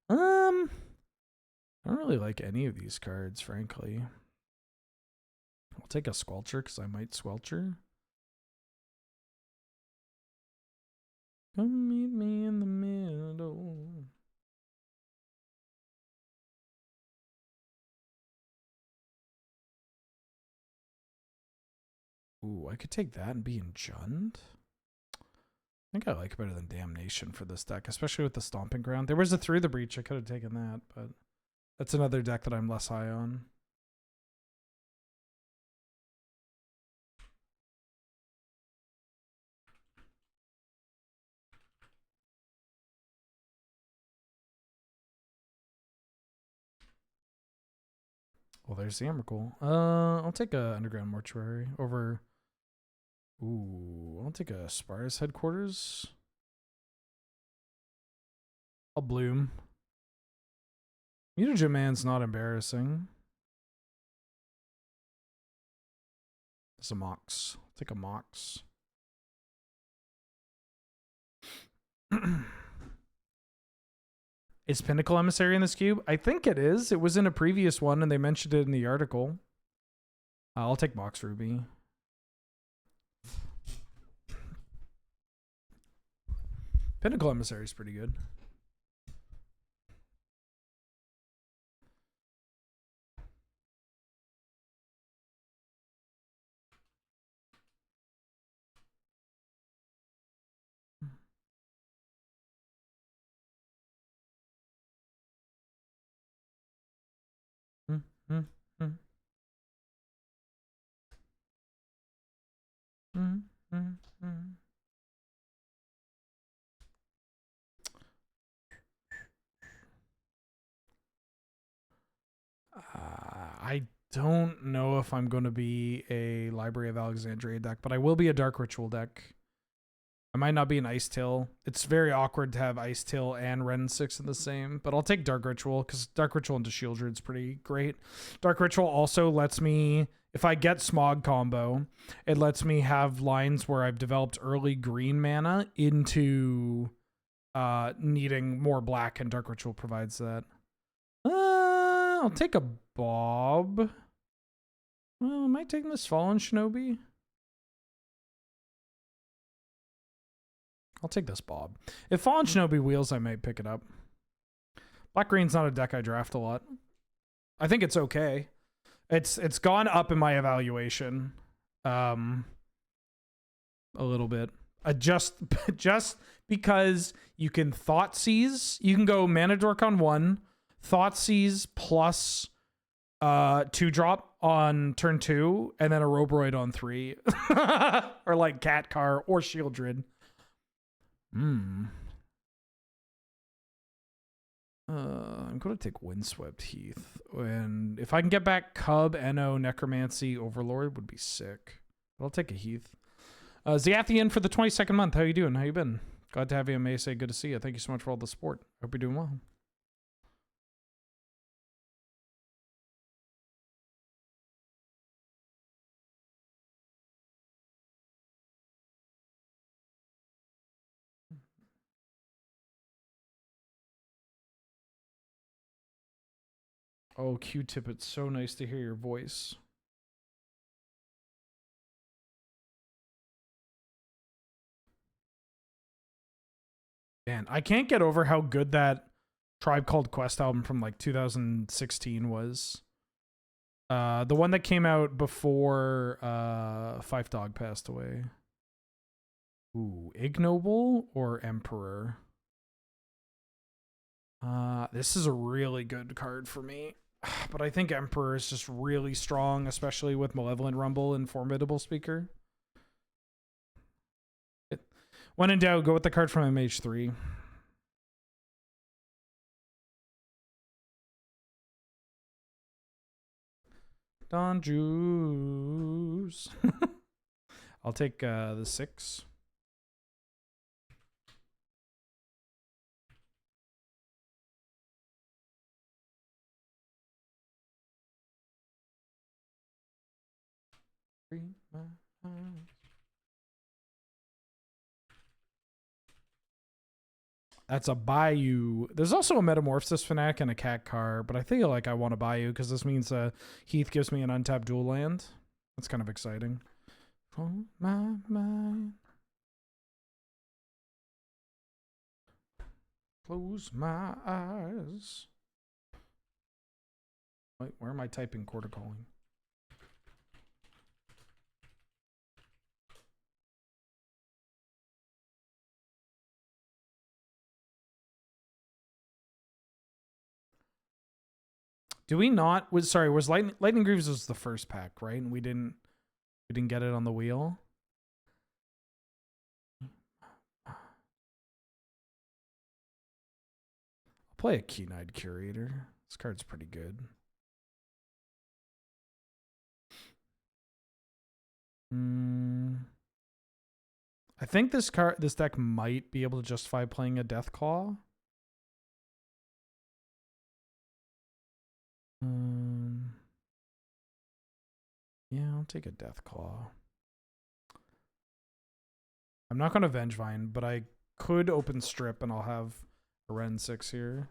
I don't really like any of these cards, frankly. I'll take a Squelcher because I might Squelcher. Come meet me in the middle. Ooh, I could take that and be Enchant. I think I like better than Damnation for this deck, especially with the Stomping Ground. There was a Through the Breach. I could have taken that, but that's another deck that I'm less high on. Well, there's the Emrakul. I'll take a Underground Mortuary over... ooh, I'll take a Spires Headquarters. I'll Bloom. Mutagen Man's not embarrassing. It's a Mox. I'll take a Mox. Is Pinnacle Emissary in this cube? I think it is. It was in a previous one and they mentioned it in the article. I'll take Mox Ruby. Pinnacle Emissary is pretty good. I don't know if I'm going to be a Library of Alexandria deck, but I will be a Dark Ritual deck. I might not be an Ice Tail. It's very awkward to have Ice Tail and Ren 6 in the same, but I'll take Dark Ritual because Dark Ritual into Shield Druid's pretty great. Dark Ritual also lets me, if I get Smog combo, it lets me have lines where I've developed early green mana into needing more black, and Dark Ritual provides that. I'll take a Bob. Well, am I taking this Fallen Shinobi? I'll take this Bob. If Fallen Shinobi wheels, I might pick it up. Black-green's not a deck I draft a lot. I think it's okay. It's gone up in my evaluation. A little bit. Just because you can Thoughtseize. You can go Mana Dork on 1, Thoughtseize plus 2-drop on turn 2, and then a Roboroid on 3. Or like Cat Car or Shieldred. I'm going to take Windswept Heath. And if I can get back Cub, Eno, Necromancy, Overlord would be sick. But I'll take a Heath. Ziathian for the 22nd month. How you doing? How you been? Glad to have you on Mesa. Good to see you. Thank you so much for all the support. Hope you're doing well. Oh, Q-Tip, it's so nice to hear your voice. Man, I can't get over how good that Tribe Called Quest album from like 2016 was. The one that came out before Fife Dog passed away. Ooh, Ignoble or Emperor? This is a really good card for me. But I think Emperor is just really strong, especially with Malevolent Rumble and Formidable Speaker. When in doubt, go with the card from MH3. Don Juice. I'll take the 6. That's a Bayou. There's also a Metamorphosis Fanatic and a Cat Car, but I feel like I want a Bayou because this means Heath gives me an untapped dual land. That's kind of exciting. Oh my mind. Close my eyes. Wait, where am I typing quarter calling? Do we not? Was Lightning Greaves was the first pack, right? And we didn't get it on the wheel. I'll play a Keen-Eyed Curator. This card's pretty good. I think this deck might be able to justify playing a Deathclaw. Yeah, I'll take a Deathclaw. I'm not going to Vengevine, but I could open Strip and I'll have a Ren 6 here.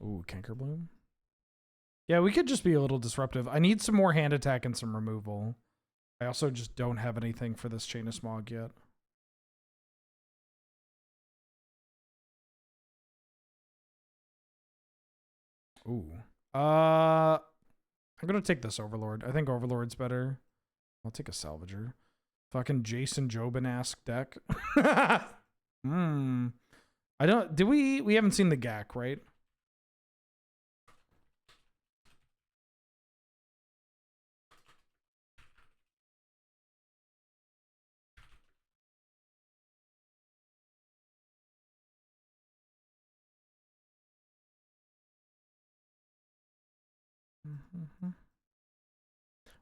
Ooh, Cankerbloom. Yeah, we could just be a little disruptive. I need some more hand attack and some removal. I also just don't have anything for this Chain of Smog yet. Ooh. I'm gonna take this Overlord. I think Overlord's better. I'll take a Salvager. Fucking Jason Jobin-esque deck. I don't... We haven't seen the GAC, right?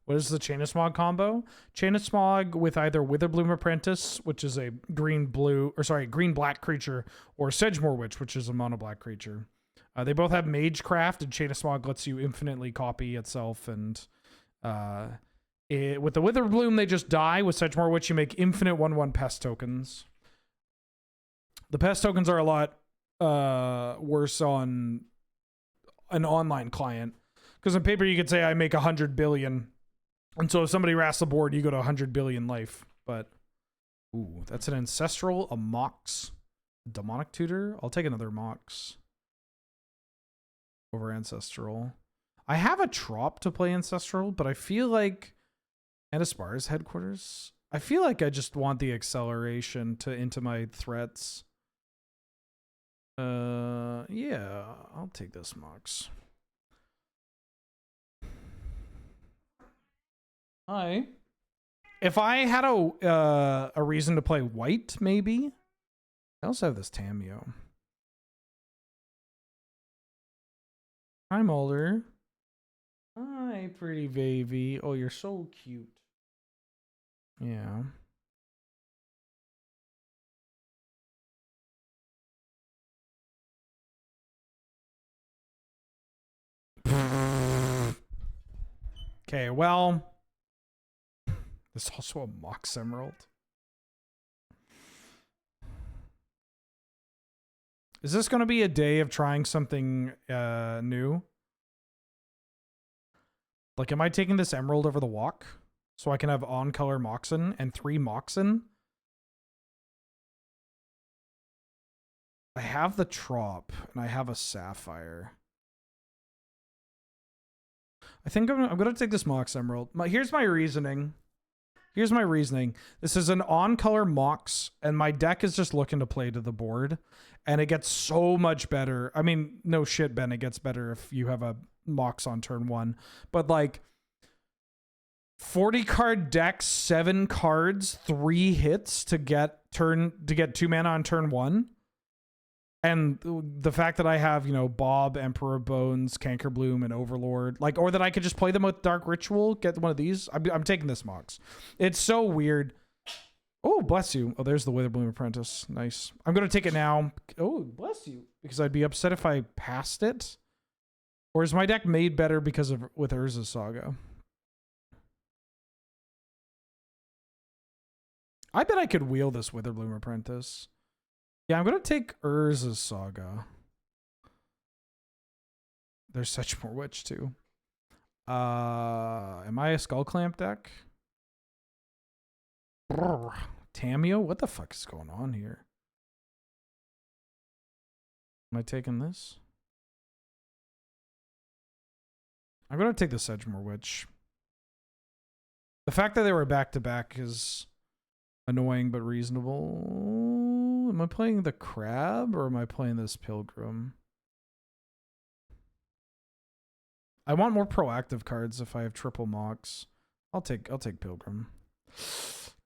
What is the Chain of Smog combo? Chain of Smog with either Witherbloom Apprentice, which is a green black creature, or Sedgemoor Witch, which is a mono black creature. They both have Magecraft, and Chain of Smog lets you infinitely copy itself. And with the Witherbloom, they just die. With Sedgemoor Witch, you make infinite 1/1 pest tokens. The pest tokens are a lot worse on an online client, because on paper you could say I make 100 billion. And so if somebody wrasts the board, you go to 100 billion life. But, ooh, that's an Ancestral, a Mox, Demonic Tutor. I'll take another Mox over Ancestral. I have a Trop to play Ancestral, but I feel like, and Aspire's Headquarters, I feel like I just want the acceleration into my threats. Yeah, I'll take this Mox. Hi. If I had a reason to play white, maybe. I also have this Tameo. Hi, Mulder. Hi, pretty baby. Oh, you're so cute. Yeah. Okay, well. There's also a Mox Emerald. Is this going to be a day of trying something new? Like, am I taking this Emerald over the walk so I can have on-color Moxen and 3 Moxen? I have the Trop and I have a Sapphire. I think I'm going to take this Mox Emerald. Here's my reasoning. Here's my reasoning. This is an on-color Mox, and my deck is just looking to play to the board, and it gets so much better. I mean, no shit, Ben, it gets better if you have a Mox on turn 1. But, like, 40-card deck, 7 cards, 3 hits to get 2 mana on turn 1. And the fact that I have, you know, Bob, Emperor Bones, Cankerbloom, and Overlord, like, or that I could just play them with Dark Ritual, get one of these. I'm taking this Mox. It's so weird. Oh, bless you. Oh, there's the Witherbloom Apprentice. Nice. I'm going to take it now. Oh, bless you. Because I'd be upset if I passed it. Or is my deck made better because of with Urza's Saga? I bet I could wheel this Witherbloom Apprentice. Yeah, I'm going to take Urza's Saga. There's Sedgemoor Witch, too. Am I a Skull Clamp deck? Brr. Tameo? What the fuck is going on here? Am I taking this? I'm going to take the Sedgemoor Witch. The fact that they were back-to-back is annoying but reasonable. Am I playing the Crab or am I playing this Pilgrim? I want more proactive cards if I have triple Mox. I'll take Pilgrim.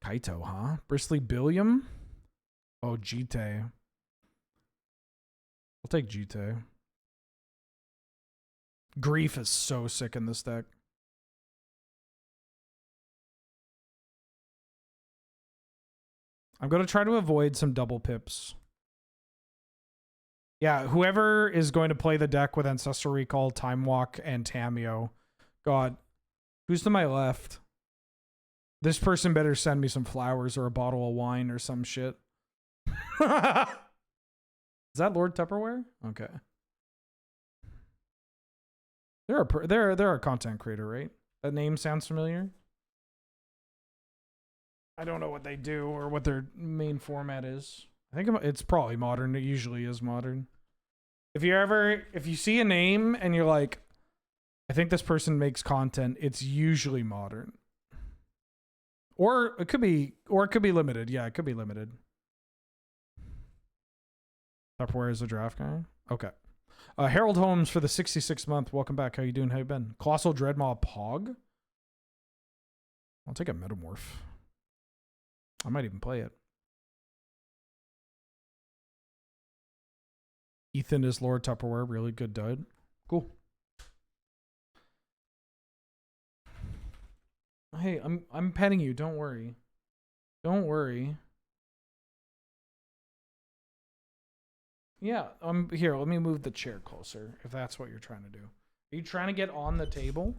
Kaito, huh? Bristly Billiam? Oh, Jite. I'll take Jite. Grief is so sick in this deck. I'm going to try to avoid some double pips. Yeah, whoever is going to play the deck with Ancestral Recall, Time Walk, and Tameo. God, who's to my left? This person better send me some flowers or a bottle of wine or some shit. Is that Lord Tupperware? Okay. They're a content creator, right? That name sounds familiar. I don't know what they do or what their main format is. I think it's probably modern. It usually is modern. If you see a name and you're like, I think this person makes content, it's usually modern. Or it could be limited. Yeah, it could be limited. Tupperware is a draft guy. Okay. Harold Holmes for the 66th month. Welcome back. How you doing? How you been? Colossal Dreadmaw Pog. I'll take a Metamorph. I might even play it. Ethan is Lord Tupperware. Really good dud. Cool. Hey, I'm petting you. Don't worry. Don't worry. Yeah, here. Let me move the chair closer if that's what you're trying to do. Are you trying to get on the table?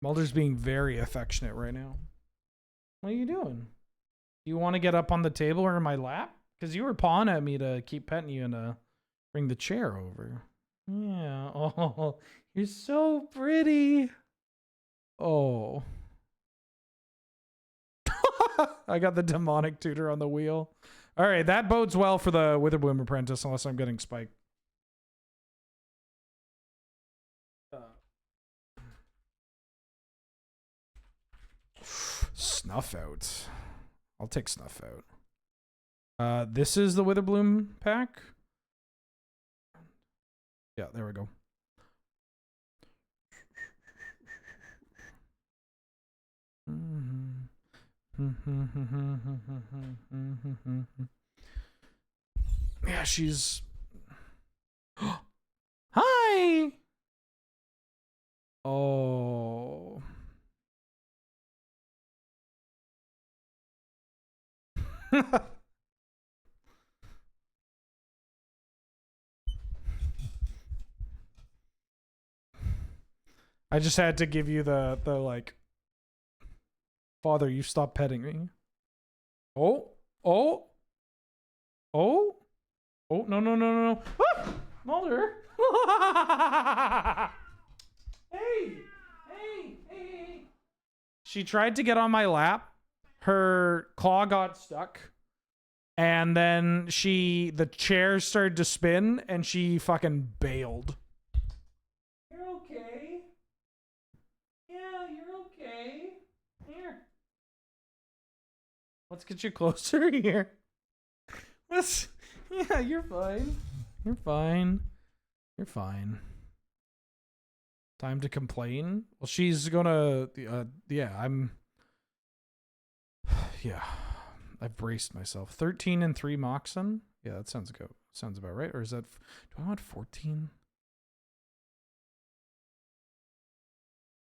Mulder's being very affectionate right now. What are you doing? Do you want to get up on the table or in my lap? Because you were pawing at me to keep petting you and bring the chair over. Yeah. Oh, you're so pretty. Oh. I got the demonic tutor on the wheel. All right, that bodes well for the Witherbloom apprentice, unless I'm getting spiked. Snuff out. I'll take snuff out. This is the Witherbloom pack. Yeah, there we go. Yeah, she's... Hi! Oh... I just had to give you the like, Father, you stop petting me. Oh, oh, oh, oh, no, no, no, no, no. Ah! Mulder. Hey, hey, hey. She tried to get on my lap. Her claw got stuck. And then the chair started to spin and she fucking bailed. You're okay. Yeah, you're okay. Here. Let's get you closer here. Yeah, you're fine. You're fine. You're fine. Time to complain? Well, she's gonna... yeah, yeah. I've braced myself. 13 and 3 Moxen? Yeah, that sounds good. Sounds about right. Or is that... Do I want 14?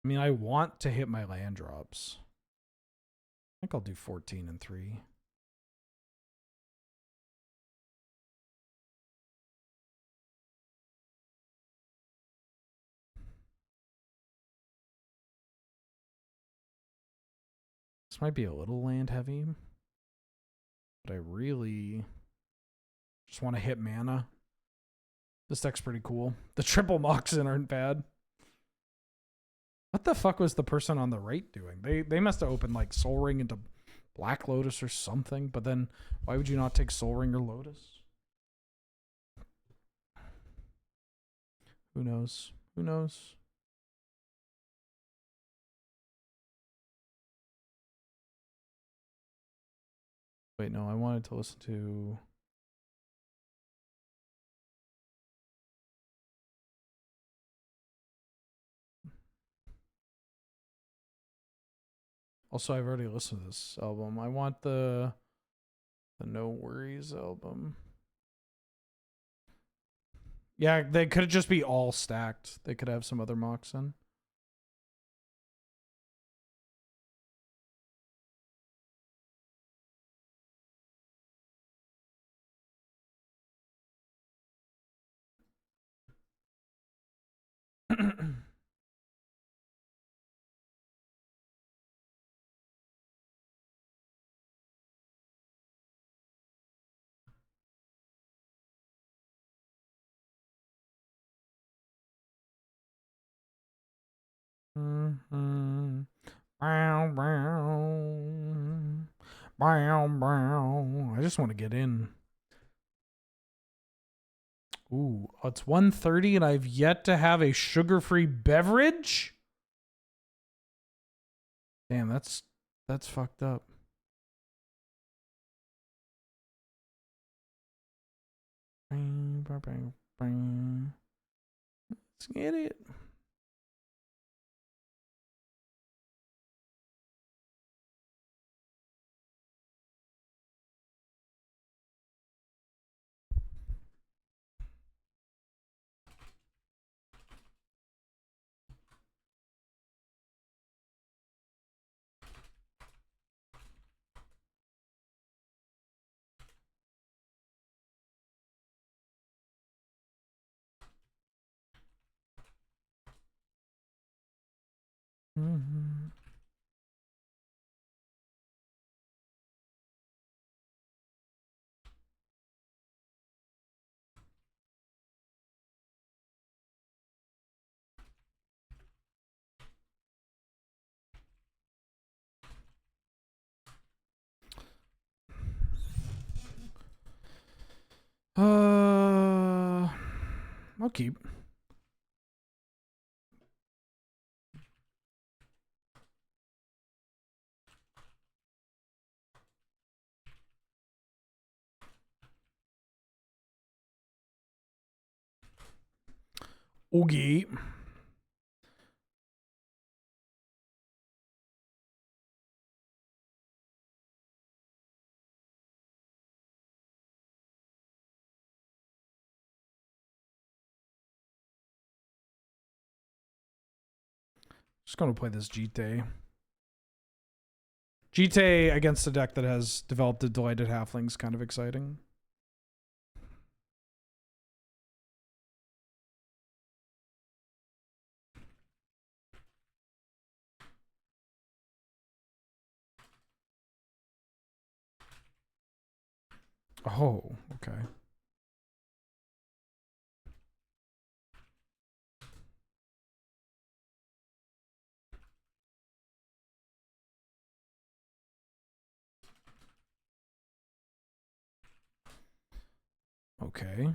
I mean, I want to hit my land drops. I think I'll do 14 and 3. This might be a little land heavy. But I really just want to hit mana. This deck's pretty cool. The triple Moxen aren't bad. What the fuck was the person on the right doing? They must have opened like Soul Ring into Black Lotus or something, but then why would you not take Soul Ring or Lotus? Who knows? Who knows? Wait, no, I wanted to listen to... Also, I've already listened to this album. I want the No Worries album. Yeah, they could just be all stacked. They could have some other Moxen. Mm-hmm. Bow, bow. Bow, bow. I just want to get in. Ooh, it's 1:30 and I've yet to have a sugar-free beverage? Damn, that's fucked up. Let's get it. Mm-hmm. I'll keep. Okay. Just gonna play this Jite. Jite against a deck that has developed a Delighted Halfling is kind of exciting. Oh, okay. Okay.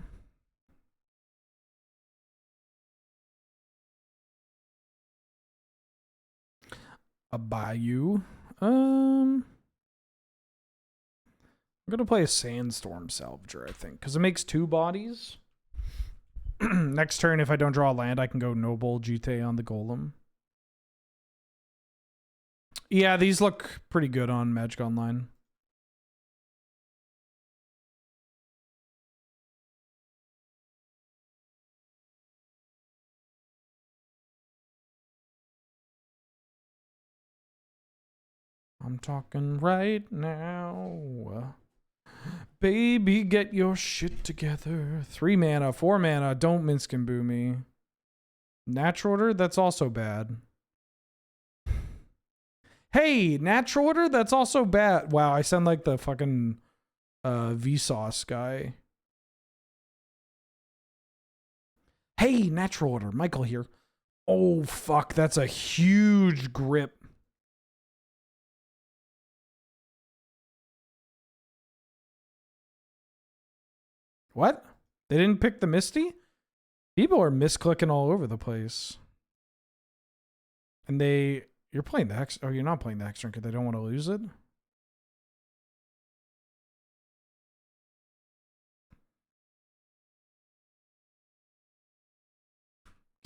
A Bayou. I'm gonna play a Sandstorm Salvager, I think, because it makes 2 bodies. Next turn, if I don't draw a land, I can go Noble Jite on the Golem. Yeah, these look pretty good on Magic Online. I'm talking right now. Baby, get your shit together. 3 mana, 4 mana. Don't Minsk and Boo me. Natural Order? That's also bad. Hey, Natural Order? That's also bad. Wow, I sound like the fucking Vsauce guy. Hey, Natural Order. Michael here. Oh, fuck. That's a huge grip. What? They didn't pick the Misty? People are misclicking all over the place. And you're playing the Hex. Oh, you're not playing the Hex Drinker. They don't want to lose it?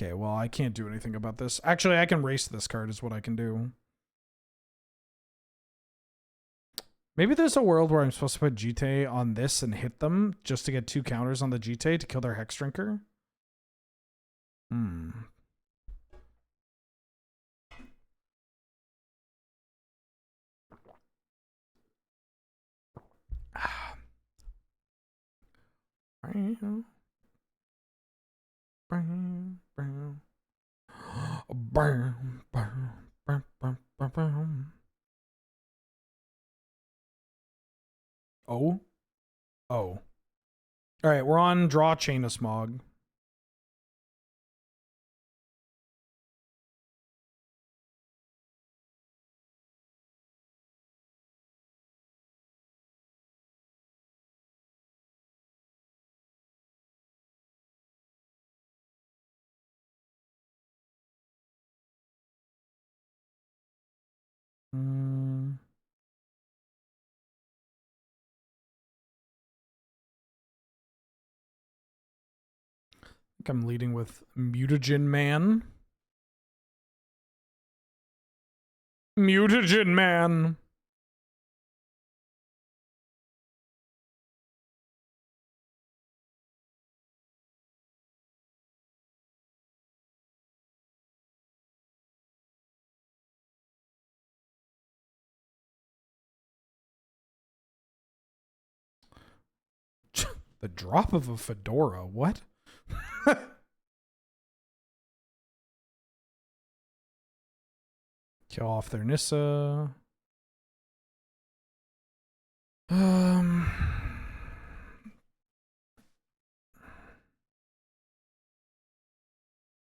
Okay, well, I can't do anything about this. Actually, I can race this card is what I can do. Maybe there's a world where I'm supposed to put Jite on this and hit them just to get 2 counters on the Jite to kill their Hex Drinker. Hmm. Oh. Oh. All right, we're on draw Chain of Smog. Mm. I think I'm leading with Mutagen Man. Mutagen Man. The drop of a fedora. What? Kill off their Nissa.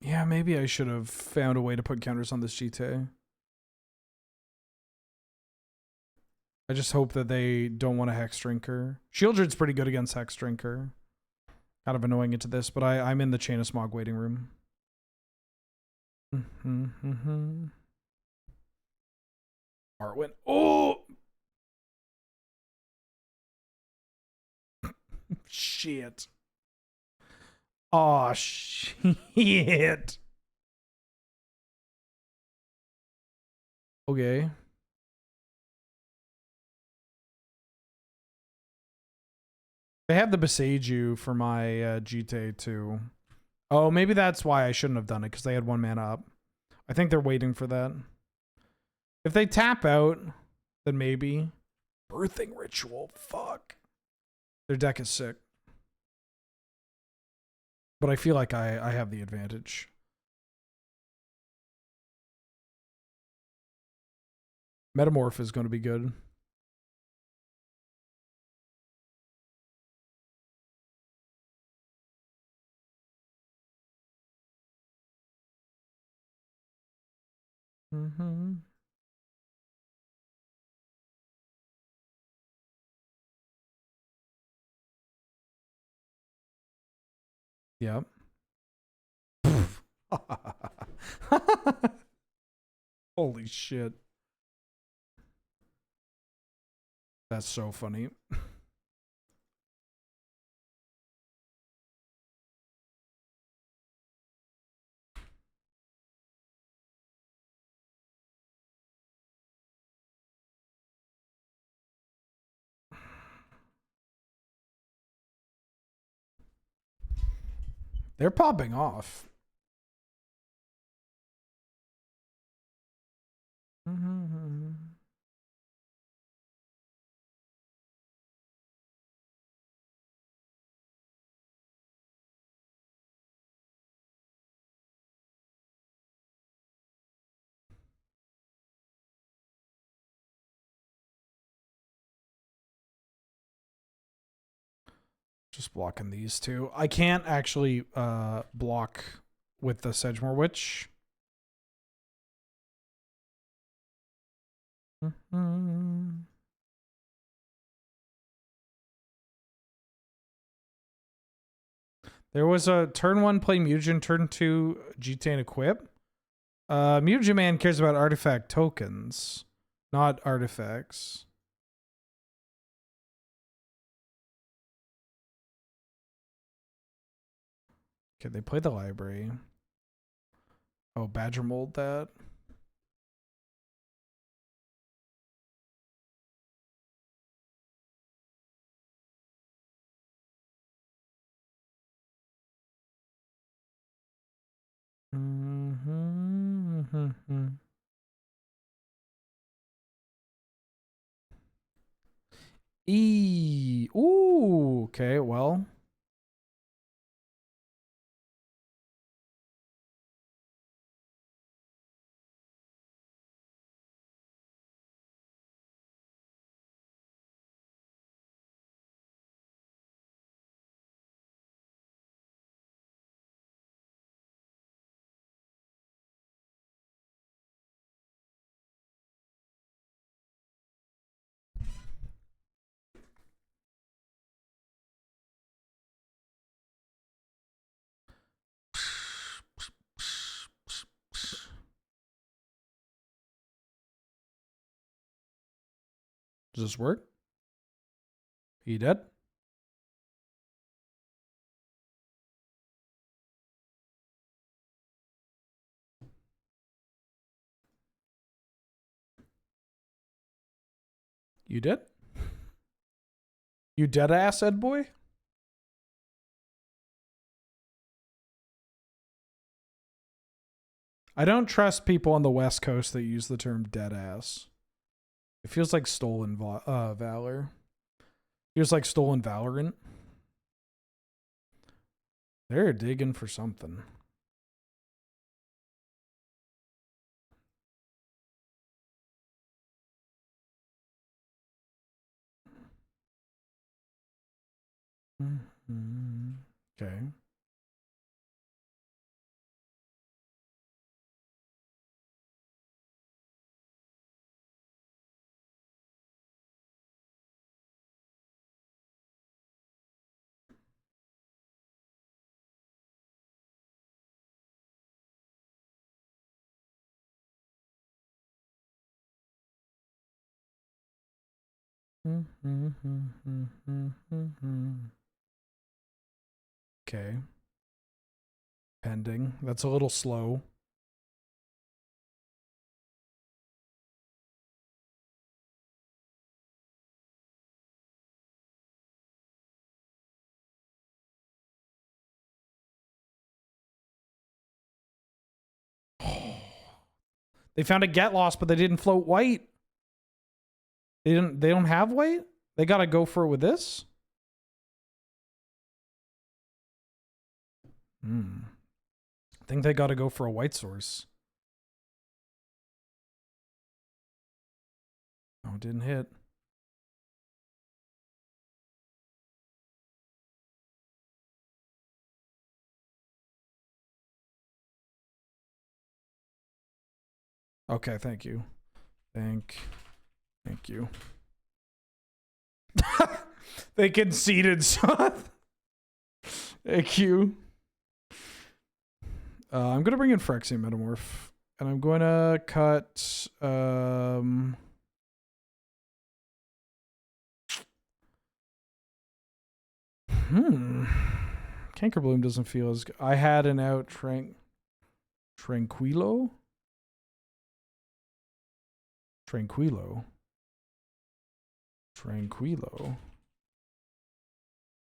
Yeah, maybe I should have found a way to put counters on this GTA. I just hope that they don't want a Hex Drinker. Shieldred's pretty good against Hex Drinker. Kind of annoying into this, but I'm in the Chain of Smog waiting room. Arwen. Oh! Shit. Oh, shit. Okay. They have the Besage You for my GTA too. Oh, maybe that's why I shouldn't have done it, because they had 1 mana up. I think they're waiting for that. If they tap out, then maybe. Birthing Ritual. Fuck. Their deck is sick. But I feel like I have the advantage. Metamorph is going to be good. Yep. Holy shit. That's so funny. They're popping off. Just blocking these two. I can't actually block with the Sedgemoor Witch. There was a turn 1 play Mutagen, turn 2 GTA and equip. Mutagen Man cares about artifact tokens, not artifacts. Okay, they play the library. Oh, Badger Mold that. Ooh, okay, well. Does this work? He dead? You dead? You dead ass, Ed boy? I don't trust people on the West Coast that use the term dead ass. It feels like stolen valor. Feels like stolen Valorant. They're digging for something. Okay. Okay. Pending. That's a little slow. They found a get lost, but they didn't float white. They don't have white? They gotta go for it with this? I think they gotta go for a white source. Oh, it didn't hit. Okay, thank you. Thank you. They conceded, son. Thank you. I'm gonna bring in Phyrexian Metamorph, and I'm going to cut. Cankerbloom doesn't feel as good. I had an out Tranquilo.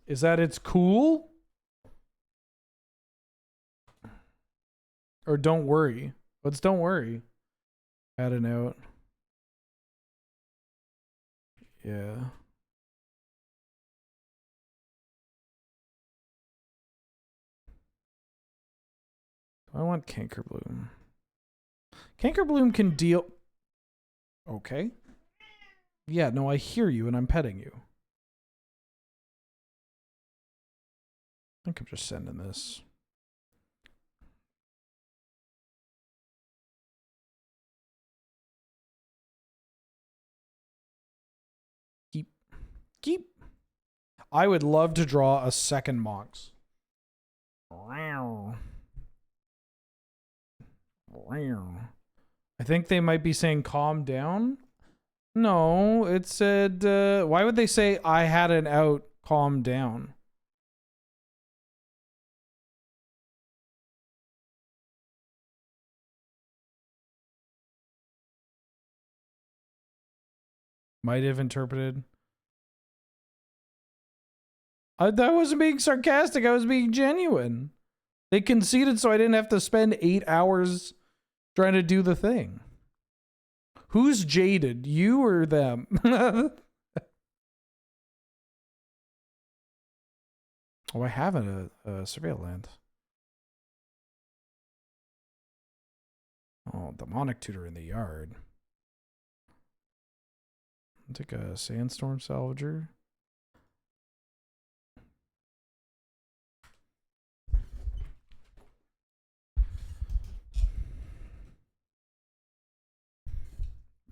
Is that it's cool? Or don't worry. Let's don't worry. Add an out. Yeah. I want Cankerbloom. Cankerbloom can deal... Okay. Yeah, no, I hear you and I'm petting you. I think I'm just sending this. Keep. I would love to draw a second Mox. I think they might be saying calm down. No, it said, why would they say I had an out, calm down? Might have interpreted. I wasn't being sarcastic. I was being genuine. They conceded so I didn't have to spend 8 hours trying to do the thing. Who's jaded? You or them? Oh, I have a surveil land. Oh, demonic tutor in the yard. I'll take a sandstorm salvager.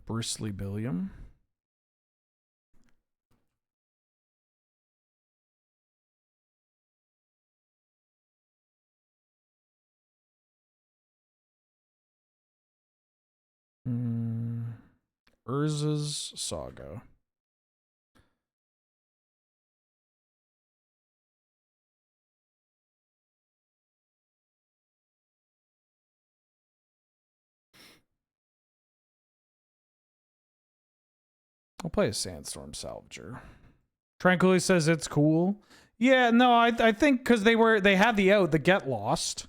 Bristly Billiam. Urza's Saga. I'll play a Sandstorm Salvager. Tranquilly says it's cool. Yeah, no, I think because they had the out, the get lost.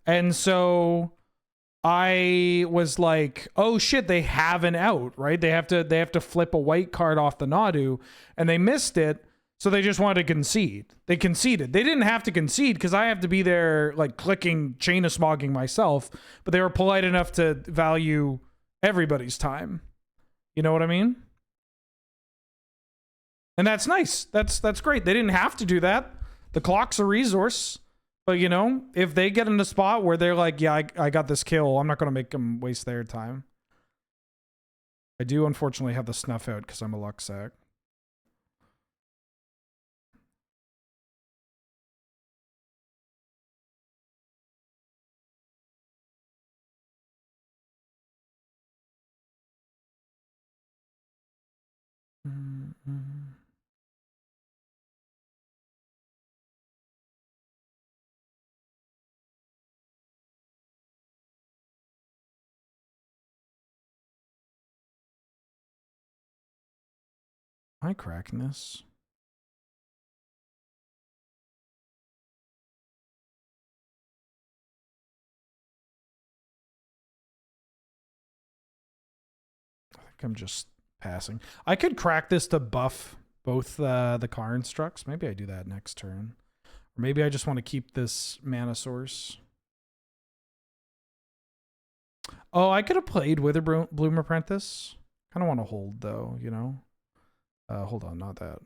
And so I was like, oh shit, they have an out, right? They have to flip a white card off the Nadu, and they missed it, so they just wanted to concede. They conceded. They didn't have to concede because I have to be there like clicking chain of smogging myself, but they were polite enough to value everybody's time. You know what I mean? And that's nice. That's great. They didn't have to do that. The clock's a resource. But, you know, if they get in a spot where they're like, yeah, I got this kill, I'm not going to make them waste their time. I do, unfortunately, have the snuff out because I'm a luck sack. Am I cracking this? I think I'm just passing. I could crack this to buff both the car instructs. Maybe I do that next turn. Or maybe I just want to keep this mana source. Oh, I could have played Witherbloom Apprentice. Kind of want to hold though, you know? Hold on, not that.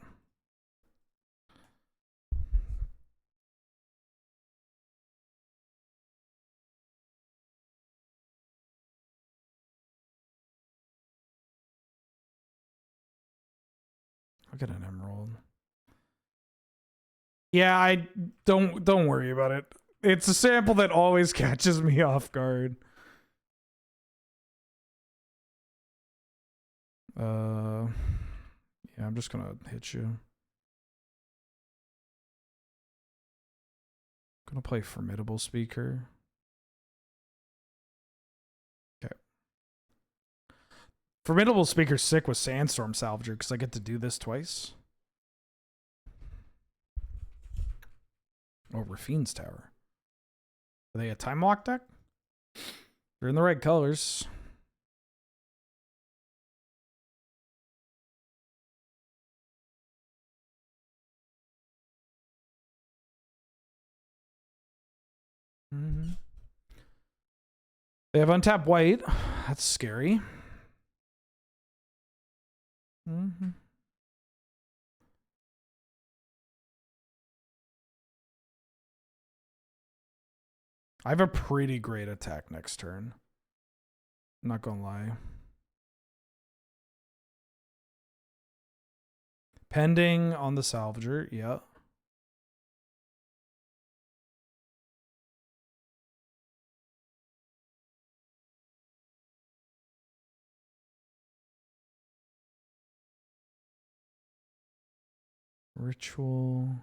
I'll get an emerald. Yeah, I don't worry about it. It's a sample that always catches me off guard. Yeah, I'm just gonna hit you. Gonna play Formidable Speaker. Okay. Formidable Speaker's sick with Sandstorm Salvager because I get to do this twice. Oh, Rafine's Tower. Are they a Time Lock deck? They're in the right colors. Mm-hmm. They have untapped white. That's scary. Mm-hmm. I have a pretty great attack next turn. I'm not gonna lie. Pending on the Salvager, yeah. Ritual.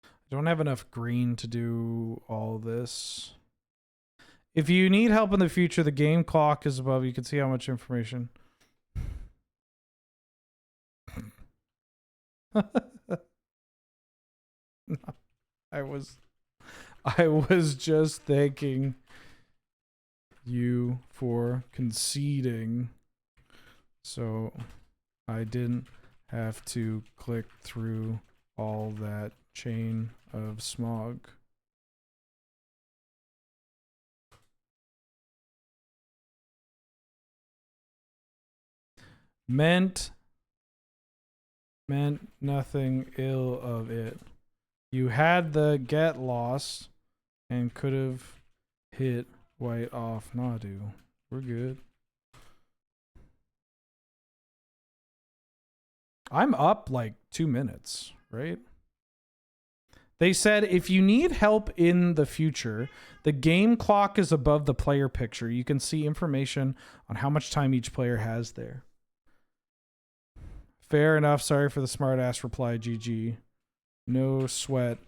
I don't have enough green to do all this. If you need help in the future, the game clock is above. You can see how much information. I was just thanking you for conceding, so I didn't have to click through all that chain of smog. Meant nothing ill of it. You had the get lost and could have hit white off Nadu. We're good. I'm up like 2 minutes, right? They said if you need help in the future, the game clock is above the player picture. You can see information on how much time each player has there. Fair enough. Sorry for the smart ass reply, GG. No sweat.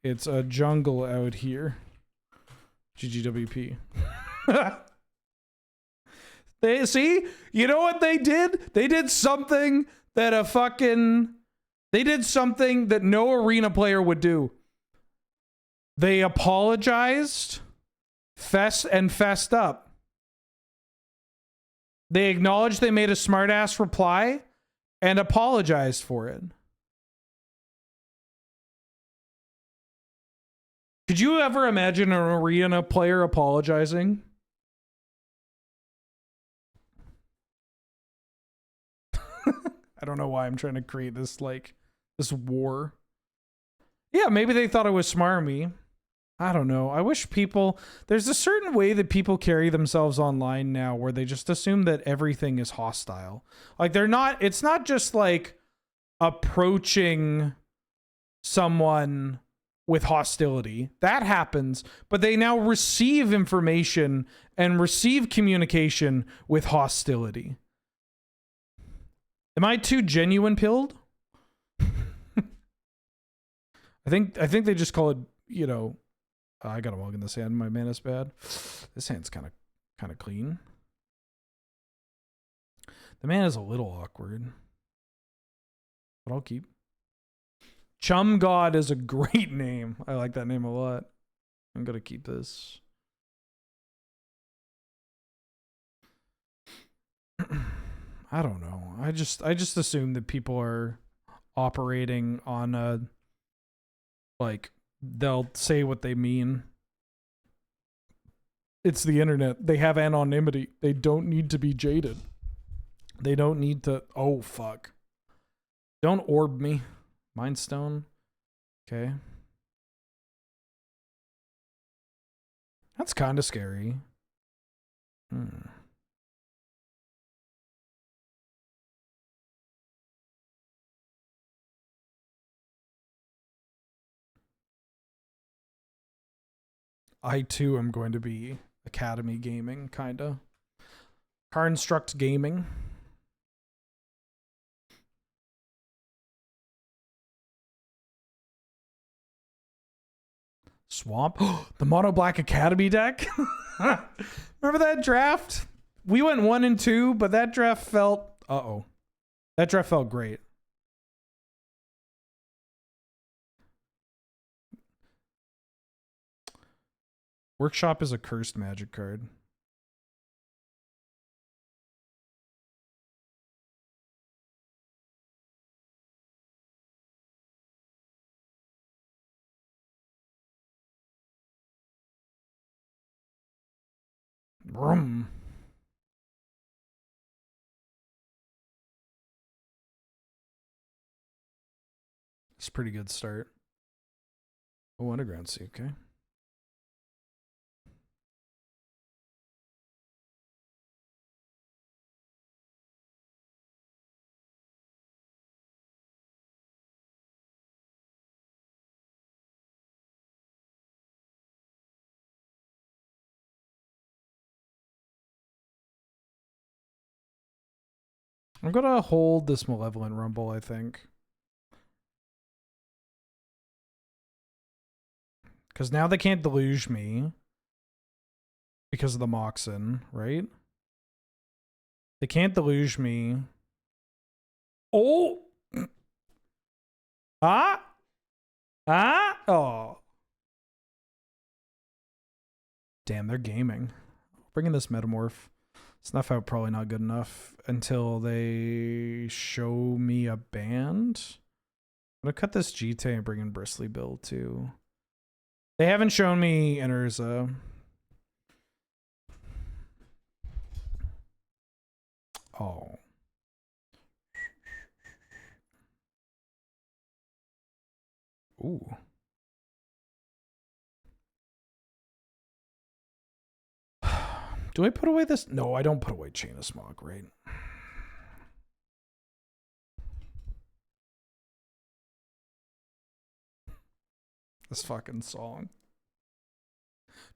It's a jungle out here. GGWP. They see, you know what they did? They did something that they did something that no arena player would do. They apologized, fessed up. They acknowledged they made a smart ass reply and apologized for it. Could you ever imagine an arena player apologizing? I don't know why I'm trying to create this, like, this war. Yeah, maybe they thought it was smarmy. I don't know. I wish people... There's a certain way that people carry themselves online now where they just assume that everything is hostile. Like, they're not... It's not just, like, approaching someone with hostility. That happens. But they now receive information and receive communication with hostility. Am I too genuine pilled? I think they just call it, you know... I got a mug in this hand. My mana's bad. This hand's kind of clean. The man is a little awkward, but I'll keep. Chum God is a great name. I like that name a lot. I'm gonna keep this. I don't know. I just assume that people are operating on a, like, they'll say what they mean. It's the internet. They have anonymity. They don't need to be jaded. They don't need to... Oh, fuck. Don't orb me. Mind Stone. Okay. That's kind of scary. I too am going to be Academy Gaming, kinda. Carnstruct Gaming. Swamp. The Mono Black Academy deck? Remember that draft? We went 1 and 2, but that draft felt... Uh-oh. That draft felt great. Workshop is a cursed Magic card. Vroom. It's a pretty good start. Oh, Underground Sea, okay. I'm gonna hold this Malevolent Rumble, I think. Because now they can't deluge me. Because of the Moxen, right? They can't deluge me. Oh! Ah! Ah! Oh. Damn, they're gaming. Bringing this Metamorph. Snuff out probably not good enough until they show me a band. I'm gonna cut this GT and bring in Bristly Bill too. They haven't shown me an Urza. Oh. Ooh. Do I put away this? No, I don't put away Chain of Smog, right? This fucking song.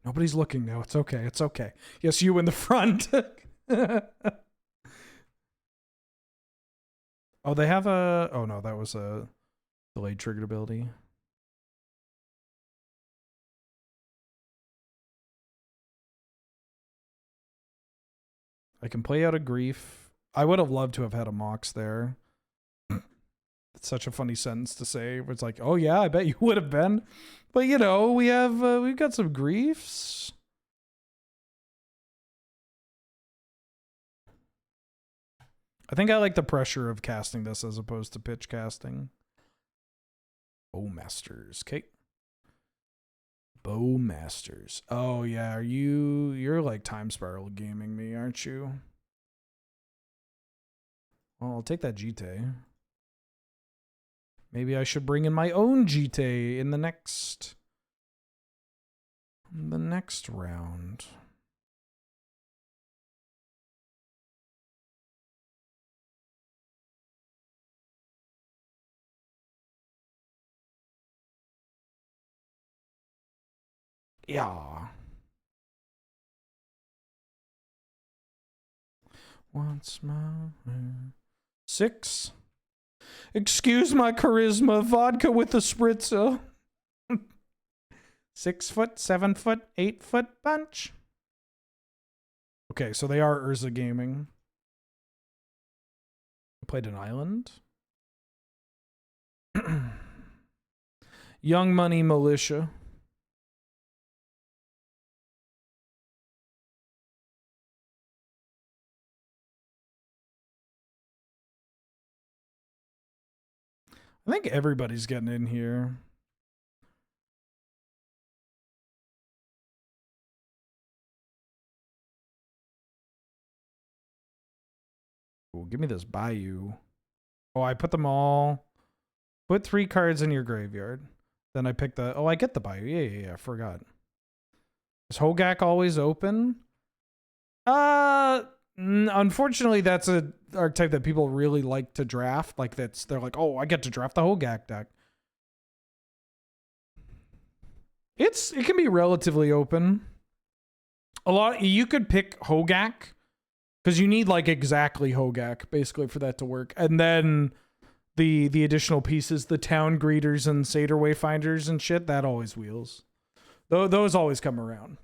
Nobody's looking now. It's okay. It's okay. Yes, you in the front. Oh, they have a... Oh, no, that was a delayed triggered ability. I can play out a Grief. I would have loved to have had a Mox there. It's such a funny sentence to say. It's like, oh yeah, I bet you would have been. But you know, we've got some Griefs. I think I like the pressure of casting this as opposed to pitch casting. Bowmasters, okay. Bowmasters. Oh yeah, you're like Time Spiral gaming me, aren't you? Well, I'll take that Jite. Maybe I should bring in my own Jite in the next round. Yeah. Once more. 6. Excuse my charisma. Vodka with a spritzer. 6 foot, 7 foot, 8 foot bunch. Okay, so they are Urza Gaming. I played an island. Young Money Militia. I think everybody's getting in here. Ooh, give me this Bayou. Oh, I put them all. Put 3 cards in your graveyard. Then I pick the... Oh, I get the Bayou. Yeah. I forgot. Is Hogak always open? Unfortunately, that's a archetype that people really like to draft. Like they're like, oh, I get to draft the Hogak deck. It can be relatively open. You could pick Hogak because you need like exactly Hogak basically for that to work, and then the additional pieces, the Town Greeters and Satyr Wayfinders and shit, that always wheels. Those always come around.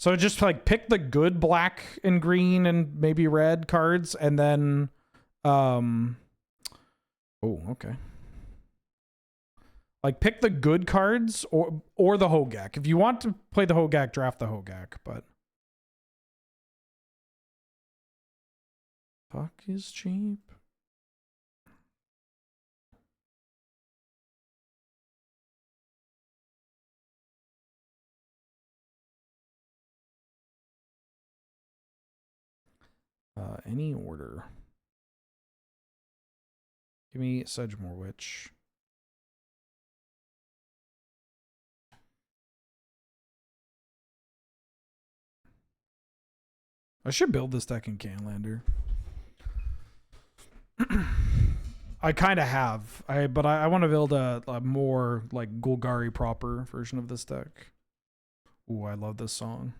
So just like pick the good black and green and maybe red cards, and then oh, okay. Like pick the good cards or the Hogak. If you want to play the Hogak, draft the Hogak, but fuck is cheap. Any order. Give me Sedgemoor Witch. I should build this deck in Canlander. I kind of have. But I want to build a more like Golgari proper version of this deck. Ooh, I love this song.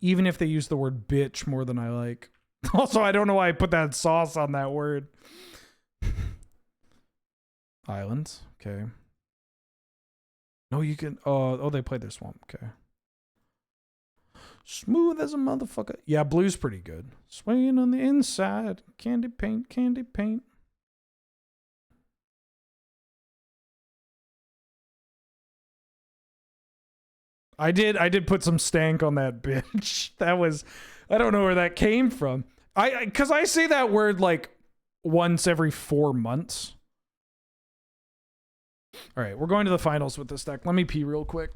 Even if they use the word bitch more than I like. Also, I don't know why I put that sauce on that word. Islands. Okay. No, you can... Oh, they played their swamp. Okay. Smooth as a motherfucker. Yeah, blue's pretty good. Swaying on the inside. Candy paint, candy paint. I did put some stank on that bitch. That was... I don't know where that came from. Because I say that word like once every 4 months. All right, we're going to the finals with this deck. Let me pee real quick.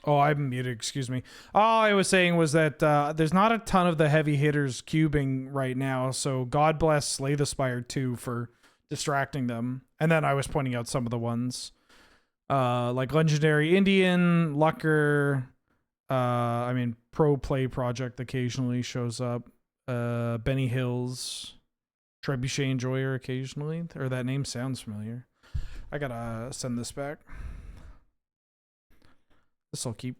Oh, I'm muted. Excuse me. All I was saying was that there's not a ton of the heavy hitters cubing right now. So God bless Slay the Spire 2 for distracting them. And then I was pointing out some of the ones like Legendary Indian, Lucker. I mean, Pro Play Project occasionally shows up. Benny Hills, Trebuchet Enjoyer occasionally. Or that name sounds familiar. I gotta send this back. This I'll keep.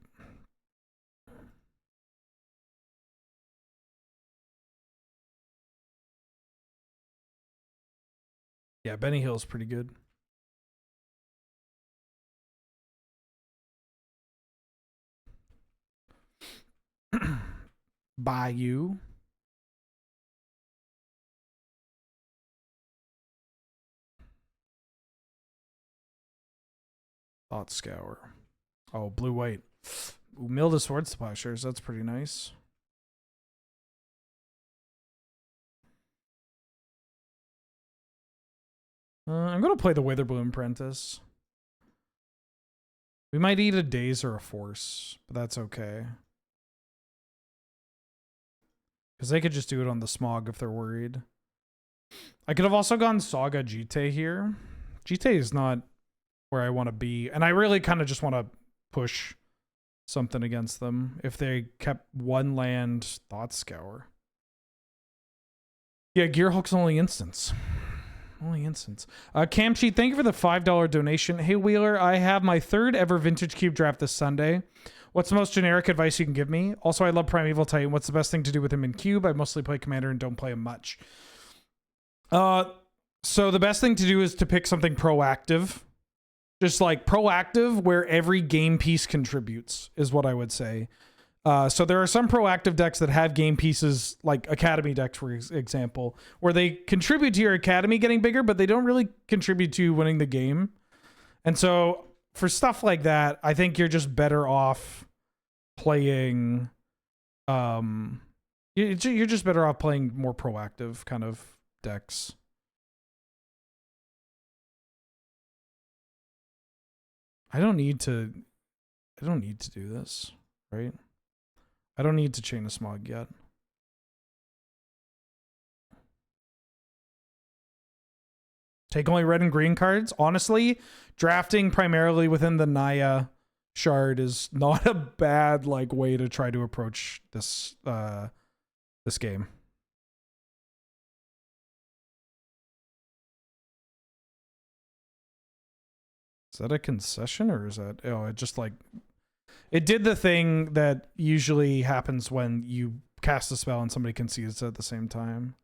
Yeah, Benny Hill's pretty good. Bayou. Thought Scour. Oh, blue white. Ooh, Milda Sword Splashers. That's pretty nice. I'm gonna play the Witherbloom Apprentice. We might eat a Daze or a Force, but that's okay. Because they could just do it on the Smog if they're worried. I could have also gone Saga Jite here. Jite is not where I want to be. And I really kind of just want to push something against them. If they kept one land Thought Scour. Yeah, Gearhulk's only instance. Only instance. Camchi, thank you for the $5 donation. Hey, Wheeler, I have my 3rd ever Vintage Cube draft this Sunday. What's the most generic advice you can give me? Also, I love Primeval Titan. What's the best thing to do with him in Cube? I mostly play Commander and don't play him much. So the best thing to do is to pick something proactive. Just like proactive where every game piece contributes is what I would say. So there are some proactive decks that have game pieces, like Academy decks, for example, where they contribute to your Academy getting bigger, but they don't really contribute to you winning the game. And so for stuff like that, I think you're just better off playing... you're just better off playing more proactive kind of decks. I don't need to do this, right? I don't need to chain a Smog yet. Take only red and green cards. Honestly, drafting primarily within the Naya shard is not a bad way to try to approach this this game. Is that a concession or is that it just it did the thing that usually happens when you cast a spell and somebody concedes at the same time.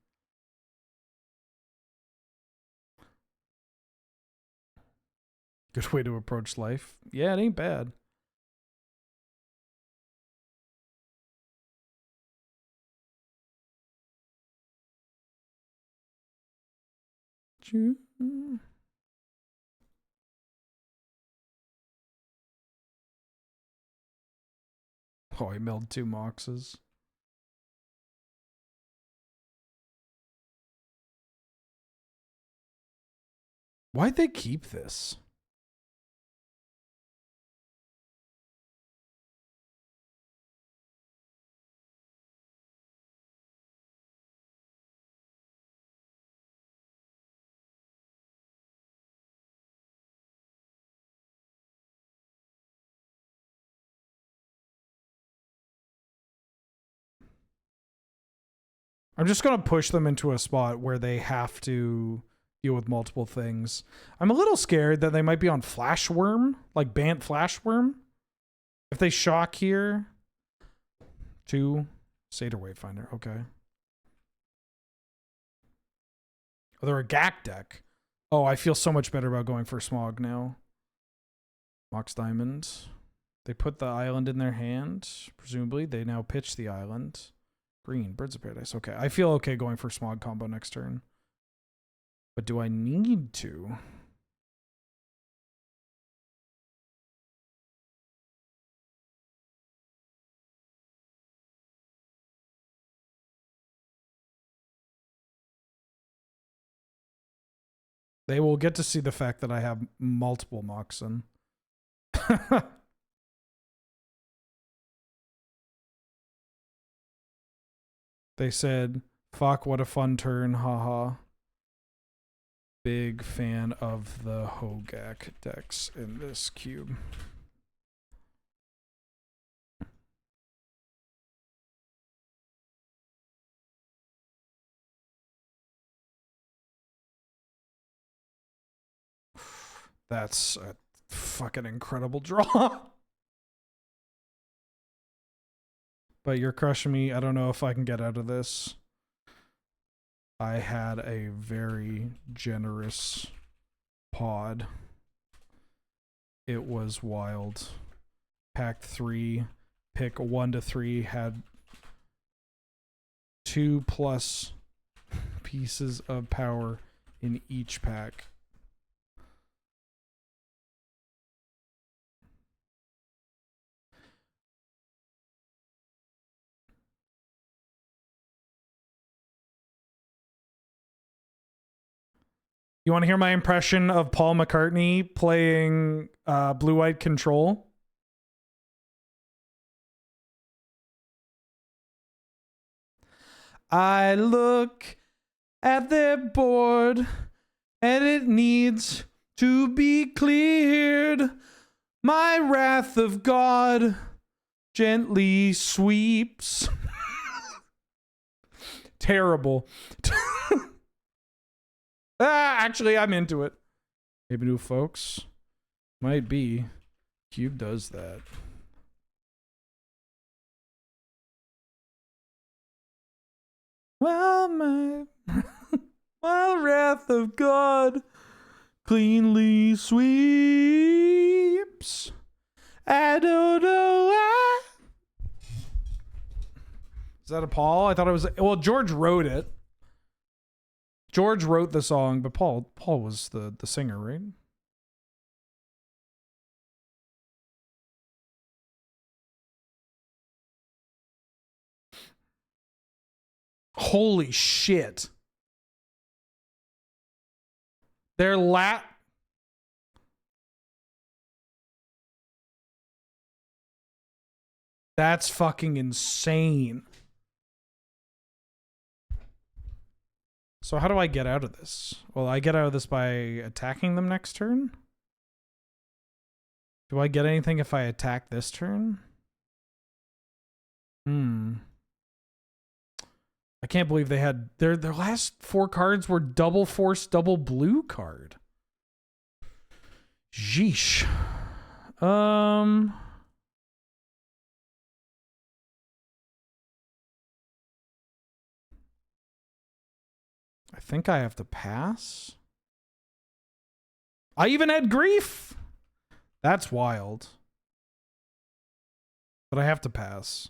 Good way to approach life. Yeah, it ain't bad. Oh, I milled 2 Moxes. Why'd they keep this? I'm just going to push them into a spot where they have to deal with multiple things. I'm a little scared that they might be on Flashworm, like Bant Flashworm. If they shock here, 2 Satyr Wayfinder. Okay. Oh, they're a GAC deck. Oh, I feel so much better about going for Smog now. Mox Diamond. They put the island in their hand. Presumably, they now pitch the island. Green, Birds of Paradise. Okay, I feel okay going for Smog combo next turn. But do I need to? They will get to see the fact that I have multiple Moxen. They said, fuck, what a fun turn, haha. Big fan of the Hogak decks in this cube. That's a fucking incredible draw. But you're crushing me. I don't know if I can get out of this. I had a very generous pod. It was wild. Pack 3, pick 1 to 3, had 2+ pieces of power in each pack. You want to hear my impression of Paul McCartney playing Blue-White Control? I look at their board and it needs to be cleared. My wrath of God gently sweeps. Terrible. Actually, I'm into it. Maybe new folks. Might be. Cube does that. Well, my wrath of God cleanly sweeps. I don't know why. Is that a Paul? I thought it was. Well, George wrote it. George wrote the song, but Paul was the singer, right? Holy shit. They're That's fucking insane. So how do I get out of this? Well, I get out of this by attacking them next turn? Do I get anything if I attack this turn? I can't believe they had their last 4 cards were double force, double blue card. Yeesh. I think I have to pass. I even had grief. That's wild. But I have to pass.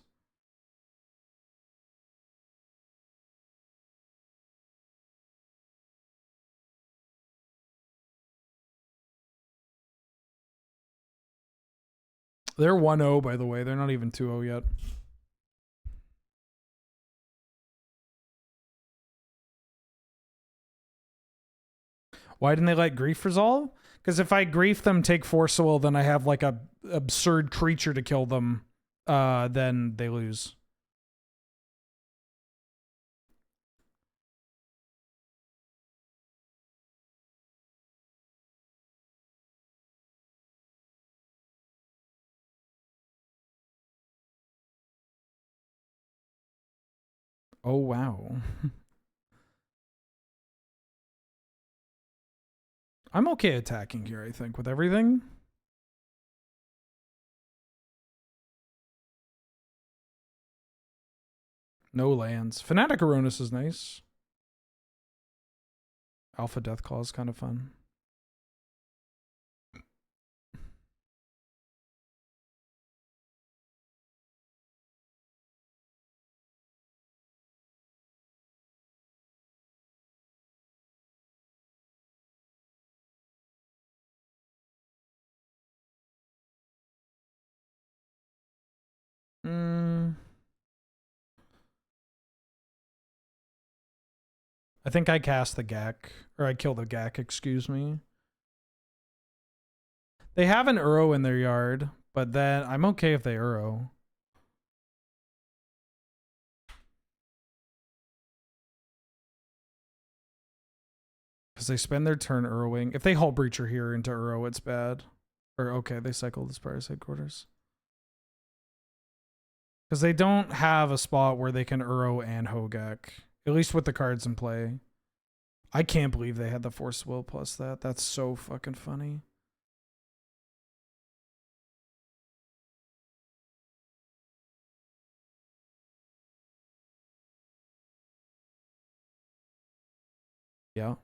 They're 1-0, by the way. They're not even 2-0 yet. Why didn't they let grief resolve? Because if I grief them, take Force of Will, then I have like a absurd creature to kill them. Then they lose. Oh, wow. I'm okay attacking here, I think, with everything. No lands. Fanatic Aronis is nice. Alpha Deathclaw is kind of fun. I think I cast the Gak, or I kill the Gak, excuse me. They have an Uro in their yard, but then I'm okay if they Uro. Because they spend their turn Urowing. If they Hull Breacher here into Uro, it's bad. Or okay, they cycle the Spire's Headquarters. Because they don't have a spot where they can Uro and Hogak. At least with the cards in play. I can't believe they had the Force Will plus that. That's so fucking funny. Yeah.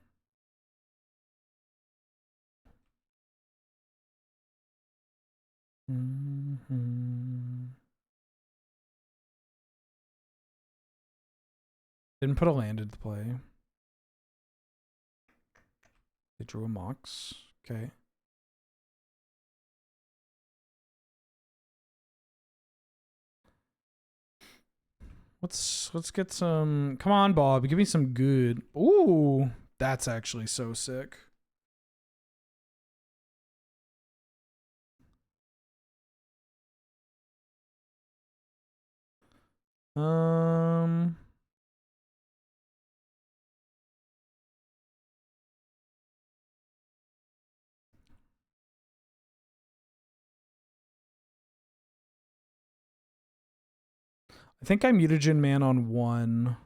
Didn't put a land into play. They drew a Mox. Okay. Let's get some. Come on, Bob. Give me some good. Ooh, that's actually so sick. I think I Mutagen Man on 1.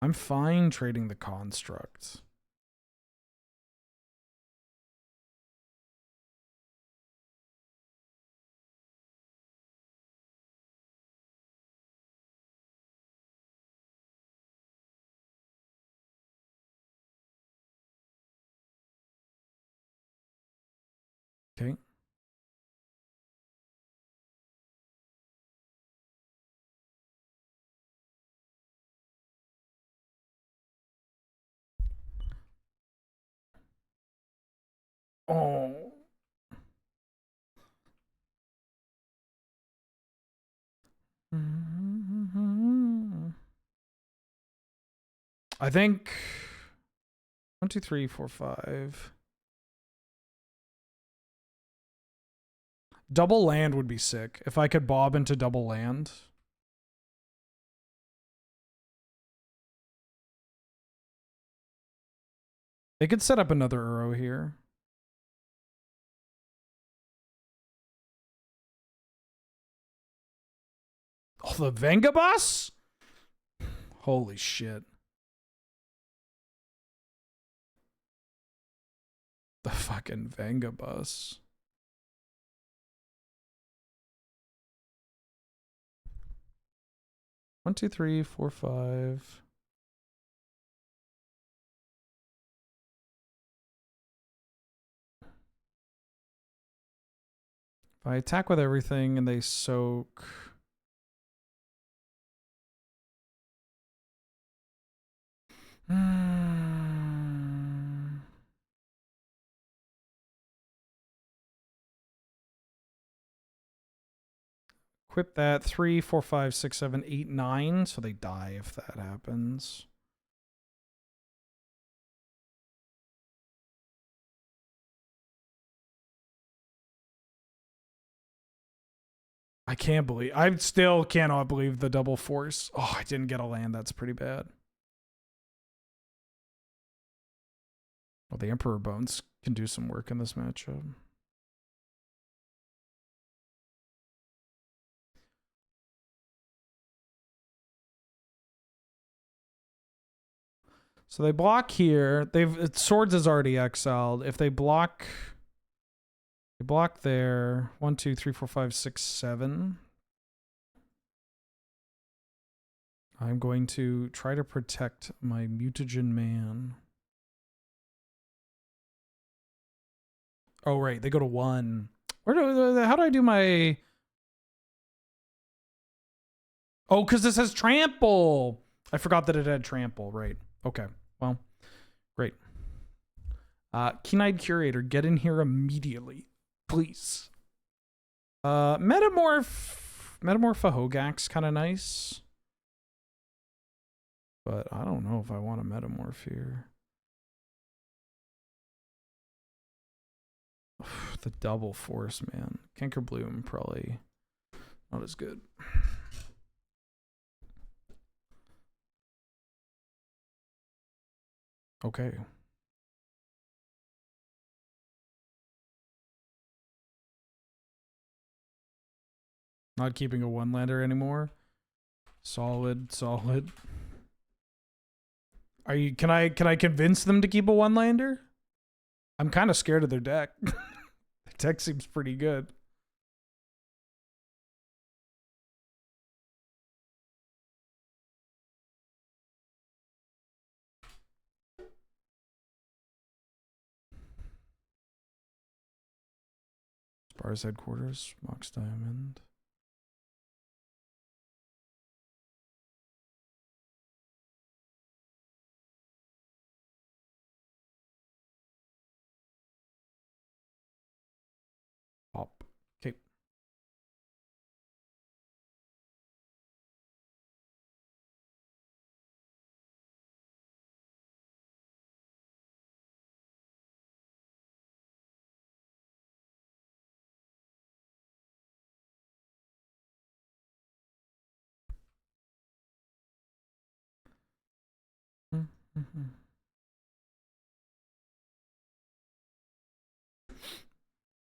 I'm fine trading the Construct. Okay. Oh. I think 1, 2, 3, 4, 5. Double land would be sick. If I could bob into double land. They could set up another Uro here. Oh, the Vengabus? Holy shit. The fucking Vengabus. One, two, three, four, five. If I attack with everything and they soak. Equip that 3, 4, 5, 6, 7, 8, 9. So they die if that happens. I still cannot believe the double force. Oh, I didn't get a land. That's pretty bad. Well, the Emperor Bones can do some work in this matchup. So they block here. Swords is already exiled. If they block there. 1, 2, 3, 4, 5, 6, 7. I'm going to try to protect my Mutagen Man. Oh, right. They go to 1. How do I do my... Oh, because this has Trample. I forgot that it had Trample. Right. Okay. Well, great. Keen-Eyed Curator, get in here immediately. Please. Metamorph a Hogak's kind of nice. But I don't know if I want a Metamorph here. The double force, man. Canker Bloom probably not as good. Okay. Not keeping a one-lander anymore. Solid, solid. Are you? Can I convince them to keep a one-lander? I'm kind of scared of their deck. Their deck seems pretty good. Spars headquarters, Mox Diamond. Pop. Okay.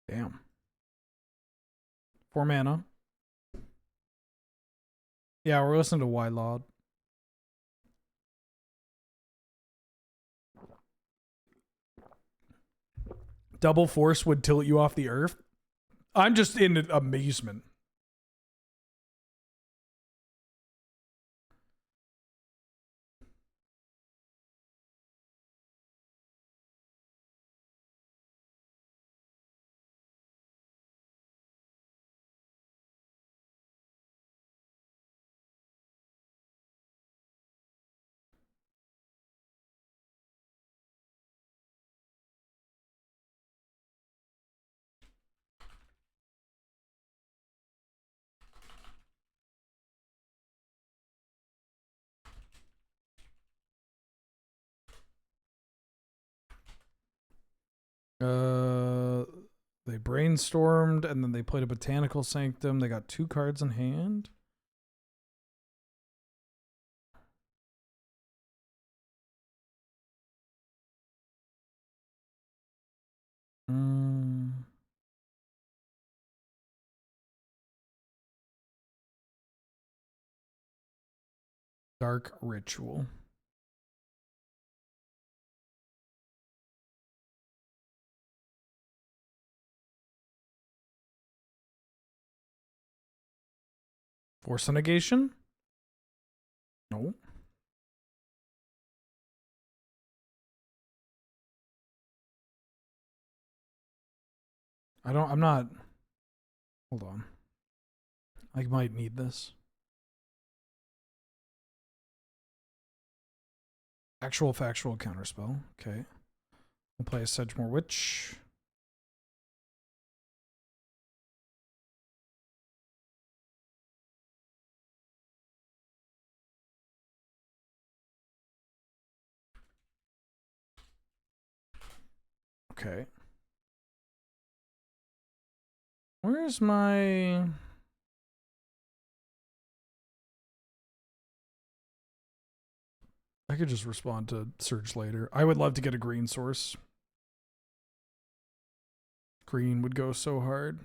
Damn. 4 mana. Yeah, we're listening to Wylod. Double force would tilt you off the earth. I'm just in amazement. They brainstormed and then they played a Botanical Sanctum. They got 2 cards in hand. Dark Ritual. Force a negation? No. I'm not. Hold on. I might need this. Actual factual counterspell. Okay. We'll play a Sedgemoor Witch. Okay. Where's my... I could just respond to search later. I would love to get a green source. Green would go so hard.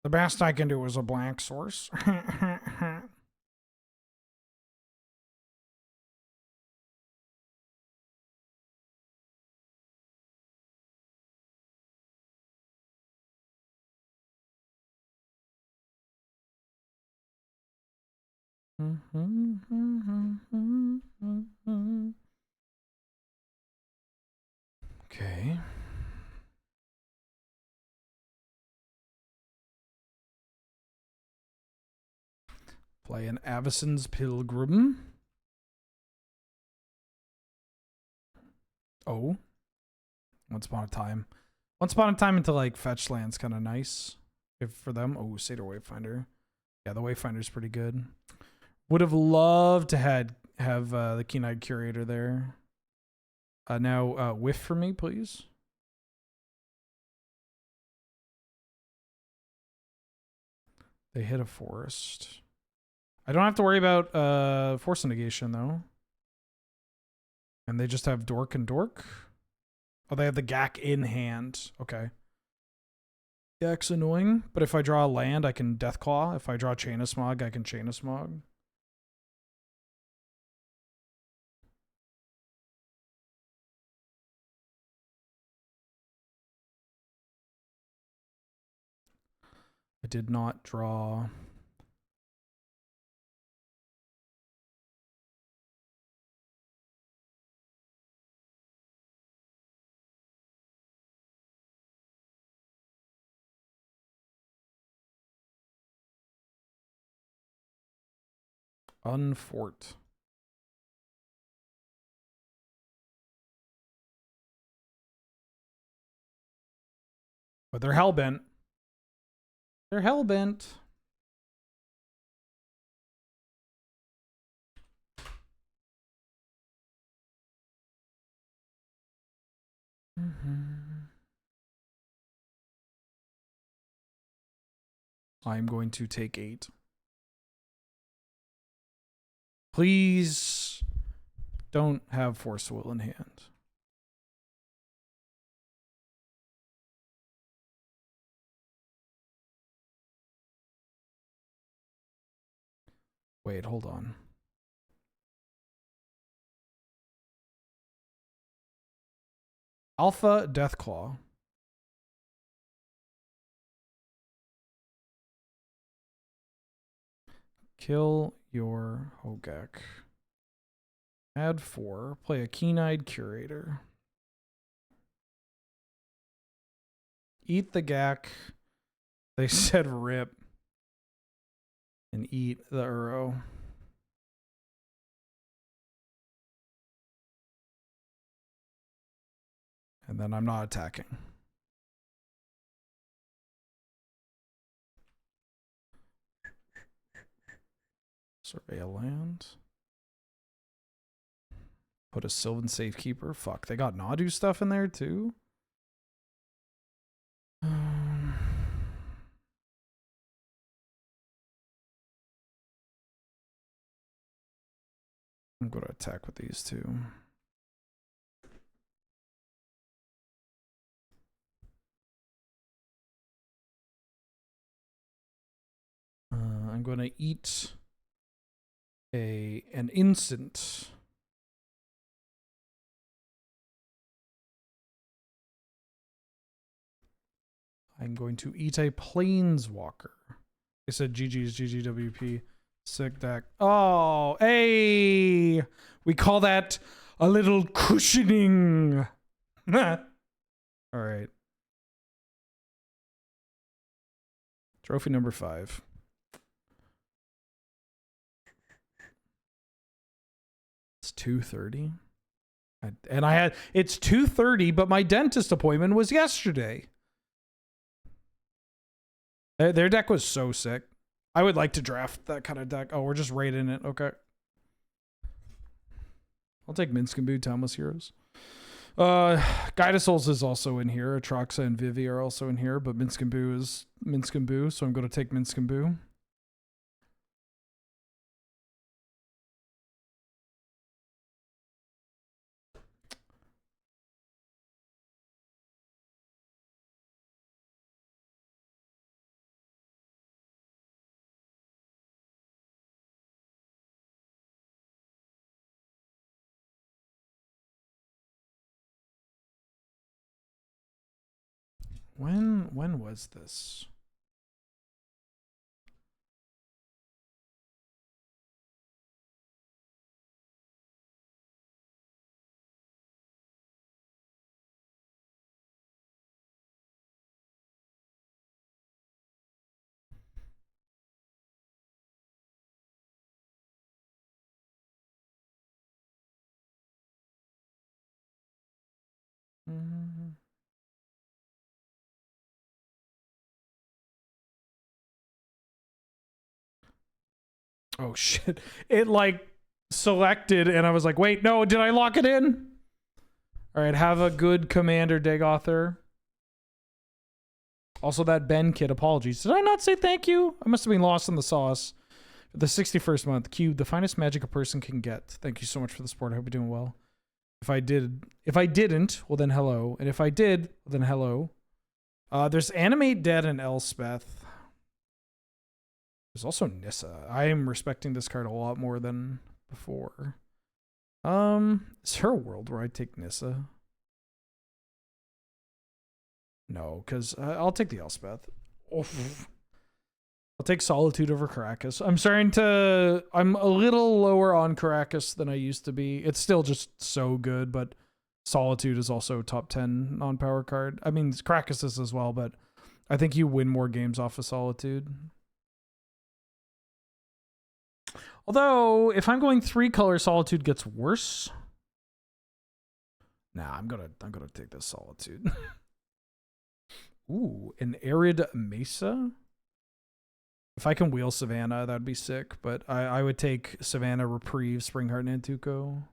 The best I can do is a black source. Okay. Play an Avacyn's Pilgrim. Oh. Once Upon a Time. Once Upon a Time into like fetch land's kind of nice. If for them. Oh, Satyr Wayfinder. Yeah, the Wayfinder's pretty good. Would have loved to have the Keen-Eyed Curator there. Now whiff for me, please. They hit a forest. I don't have to worry about force negation though. And they just have dork and dork. Oh, they have the Gak in hand. Okay. Gak's annoying, but if I draw a land, I can Deathclaw. If I draw Chain of Smog, I can Chain of Smog. I did not draw. Unfort. But they're hellbent. They're hellbent. I'm going to take 8. Please don't have Force Will in hand. Wait, hold on. Alpha Deathclaw. Kill your Hogak. Add 4. Play a Keen-Eyed Curator. Eat the Gak. They said rip. And eat the Uro. And then I'm not attacking. Survey a land. Put a Sylvan Safekeeper. Fuck, they got Nadu stuff in there too? I'm going to attack with these two. I'm going to eat an instant. I'm going to eat a planeswalker. I said GG's GGWP. Sick deck. Oh, hey! We call that a little cushioning. All right. Trophy number 5. It's 2:30. And I had, it's 2:30, but my dentist appointment was yesterday. Their deck was so sick. I would like to draft that kind of deck. Oh, we're just raiding it. Okay. I'll take Minsc and Boo, Timeless Heroes. Guide of Souls is also in here. Atraxa and Vivi are also in here, but Minsc and Boo is Minsc and Boo, so I'm going to take Minsc and Boo. When was this? Oh shit. It like selected and I was like, wait, no, did I lock it in? All right, have a good Commander Dagother. Also, that Ben kid, apologies. Did I not say thank you? I must have been lost in the sauce. For the 61st month, Cube, the finest magic a person can get. Thank you so much for the support. I hope you're doing well. If I didn't, well then hello. And if I did, well then hello. There's Animate Dead and Elspeth. There's also Nissa. I am respecting this card a lot more than before. Is there a world where I take Nissa? No, because I'll take the Elspeth. Oof. I'll take Solitude over Caracas. I'm a little lower on Caracas than I used to be. It's still just so good, but Solitude is also top 10 non-power card. I mean, Caracas is as well, but I think you win more games off of Solitude. Although, if I'm going 3-color, Solitude gets worse. Nah, I'm gonna take this Solitude. Ooh, an Arid Mesa? If I can wheel Savannah, that'd be sick, but I would take Savannah, Reprieve, Springheart, and Nantuko.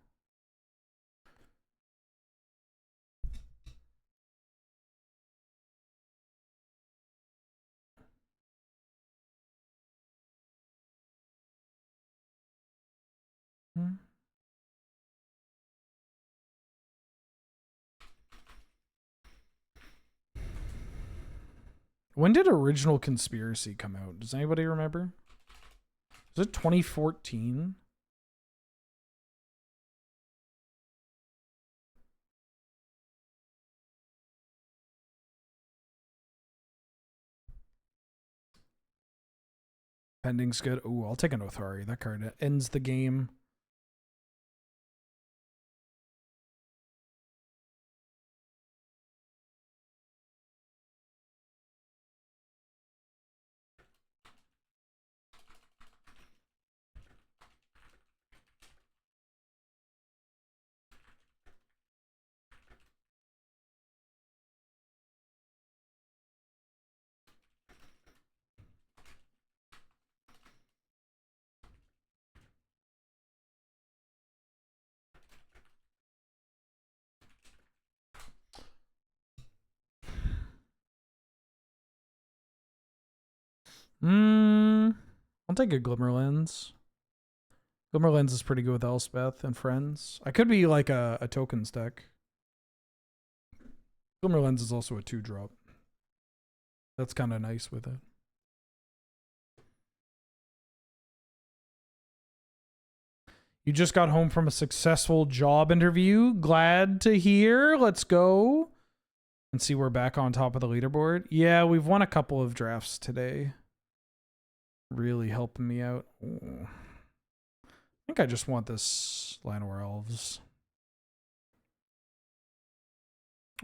When did Original Conspiracy come out? Does anybody remember? Was it 2014? Pending's good. Ooh, I'll take an Othari. That card ends the game. I'll take a Glimmer Lens. Glimmer Lens is pretty good with Elspeth and friends. I could be like a tokens deck. Glimmer Lens is also a 2-drop. That's kind of nice with it. You just got home from a successful job interview. Glad to hear. Let's go. And see, we're back on top of the leaderboard. Yeah, we've won a couple of drafts today. Really helping me out. Ooh. I think I just want this Llanowar Elves.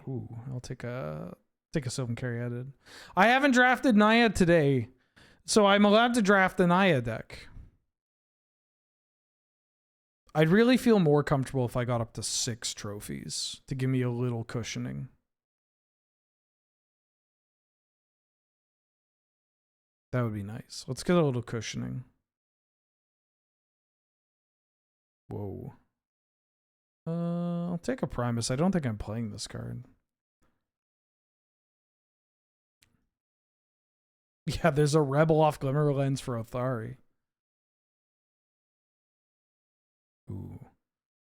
Ooh, I'll take a Sylvan Caryatid. I haven't drafted Naya today, so I'm allowed to draft the Naya deck. I'd really feel more comfortable if I got up to 6 trophies to give me a little cushioning. That would be nice. Let's get a little cushioning. Whoa. I'll take a Primus. I don't think I'm playing this card. Yeah, there's a Rebel off Glimmer Lens for Othari. Ooh.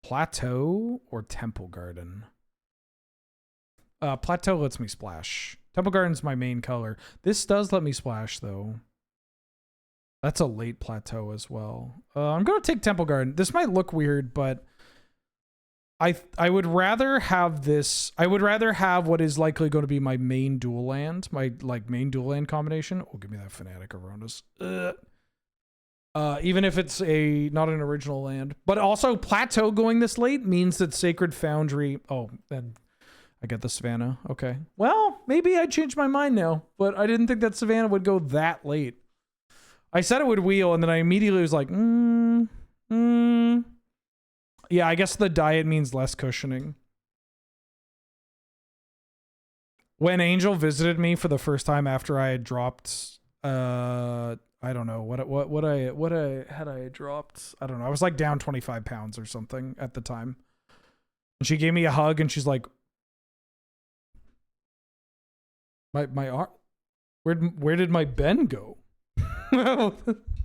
Plateau or Temple Garden? Plateau lets me splash. Temple Garden's my main color. This does let me splash, though. That's a late Plateau as well. I'm going to take Temple Garden. This might look weird, but I would rather have this. I would rather have what is likely going to be my main dual land, my main dual land combination. Oh, give me that Fanatic Aronas. Even if it's not an original land, but also Plateau going this late means that Sacred Foundry. Oh, then I get the Savannah. Okay. Well, maybe I changed my mind now, but I didn't think that Savannah would go that late. I said it would wheel, and then I immediately was like, Yeah, I guess the diet means less cushioning. When Angel visited me for the first time after I had dropped, I don't know what I had dropped. I don't know. I was like down 25 pounds or something at the time. And she gave me a hug and she's like, my arm, where did my Ben go?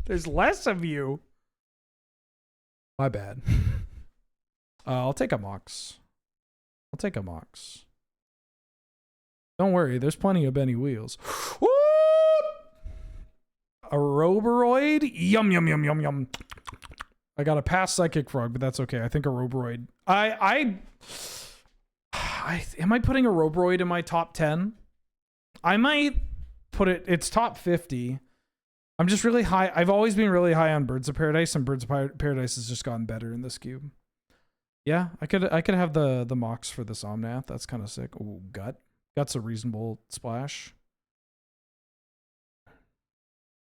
There's less of you. My bad. I'll take a Mox. I'll take a Mox. Don't worry, there's plenty of Benny Wheels. Woo! A Roboroid? Yum, yum, yum, yum, yum. I got a past Psychic Frog, but that's okay. I think a Roboroid. Am I putting a Roboroid in my top 10? I might put it, it's top 50. I'm just really high. I've always been really high on Birds of Paradise, and Birds of Paradise has just gotten better in this cube. Yeah, I could have the Mox for this Omnath. That's kind of sick. Ooh, Gut. Gut's a reasonable splash.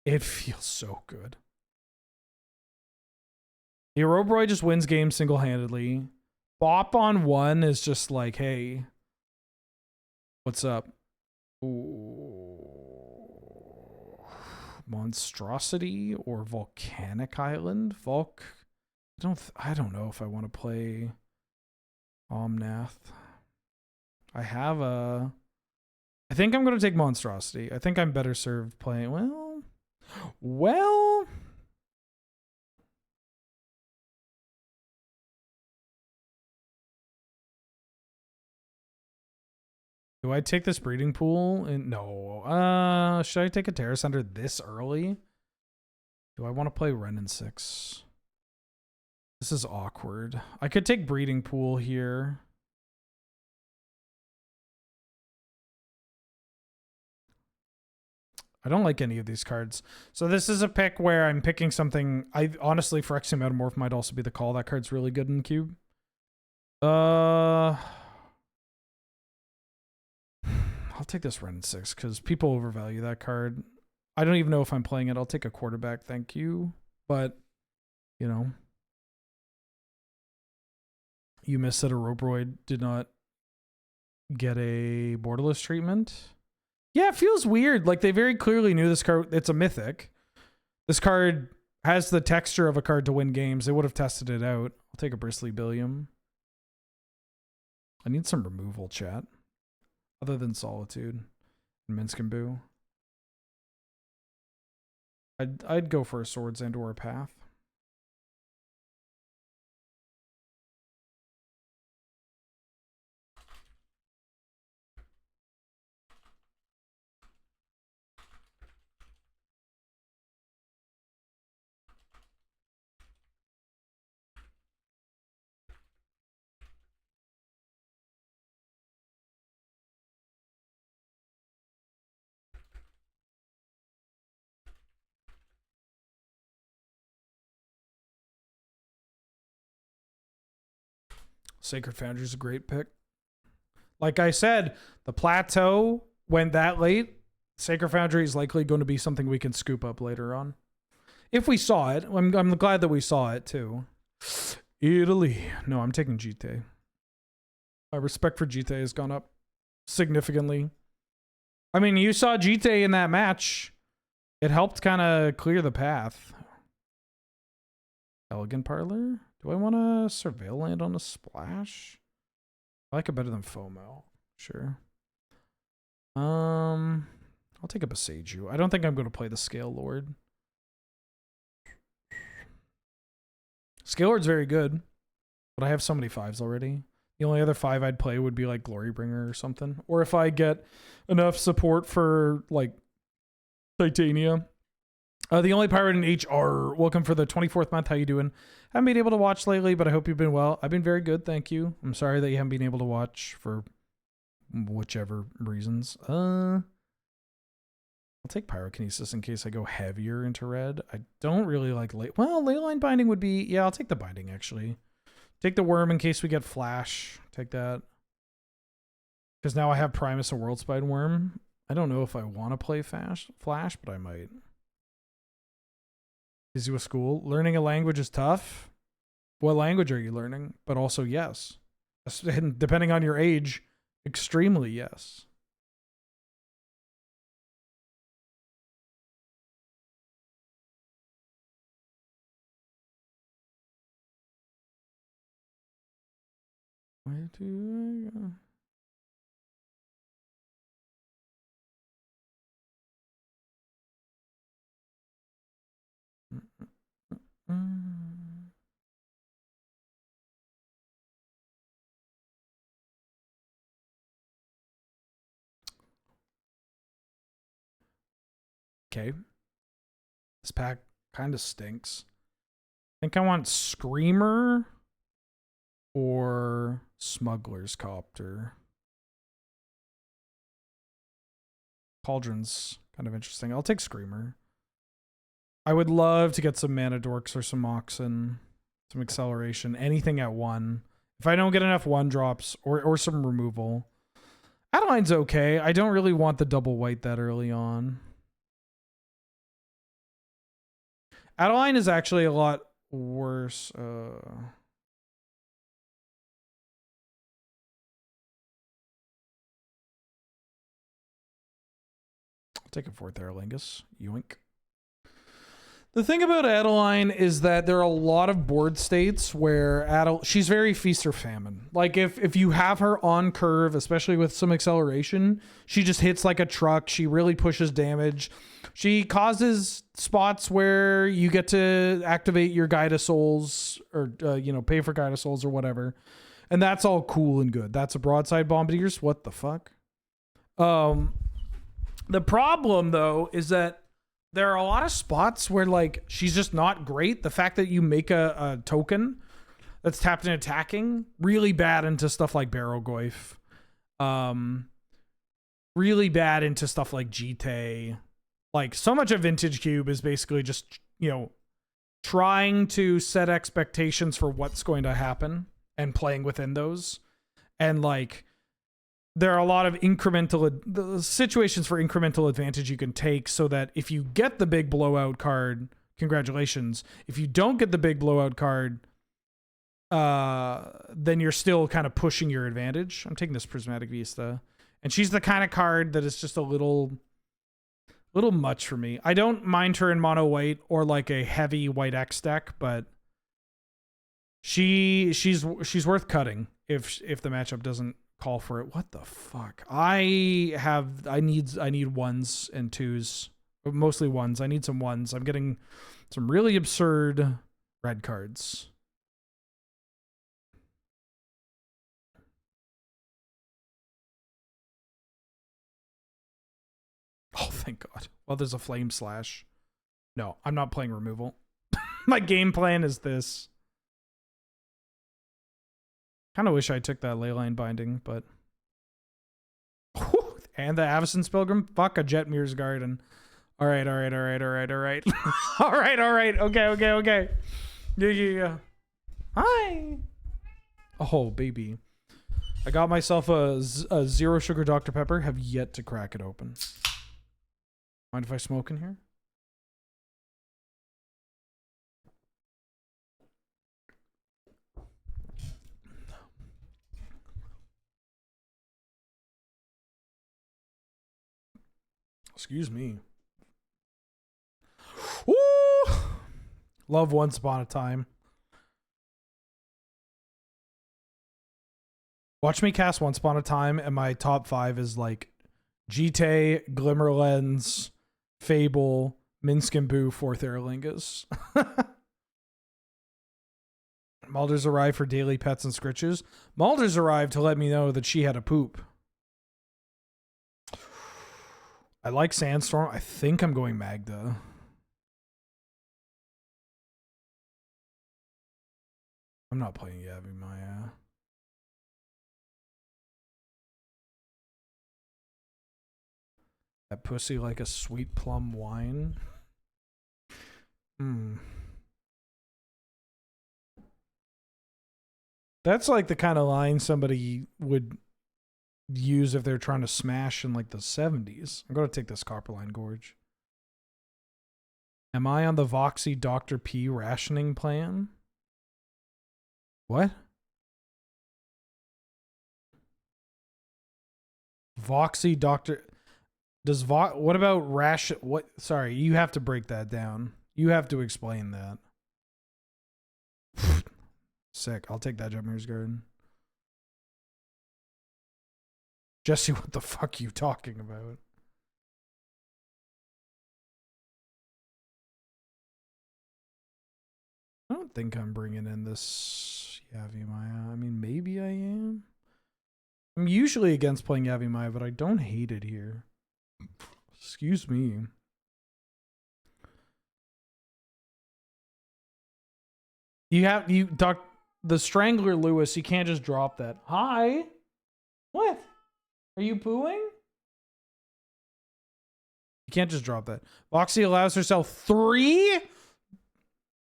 It feels so good. The Roboroid just wins games single-handedly. Bop on 1 is just like, hey, what's up? Ooh. Monstrosity or Volcanic Island? I don't know if I want to play Omnath. I think I'm going to take Monstrosity. I think I'm better served playing, well. Do I take this breeding pool? No. Should I take a Terra Center this early? Do I want to play Ren in 6? This is awkward. I could take breeding pool here. I don't like any of these cards. So this is a pick where I'm picking something. I honestly, Phyrexian Metamorph might also be the call. That card's really good in the cube. I'll take this Ren 6 because people overvalue that card. I don't even know if I'm playing it. I'll take a quarterback, thank you. But, you know. You missed that a Roboroid did not get a borderless treatment. Yeah, it feels weird. Like, they very clearly knew this card. It's a mythic. This card has the texture of a card to win games. They would have tested it out. I'll take a Bristly Billiam. I need some removal, chat. Other than Solitude and Minsk and Boo. I'd go for a Swords and or a Path. Sacred Foundry is a great pick. Like I said, the plateau went that late. Sacred Foundry is likely going to be something we can scoop up later on. If we saw it. I'm glad that we saw it too. Italy. No, I'm taking GT. My respect for GT has gone up significantly. I mean, you saw GT in that match. It helped kind of clear the path. Elegant Parlor? Do I want to Surveil Land on a splash? I like it better than FOMO. Sure. I'll take a Boseiju. I don't think I'm going to play the Scale Lord. Scale Lord's very good, but I have so many 5s already. The only other 5 I'd play would be like Glorybringer or something. Or if I get enough support for like Titania. The only pirate in HR. Welcome for the 24th month. How you doing? Haven't been able to watch lately, but I hope you've been well. I've been very good, thank you. I'm sorry that you haven't been able to watch for whichever reasons. I'll take Pyrokinesis in case I go heavier into red. I don't really like Leyline Binding would be... Yeah, I'll take the Binding, actually. Take the Worm in case we get Flash. Take that. Because now I have Primus, a Worldspine Worm. I don't know if I want to play Flash, but I might. Busy with school. Learning a language is tough. What language are you learning? But also, yes. Depending on your age, extremely yes. Where do I go? Okay. This pack kind of stinks. I think I want Screamer or Smuggler's Copter. Cauldron's kind of interesting. I'll take Screamer. I would love to get some Mana Dorks or some Moxen, some acceleration, anything at 1. If I don't get enough 1-drops or some removal. Adeline's okay. I don't really want the double white that early on. Adeline is actually a lot worse. I'll take a 4th Aerolingus. Yoink. The thing about Adeline is that there are a lot of board states where she's very feast or famine. Like if you have her on curve, especially with some acceleration, she just hits like a truck. She really pushes damage. She causes spots where you get to activate your Guide of Souls or, pay for Guide of Souls or whatever. And that's all cool and good. That's a broadside bombardiers. What the fuck? The problem, though, is that there are a lot of spots where, like, she's just not great. The fact that you make a token that's tapped and attacking, really bad into stuff like Barrowgoyf. Really bad into stuff like GT. Like, so much of Vintage Cube is basically just, trying to set expectations for what's going to happen and playing within those. And, like, there are a lot of incremental situations for incremental advantage you can take so that if you get the big blowout card, congratulations. If you don't get the big blowout card, then you're still kind of pushing your advantage. I'm taking this Prismatic Vista. And she's the kind of card that is just a little much for me. I don't mind her in mono white or like a heavy white X deck, but she's worth cutting if the matchup doesn't call for it. What the fuck? I need 1s and 2s, mostly 1s. I need some 1s. I'm getting some really absurd red cards. Oh, thank God. Well, there's a Flame Slash. No, I'm not playing removal. My game plan is this. Kind of wish I took that Leyline Binding, but... And the Avacyn's Pilgrim? Fuck a Jetmir's Garden. Alright. Alright. Okay. Yeah. Hi! Oh, baby. I got myself a 0 sugar Dr. Pepper. Have yet to crack it open. Mind if I smoke in here? Excuse me. Woo! Love Once Upon a Time. Watch me cast Once Upon a Time, and my top 5 is like GT, Glimmerlens, Fable, Minsk and Boo, 4th Aerolingus. Mulder's arrived for daily pets and scritches. Mulder's arrived to let me know that she had a poop. I like Sandstorm. I think I'm going Magda. I'm not playing Yavimaya. That pussy like a sweet plum wine. That's like the kind of line somebody would use if they're trying to smash in like the 70s. I'm going to take this Copperline Gorge. Am I on the Voxy Dr. P rationing plan? What? Voxy Dr. Does what about ration? What? Sorry, you have to break that down. You have to explain that. Sick. I'll take that Jetmir's Garden. Jesse, what the fuck are you talking about? I don't think I'm bringing in this Yavimaya. I mean, maybe I am. I'm usually against playing Yavimaya, but I don't hate it here. Excuse me. The Strangler Lewis, you can't just drop that. Hi? What? Are you pooing? You can't just drop that. Voxy allows herself 3?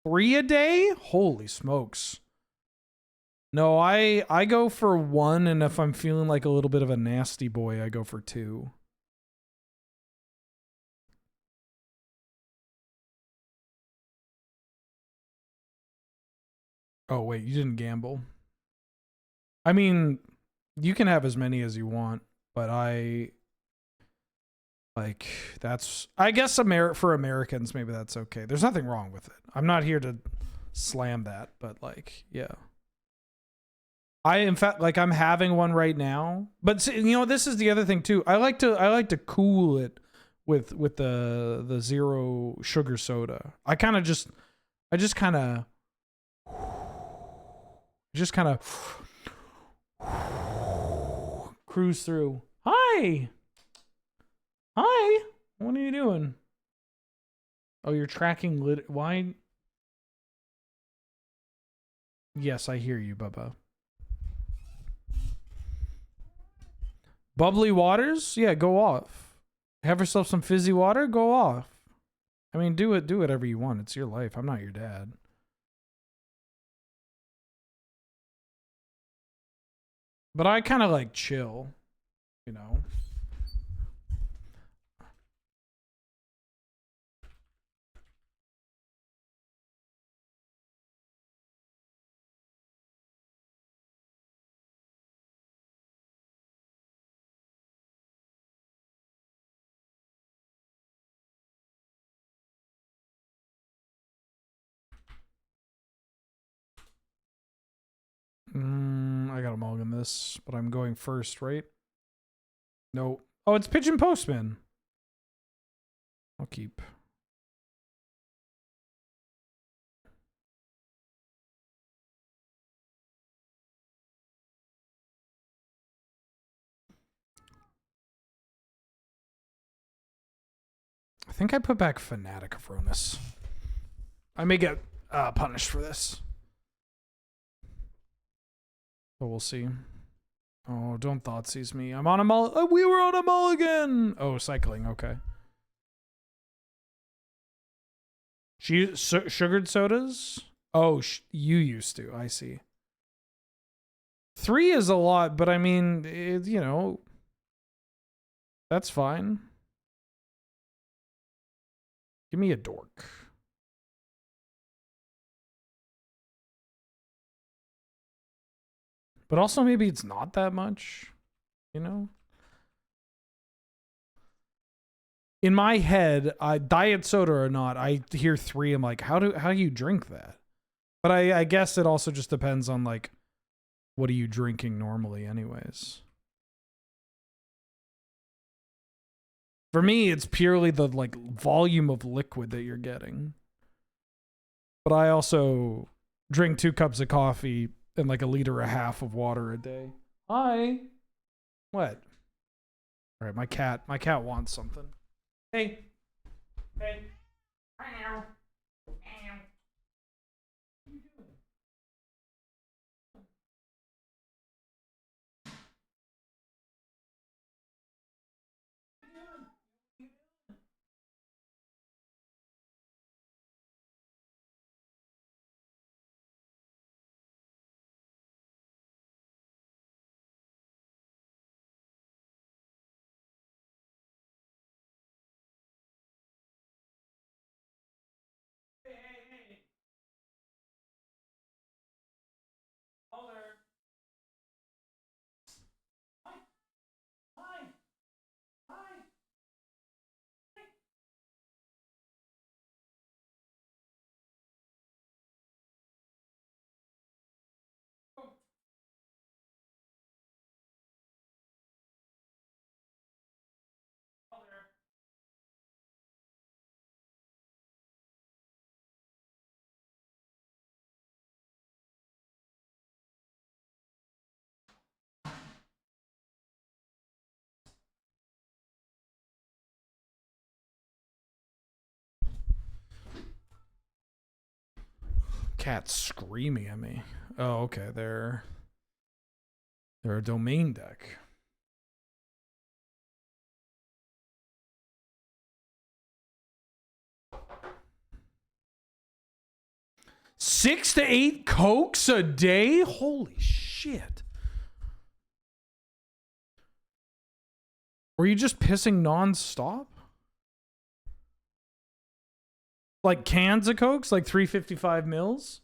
3 a day? Holy smokes. No, I go for 1, and if I'm feeling like a little bit of a nasty boy, I go for 2. Oh, wait, you didn't gamble. I mean, you can have as many as you want, but I guess for Americans, maybe that's okay. There's nothing wrong with it. I'm not here to slam that, but like, yeah. In fact, like, I'm having one right now, but you know, this is the other thing too. I like to cool it with the zero sugar soda. I just kind of cruise through. Hi. What are you doing? Oh, you're tracking why? Yes, I hear you, Bubba. Bubbly waters? Yeah, go off. Have yourself some fizzy water? Go off. I mean, do whatever you want. It's your life. I'm not your dad. But I kind of like chill, you know? I gotta mulligan this, but I'm going first, right? No. Oh, it's Pigeon Postman. I'll keep. I think I put back Fanatic of Ronus. I may get punished for this. But we'll see. Oh, don't Thoughtseize me. I'm on a we were on a mulligan! Oh, cycling, okay. Sugared sodas? Oh, you used to. I see. 3 is a lot, but I mean, you know, that's fine. Give me a dork. But also maybe it's not that much, you know? In my head, diet soda or not, I hear 3, I'm like, how do you drink that? But I guess it also just depends on like, what are you drinking normally anyways? For me, it's purely the like volume of liquid that you're getting. But I also drink 2 cups of coffee and like 1.5 liters of water a day. Hi. What? All right, my cat wants something. Hey. Hey. Meow. Meow. Cat's screaming at me. Oh, okay. They're a domain deck. Six to 8 Cokes a day? Holy shit. Were you just pissing nonstop? Like cans of Cokes? Like 355 mils?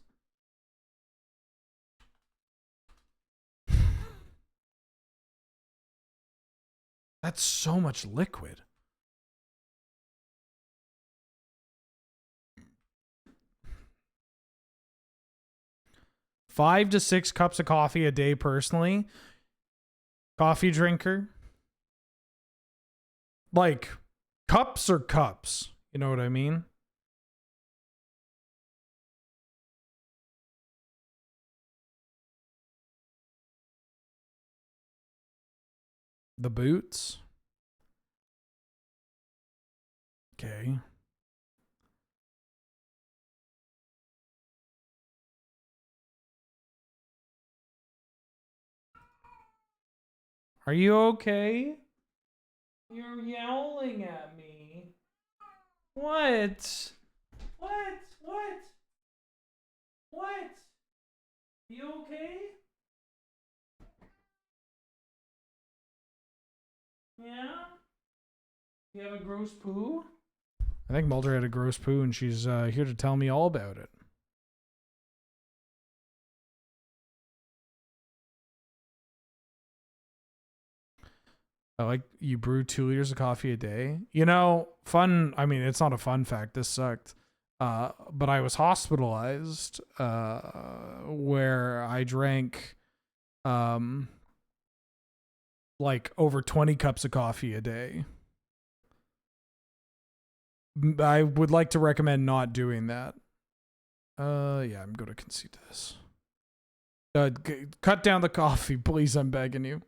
That's so much liquid. Five to 6 cups of coffee a day personally. Coffee drinker. Like, cups or cups? You know what I mean? The boots. Okay. Are you okay? You're yowling at me. What? What? What? What? You okay? Yeah? You have a gross poo? I think Mulder had a gross poo and she's here to tell me all about it. I like you brew 2 liters of coffee a day. You know, fun. I mean, it's not a fun fact. This sucked. But I was hospitalized where I drank like over 20 cups of coffee a day. I would like to recommend not doing that. Yeah, I'm going to concede this. Cut down the coffee, please. I'm begging you.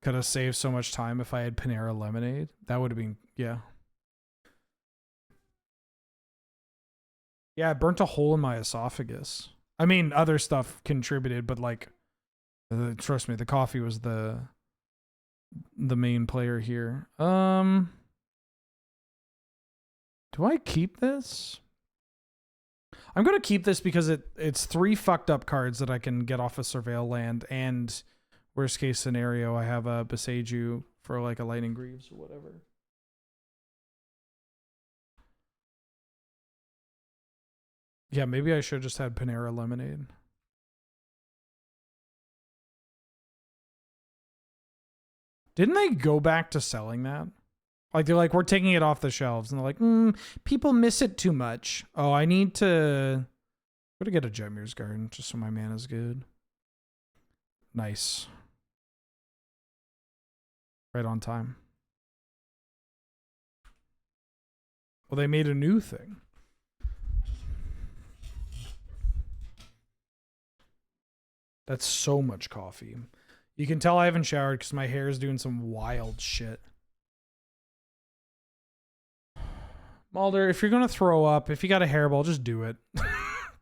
Could have saved so much time if I had Panera lemonade. That would have been, yeah. Yeah, it burnt a hole in my esophagus. I mean, other stuff contributed, but like, trust me, the coffee was the main player here. Do I keep this? I'm gonna keep this because it's 3 fucked up cards that I can get off a Surveil land, and worst case scenario, I have a Beseju for like a Lightning Greaves or whatever. Yeah, maybe I should have just had Panera lemonade. Didn't they go back to selling that? Like, they're like, we're taking it off the shelves. And they're like, people miss it too much. Oh, I need to... I'm gonna get a Jetmir's Garden just so my mana's good. Nice. Right on time. Well, they made a new thing. That's so much coffee. You can tell I haven't showered because my hair is doing some wild shit. Mulder, if you're going to throw up, if you got a hairball, just do it.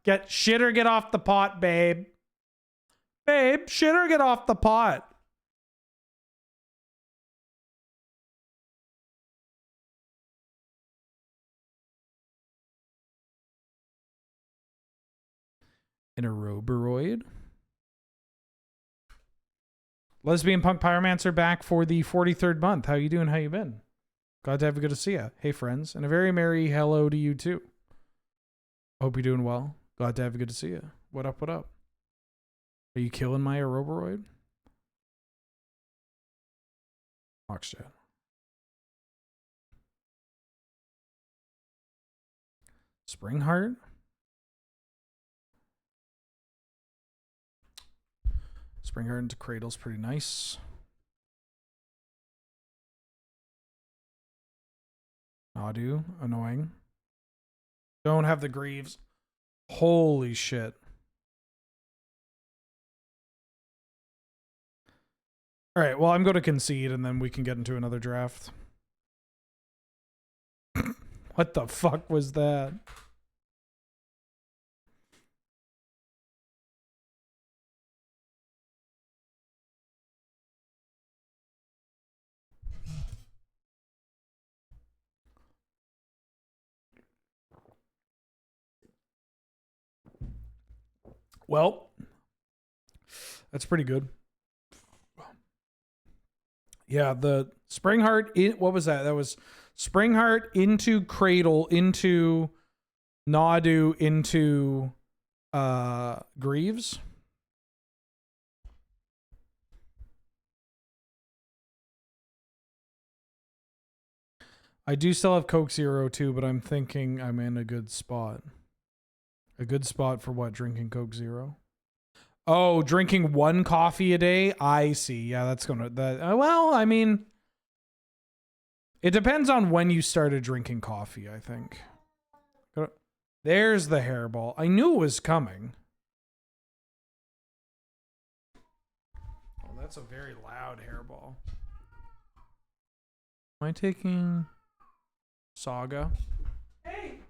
Get shit or get off the pot, babe. Babe, shit or get off the pot. An Aeroboroid. Lesbian Punk Pyromancer back for the 43rd month. How you doing? How you been? Glad to have you. Good to see you. Hey, friends. And a very merry hello to you, too. Hope you're doing well. Glad to have you. Good to see you. What up, what up? Are you killing my Aeroboroid? Oxjet. Springheart? Springheart into Cradle's pretty nice. Nadu, annoying. Don't have the Greaves. Holy shit. All right, well, I'm going to concede, and then we can get into another draft. What the fuck was that? Well, that's pretty good. Yeah, the Springheart, what was that? That was Springheart into Cradle, into Nadu, into Greaves. I do still have Coke Zero too, but I'm thinking I'm in a good spot. A good spot for what? Drinking Coke Zero? Oh, drinking 1 coffee a day? I see. Yeah, that's gonna... well, I mean... It depends on when you started drinking coffee, I think. There's the hairball. I knew it was coming. Oh, that's a very loud hairball. Am I taking Saga? Hey!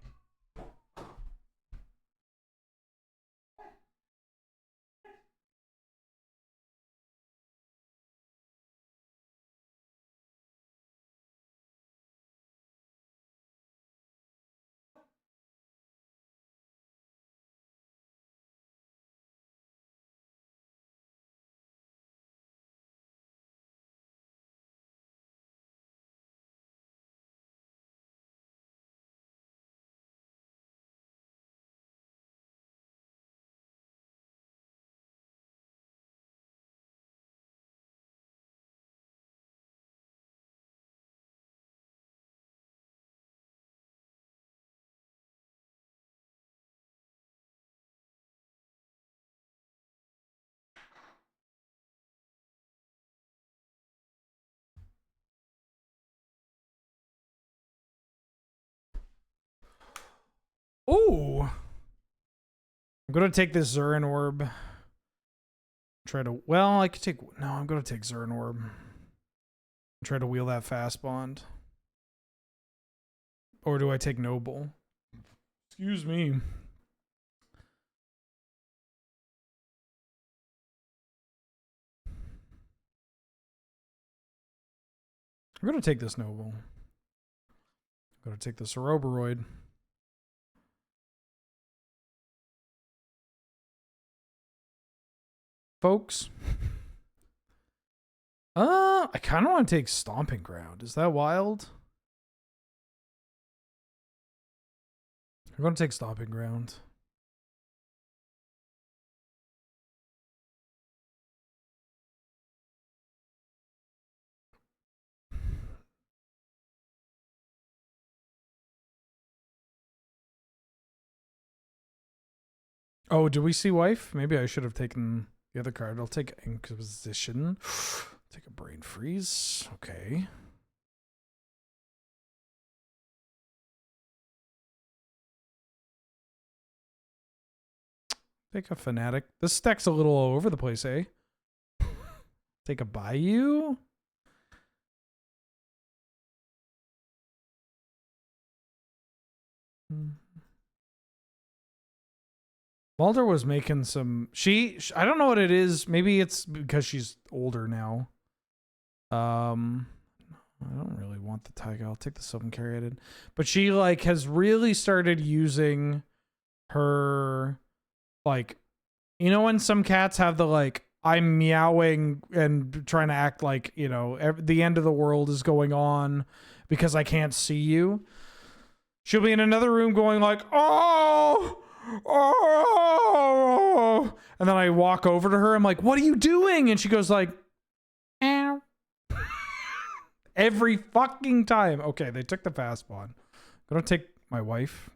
Ooh. I'm going to take this Zurin Orb. Try to... Well, I could take... No, I'm going to take Zurin Orb. Try to wheel that fast bond. Or do I take Noble? Excuse me. I'm going to take this Noble. I'm going to take this Oroboroid. Folks. I kind of want to take Stomping Ground. Is that wild? I'm going to take Stomping Ground. Oh, do we see wife? Maybe I should have taken the other card. I'll take Inquisition. Take a Brain Freeze. Okay. Take a Fanatic. This stack's a little all over the place, eh? Take a Bayou. Mulder was making some... I don't know what it is. Maybe it's because she's older now. I don't really want the Tiger. I'll take the Sylvan Caryatid. But she, like, has really started using her, like... You know when some cats have the, like, I'm meowing and trying to act like, you know, the end of the world is going on because I can't see you? She'll be in another room going like, oh... Oh, and then I walk over to her. I'm like, what are you doing? And she goes like, ow. Every fucking time. Okay, they took the fast one. I'm gonna take my wife.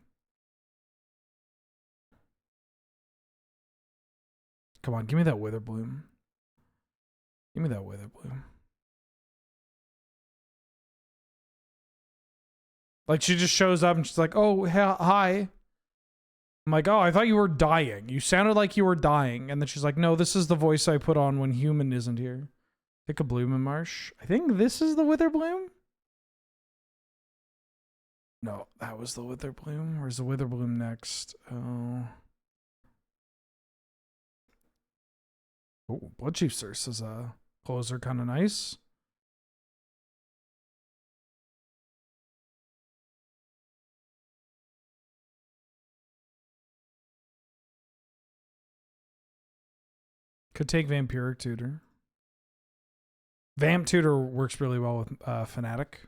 Come on, give me that Witherbloom. Give me that Witherbloom. Like, she just shows up and she's like, oh, hi. I'm like, oh, I thought you were dying. You sounded like you were dying. And then she's like, no, this is the voice I put on when human isn't here. Pick a Bloom and Marsh. I think this is the Witherbloom. No, that was the Witherbloom. Where's the Witherbloom next? Oh, Bloodchief Circe is a closer, kind of nice. Could take Vampiric Tutor. Vamp Tutor works really well with Fnatic.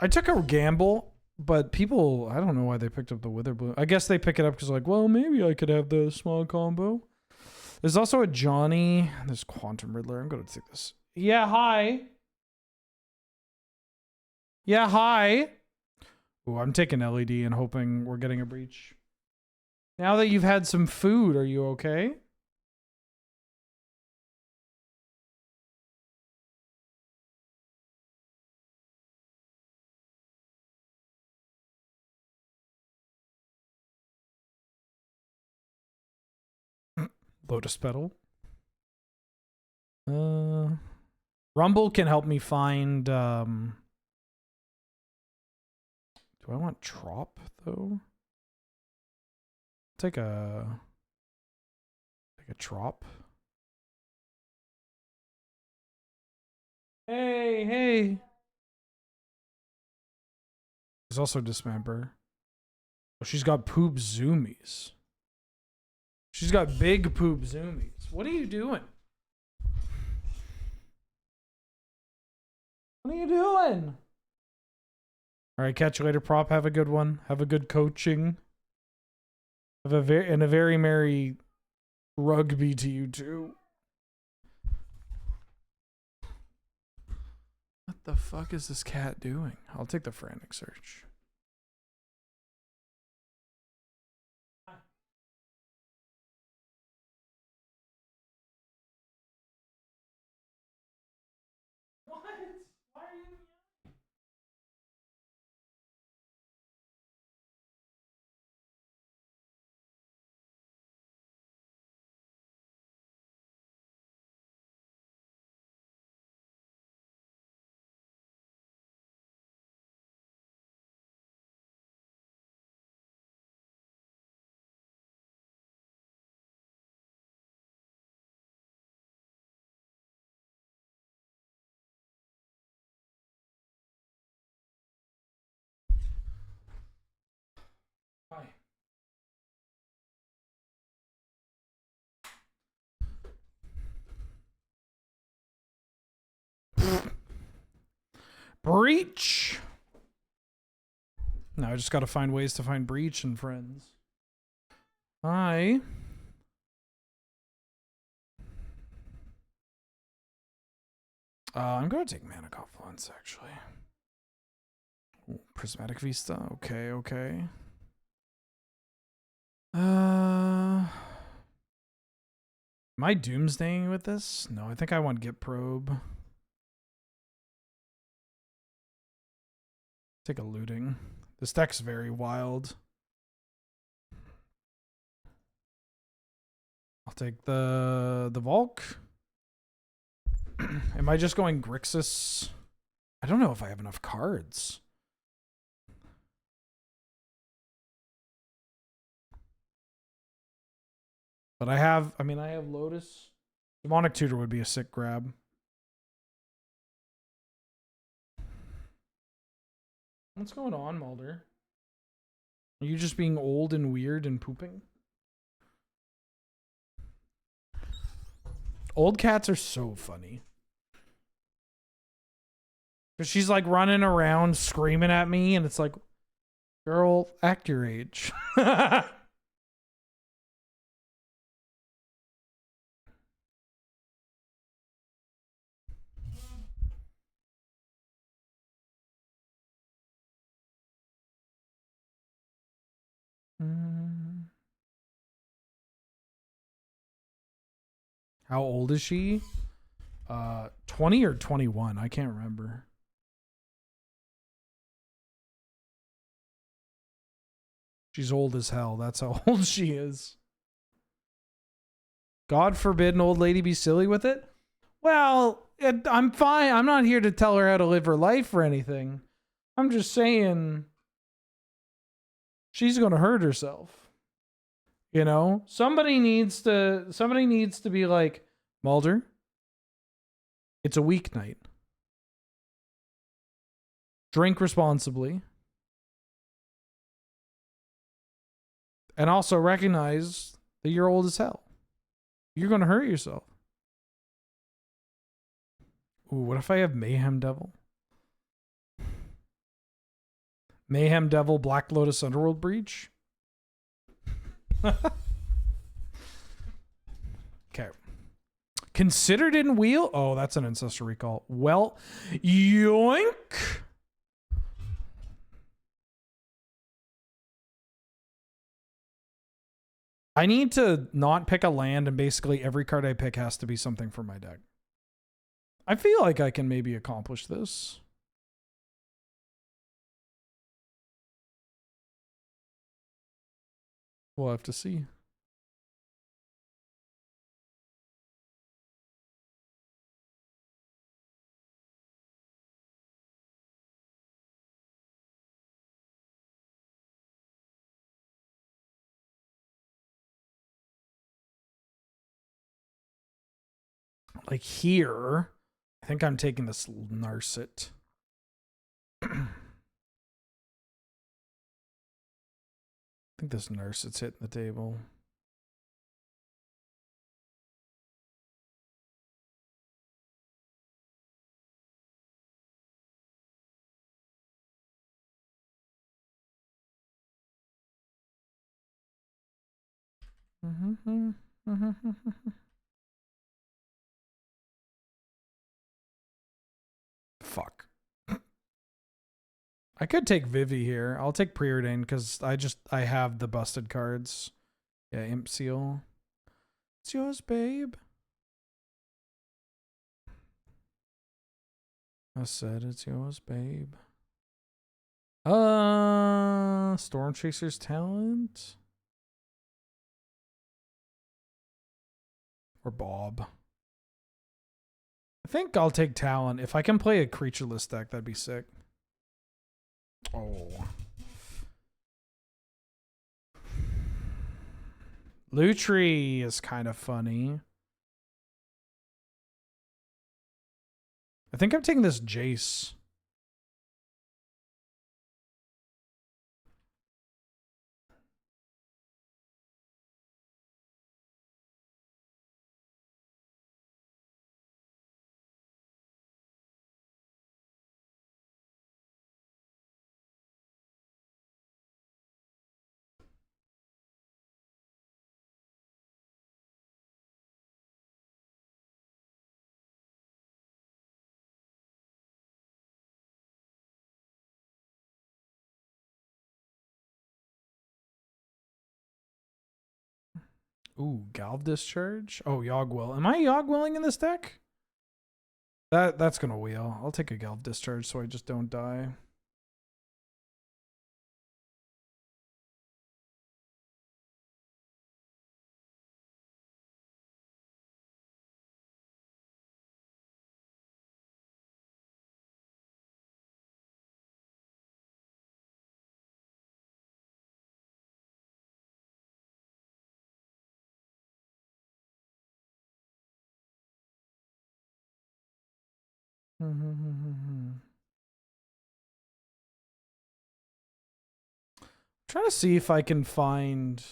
I took a gamble, but people, I don't know why they picked up the Witherbloom. I guess they pick it up because like, well, maybe I could have the small combo. There's also a Johnny. There's Quantum Riddler. I'm going to take this. Yeah, hi. Yeah, hi. Ooh, I'm taking LED and hoping we're getting a breach. Now that you've had some food, are you okay? Lotus Petal. Rumble can help me find do I want Trop though? Take a Trop. Hey. There's also Dismember. Oh, she's got poop zoomies. She's got big poop zoomies. What are you doing? What are you doing? All right, catch you later, Prop. Have a good one. Have a good coaching. Have a very merry rugby to you too. What the fuck is this cat doing? I'll take the frantic search. What? Why are you? Hi. Breach. No, I just got to find ways to find Breach and friends. Hi. I'm going to take Mana Confluence, actually. Ooh, Prismatic Vista. Okay. Am I doomsdaying with this? No, I think I want Git Probe. Take a looting. This deck's very wild. I'll take the Volk. Am I just going Grixis? I don't know if I have enough cards. But I have Lotus. Demonic Tutor would be a sick grab. What's going on, Mulder? Are you just being old and weird and pooping? Old cats are so funny. Because she's like running around screaming at me, and it's like, girl, act your age. How old is she? 20 or 21? I can't remember. She's old as hell. That's how old she is. God forbid an old lady be silly with it. Well, I'm fine. I'm not here to tell her how to live her life or anything. I'm just saying she's going to hurt herself. You know, somebody needs to be like, Mulder, it's a weeknight. Drink responsibly. And also recognize that you're old as hell. You're going to hurt yourself. Ooh, what if I have Mayhem Devil? Mayhem Devil, Black Lotus Underworld Breach? Okay. Considered in wheel? Oh, that's an Ancestor Recall. Well, yoink! I need to not pick a land, and basically every card I pick has to be something for my deck. I feel like I can maybe accomplish this. We'll have to see. Like here, I think I'm taking this Narset. I think this Narset's hitting the table. Fuck. I could take Vivi here. I'll take Preordain because I have the busted cards. Yeah, Imp Seal. It's yours, babe. I said it's yours, babe. Storm Chaser's Talent. Or Bob. I think I'll take Talon. If I can play a creatureless deck, that'd be sick. Oh. Lutri is kind of funny. I think I'm taking this Jace. Ooh, Galv Discharge. Oh, Yogwill. Am I Yogwilling in this deck? That's gonna wheel. I'll take a Galv Discharge so I just don't die. Trying to see if I can find.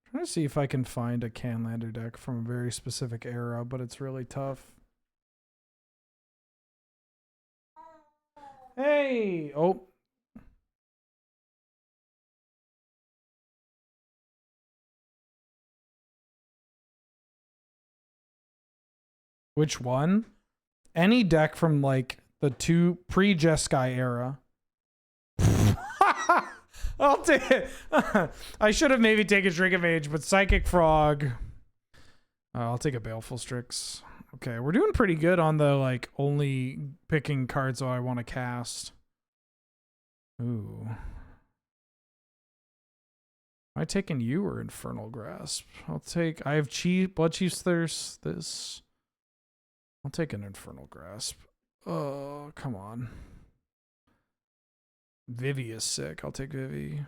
Trying to see if I can find a Canlander deck from a very specific era, but it's really tough. Hey! Oh. Which one? Any deck from like the pre-Jeskai era. I'll take it. I should have maybe taken Drink of Age, but Psychic Frog. I'll take a Baleful Strix. Okay, we're doing pretty good on the like only picking cards that I want to cast. Ooh. Am I taking you or Infernal Grasp? I have Blood Chief's Thirst. This. I'll take an Infernal Grasp. Oh, come on. Vivi is sick. I'll take Vivi.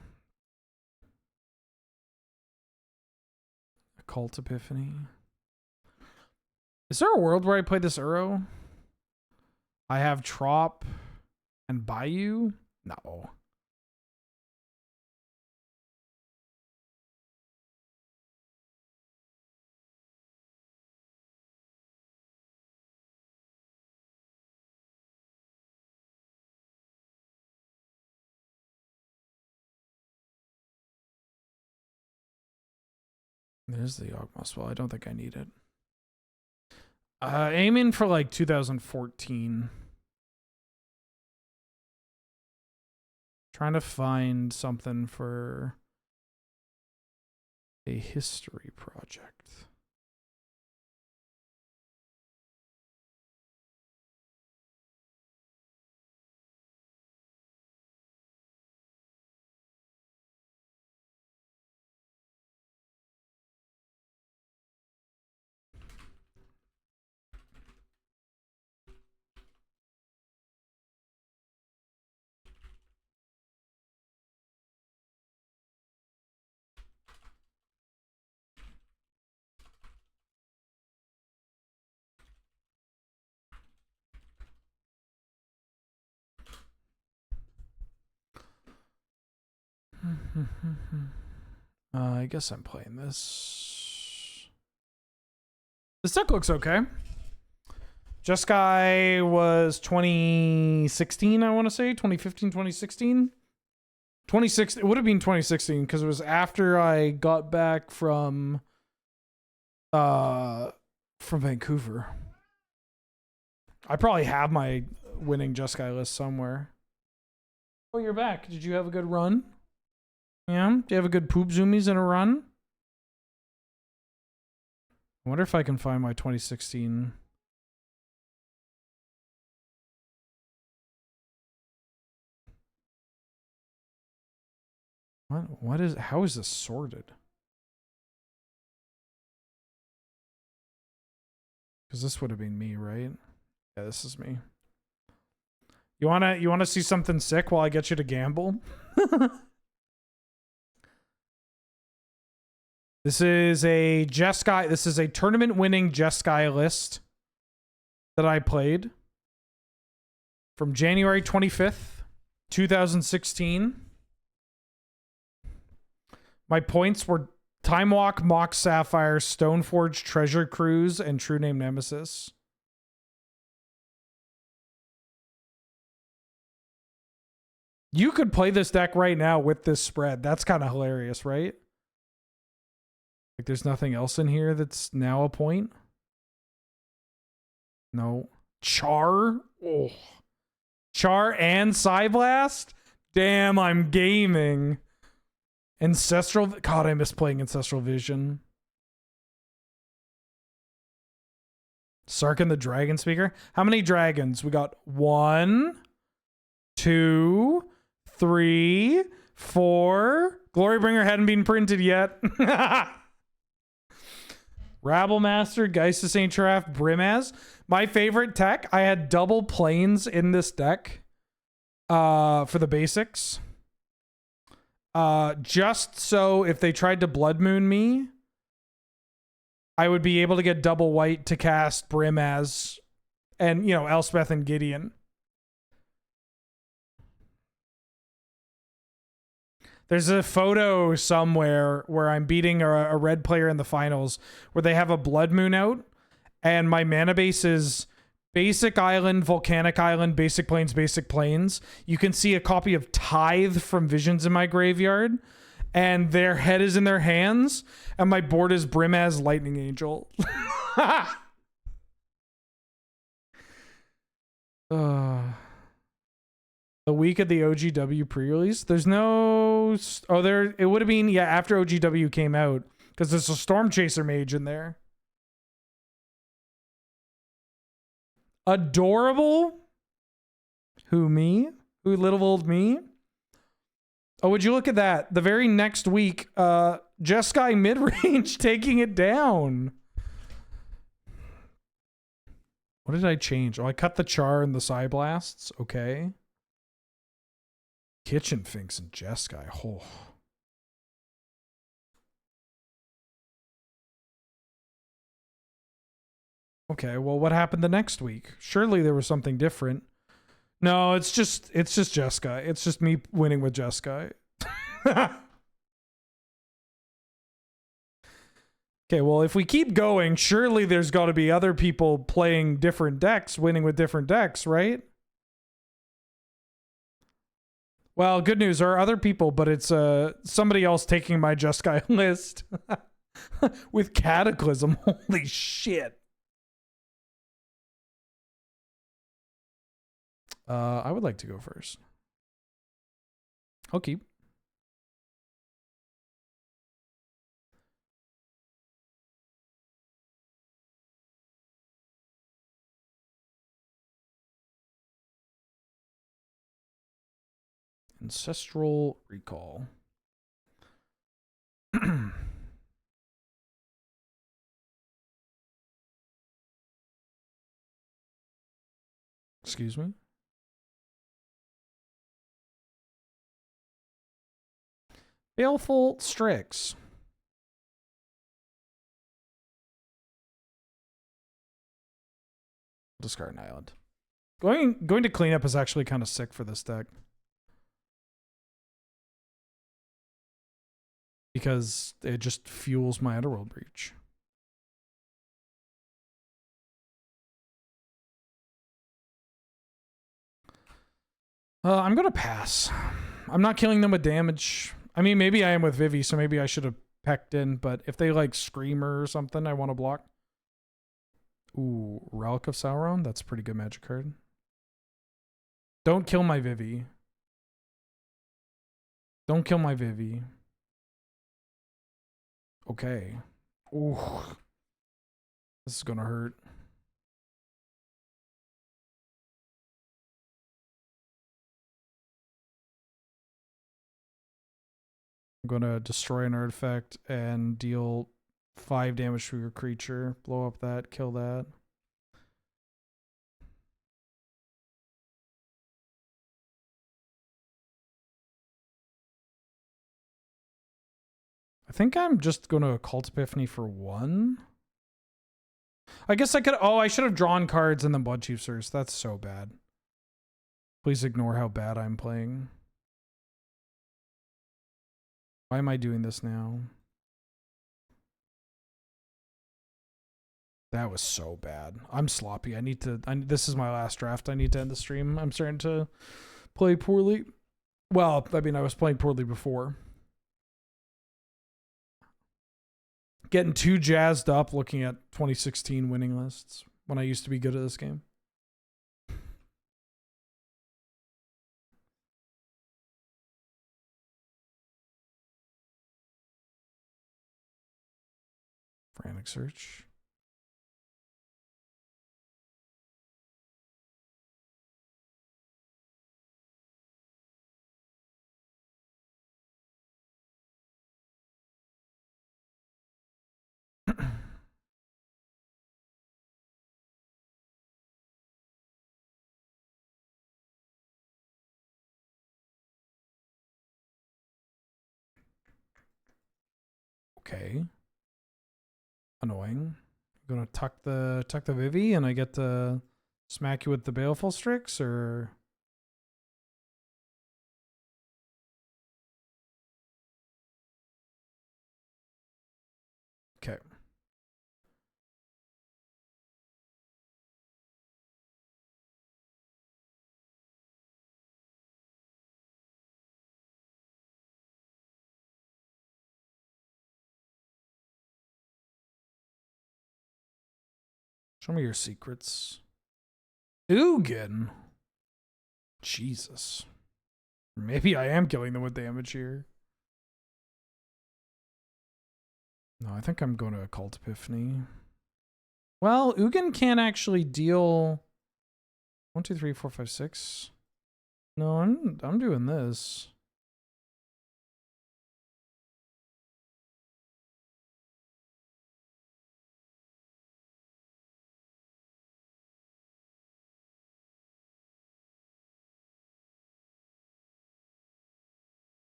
Occult Epiphany. Is there a world where I play this Uro? I have Trop and Bayou? No. There's the Yawgmoth Spell. I don't think I need it. Aiming for like 2014. Trying to find something for a history project. I guess I'm playing this. This deck looks okay. Jeskai was 2016, I want to say. 2015, 2016. 2016. It would have been 2016 because it was after I got back from Vancouver. I probably have my winning Jeskai list somewhere. Oh, you're back. Did you have a good run? Yeah? Do you have a good poop zoomies in a run? I wonder if I can find my 2016. How is this sorted? Because this would have been me, right? Yeah, this is me. You wanna see something sick while I get you to gamble? This is a Jeskai. This is a tournament-winning Jeskai list that I played from January 25th, 2016. My points were Time Walk, Mox Sapphire, Stoneforge, Treasure Cruise, and True Name Nemesis. You could play this deck right now with this spread. That's kind of hilarious, right? Like, there's nothing else in here that's now a point. No. Char? Oh. Char and Psyblast? Damn, I'm gaming. Ancestral... God, I miss playing Ancestral Vision. Sarkhan the Dragon Speaker. How many dragons? We got 1, 2, 3, 4. Glorybringer hadn't been printed yet. Rabblemaster, Geist of St. Giraffe, Brimaz. My favorite tech, I had double planes in this deck for the basics. Just so if they tried to Blood Moon me, I would be able to get double white to cast Brimaz and, you know, Elspeth and Gideon. There's a photo somewhere where I'm beating a red player in the finals where they have a Blood Moon out, and my mana base is Basic Island, Volcanic Island, Basic Plains. You can see a copy of Tithe from Visions in my graveyard, and their head is in their hands, and my board is Brimaz Lightning Angel. The week of the OGW pre-release, there's no... Oh, there... It would have been, yeah, after OGW came out, because there's a Storm Chaser mage in there. Adorable? Who, me? Who, little old me? Oh, would you look at that? The very next week, Jeskai mid-range taking it down. What did I change? Oh, I cut the char and the Psy Blasts. Okay. Kitchen Finks and Jeskai. Oh. Okay, well, what happened the next week? Surely there was something different. No, it's just Jeskai. It's just me winning with Jeskai. Okay, well, if we keep going, surely there's got to be other people playing different decks, winning with different decks, right? Well, good news, there are other people, but it's somebody else taking my Jeskai list with Cataclysm. Holy shit. I would like to go first. I'll keep. Ancestral Recall. Excuse me? Baleful Strix. Discard an island. Going to cleanup is actually kind of sick for this deck. Because it just fuels my Underworld Breach. I'm going to pass. I'm not killing them with damage. I mean, maybe I am with Vivi, so maybe I should have pecked in, but if they like Screamer or something, I want to block. Ooh, Relic of Sauron? That's a pretty good magic card. Don't kill my Vivi. Don't kill my Vivi. Okay. Ooh. This is gonna hurt. I'm gonna destroy an artifact and deal 5 damage to your creature. Blow up that, kill that. I think I'm just going to Occult Epiphany for 1. I guess I could... Oh, I should have drawn cards and then Blood Chief Sirs. That's so bad. Please ignore how bad I'm playing. Why am I doing this now? That was so bad. I'm sloppy. I need to... this is my last draft. I need to end the stream. I'm starting to play poorly. Well, I mean, I was playing poorly before. Getting too jazzed up looking at 2016 winning lists when I used to be good at this game. Frantic search. Okay. Annoying. I'm gonna tuck the Vivi and I get to smack you with the Baleful Strix, or okay. Show me your secrets. Ugin. Jesus. Maybe I am killing them with damage here. No, I think I'm going to Occult Epiphany. Well, Ugin can't actually deal 1, 2, 3, 4, 5, 6. No, I'm doing this.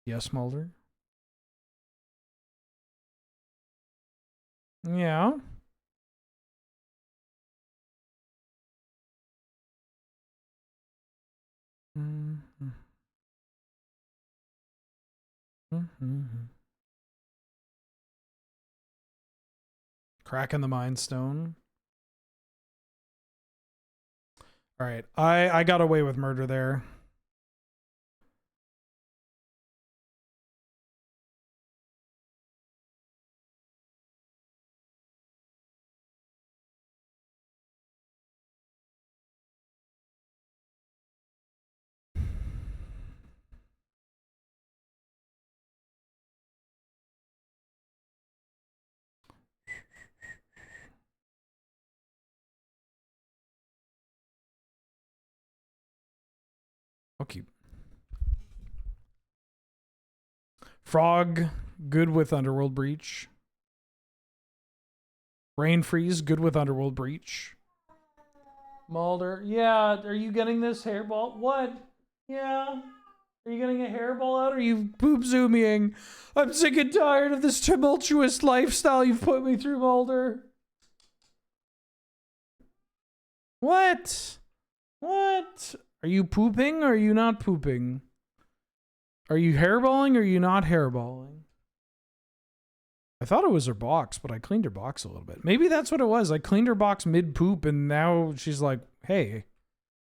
Yes, Mulder. Yeah. Mm-hmm. Mm-hmm. Cracking the Mind Stone. All right, I got away with murder there. I'll keep. Frog, good with Underworld Breach. Rain Freeze, good with Underworld Breach. Mulder, yeah, are you getting this hairball? What? Yeah. Are you getting a hairball out or are you poop zooming? I'm sick and tired of this tumultuous lifestyle you've put me through, Mulder. What? What? Are you pooping or are you not pooping? Are you hairballing or are you not hairballing? I thought it was her box, but I cleaned her box a little bit. Maybe that's what it was. I cleaned her box mid-poop, and now she's like, hey,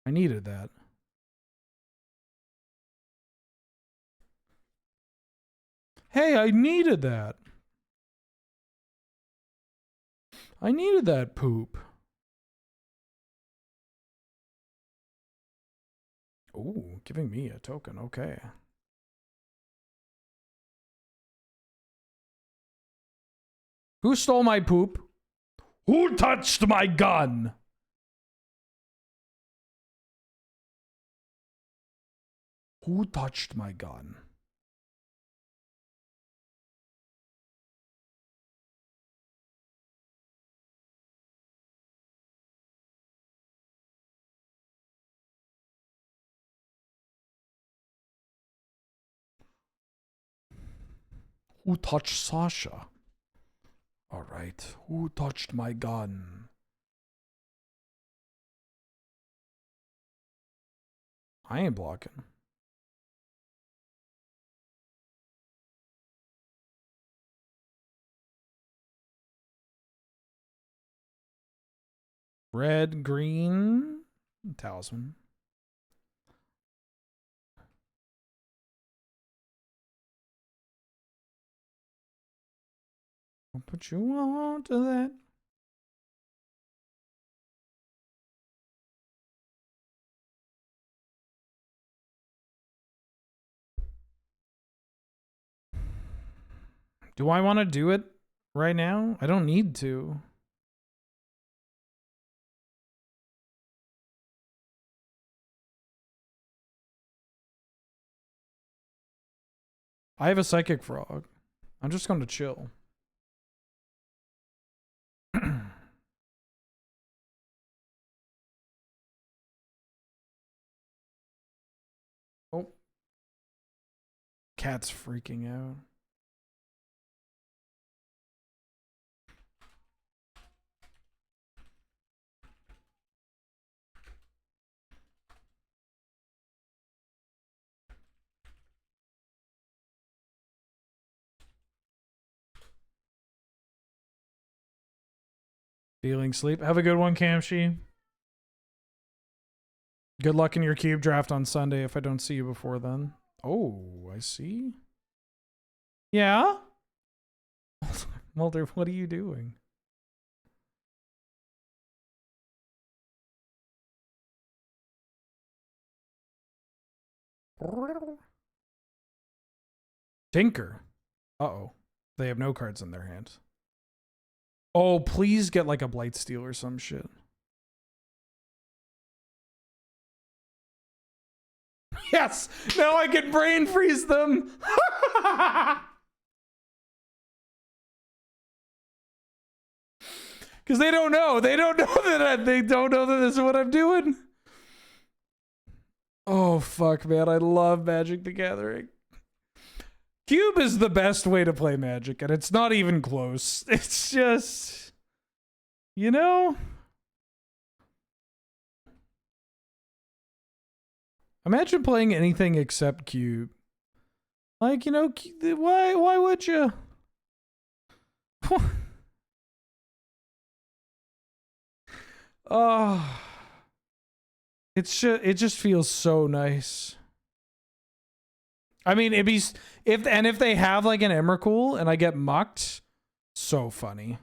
I needed that. Hey, I needed that. I needed that poop. Ooh, giving me a token. Okay. Who stole my poop? Who touched my gun? Who touched my gun? Who touched Sasha? All right. Who touched my gun? I ain't blocking. Red, green, talisman. I'll put you on to that. Do I want to do it right now? I don't need to. I have a psychic frog. I'm just going to chill. Oh. Cat's freaking out. Feeling sleep. Have a good one, Kamshi. Good luck in your cube draft on Sunday if I don't see you before then. Oh, I see. Yeah? Mulder, what are you doing? Tinker. Uh-oh. They have no cards in their hand. Oh, please get like a Blightsteel or some shit. Yes! Now I can brain freeze them! Because they don't know. They don't know that they don't know that this is what I'm doing. Oh, fuck, man. I love Magic the Gathering. Cube is the best way to play Magic, and it's not even close. It's just, you know? Imagine playing anything except Cube. Like, you know, why would you? Oh, it just feels so nice. I mean, if they have like an Emrakul and I get mucked, so funny.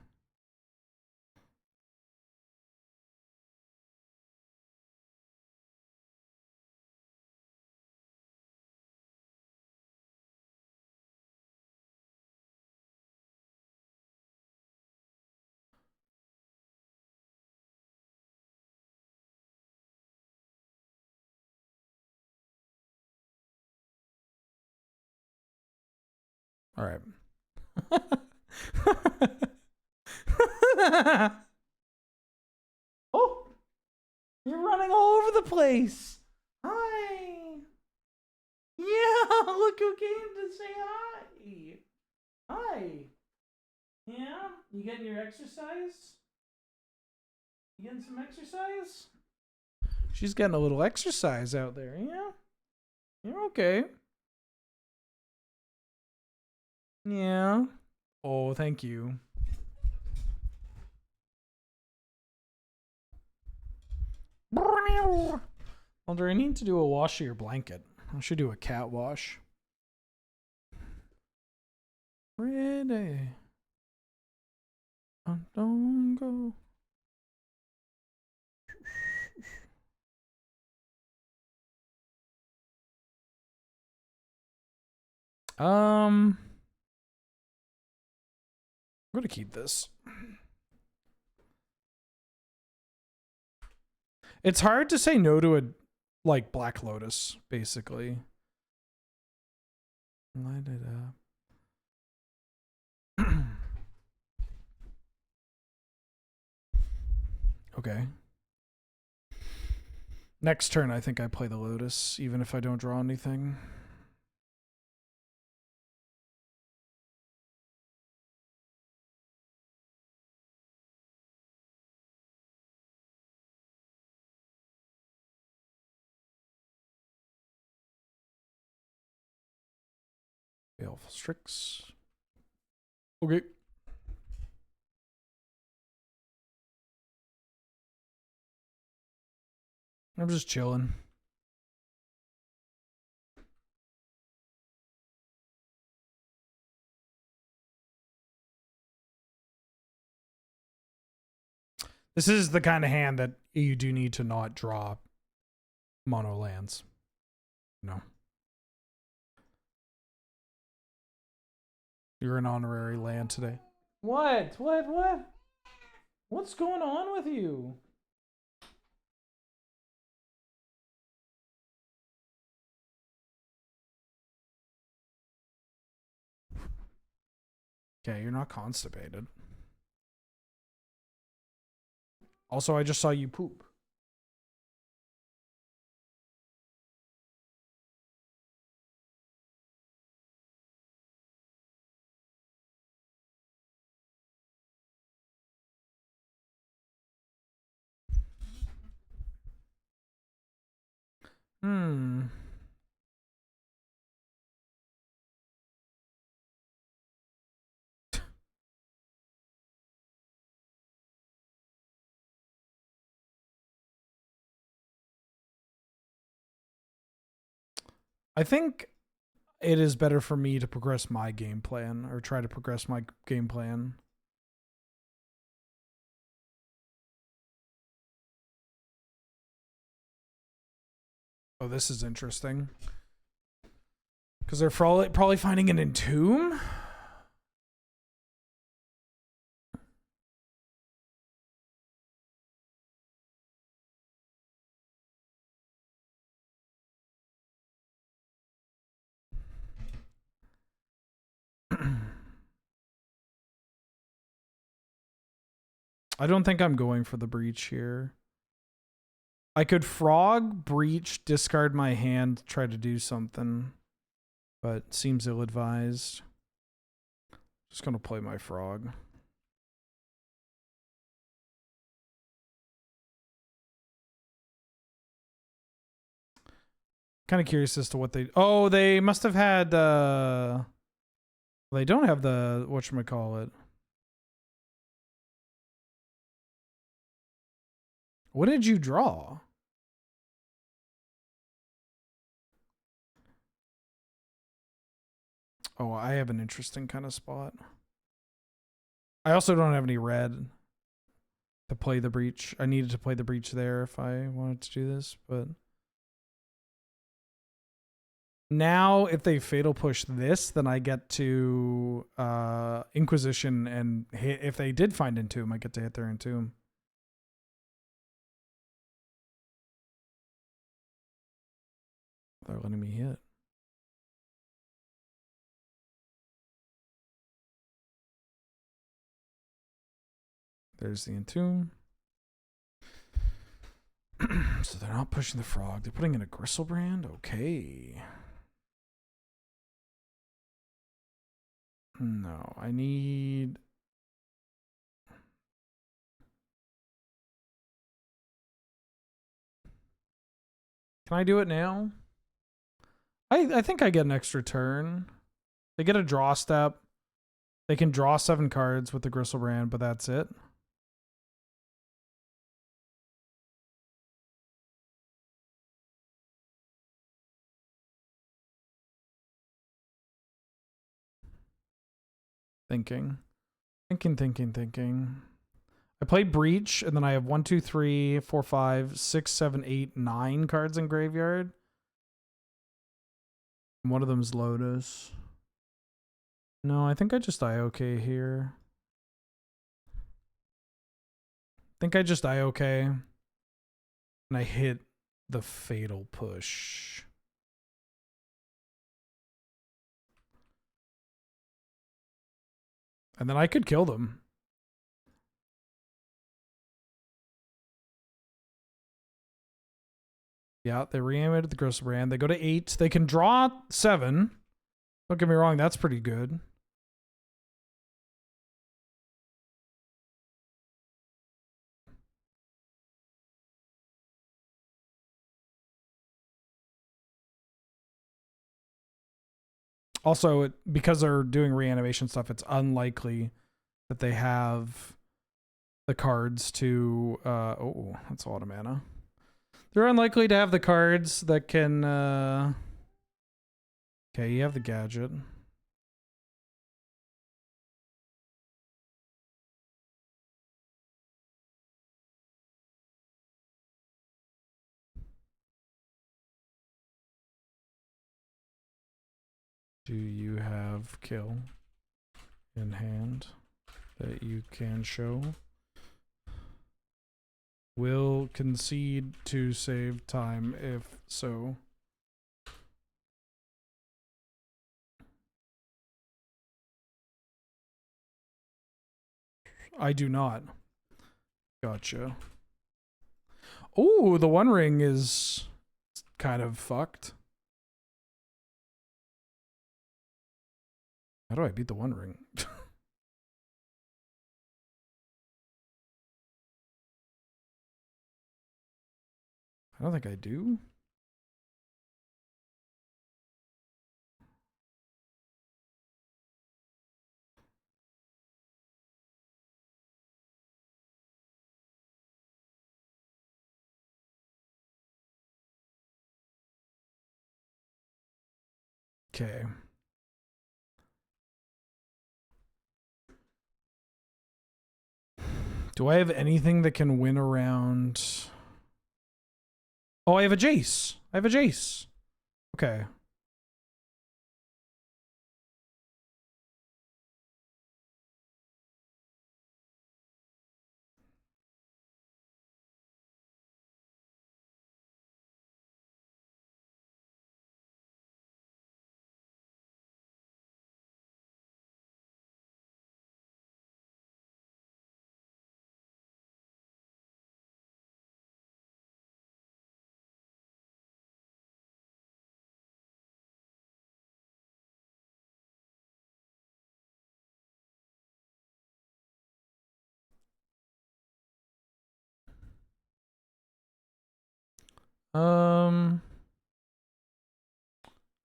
All right. Oh, you're running all over the place. Hi. Yeah, look who came to say hi. Hi. Yeah, you getting your exercise? You getting some exercise? She's getting a little exercise out there. Yeah. You're okay. Yeah. Oh, thank you. Alder, I need to do a wash of your blanket. I should do a cat wash. Ready. Don't go. I'm gonna keep this. It's hard to say no to a like Black Lotus, basically. Light it up. Okay. Next turn, I think I play the Lotus, even if I don't draw anything. Baleful Strix. Okay. I'm just chilling. This is the kind of hand that you do need to not draw mono lands. No. You're an honorary land today. What? What? What's going on with you? Okay, you're not constipated. Also, I just saw you poop. I think it is better for me to progress my game plan, or try to progress my game plan. Oh, this is interesting. Because they're probably finding an Entomb? I don't think I'm going for the breach here. I could frog, breach, discard my hand, try to do something. but seems ill-advised. Just gonna play my frog. Kind of curious as to what they... Oh, they must have had... They don't have the... Whatchamacallit. What did you draw? Oh, I have an interesting kind of spot. I also don't have any red to play the breach. I needed to play the breach there if I wanted to do this, but... Now, if they fatal push this, then I get to Inquisition and hit. If they did find Entomb, I get to hit their Entomb. They're letting me hit. There's the Entomb. So they're not pushing the frog. They're putting in a Gristlebrand? Okay. No, I need... Can I do it now? I think I get an extra turn. They get a draw step. They can draw 7 cards with the Gristlebrand, but that's it. Thinking. I play Breach, and then I have 1, 2, 3, 4, 5, 6, 7, 8, 9 cards in graveyard. And one of them's Lotus. No, I think I just IOK here. I think I just IOK. And I hit the fatal push. And then I could kill them. Yeah, they reanimated the Gristlebrand. They go to 8. They can draw 7. Don't get me wrong, that's pretty good. Also, because they're doing reanimation stuff, it's unlikely that they have the cards to... oh, that's a lot of mana. They're unlikely to have the cards that can... Okay, you have the gadget. Do you have kill in hand that you can show? Will concede to save time if so. I do not. Gotcha. Oh, the One Ring is kind of fucked. How do I beat the One Ring? I don't think I do. Okay. Do I have anything that can win around? Oh, I have a Jace. I have a Jace. Okay.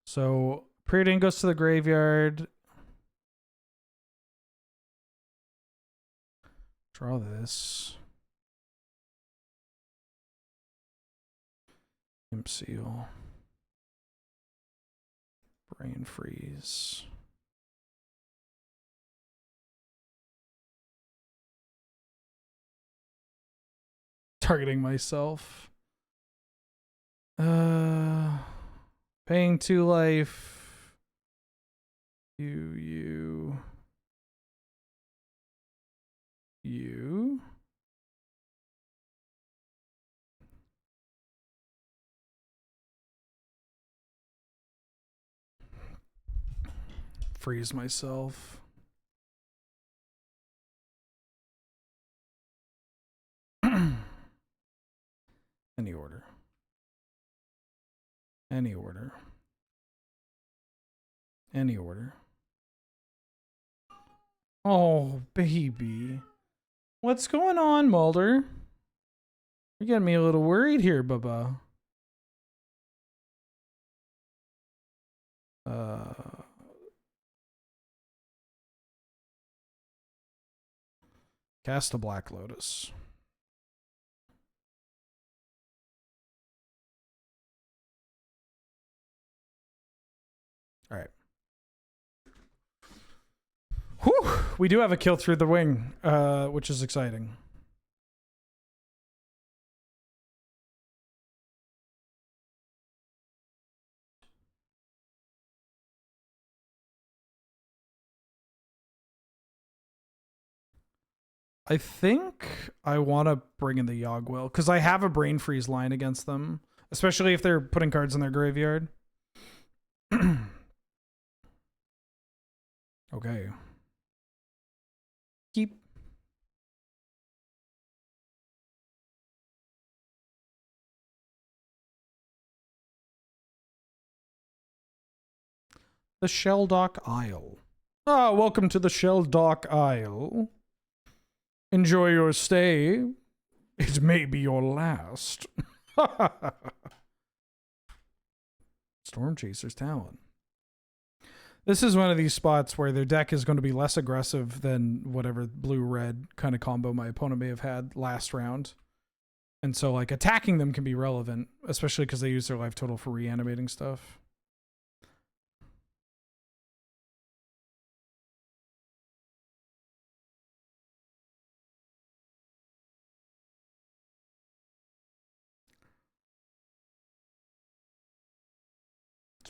So Preordain goes to the graveyard. Draw this. Imp Seal. Brain Freeze. Targeting myself. Paying 2 life. You. Freeze myself. Any order. Any order. Any order. Oh, baby. What's going on, Mulder? You're getting me a little worried here, Bubba. Cast a Black Lotus. All right. Whew! We do have a kill through the wing, which is exciting. I think I want to bring in the Yogwill because I have a Brain Freeze line against them, especially if they're putting cards in their graveyard. Okay. Keep. The Shelldock Isle. Ah, welcome to the Shelldock Isle. Enjoy your stay. It may be your last. Storm Chaser's Talon. This is one of these spots where their deck is going to be less aggressive than whatever blue-red kind of combo my opponent may have had last round. And so, like, attacking them can be relevant, especially because they use their life total for reanimating stuff.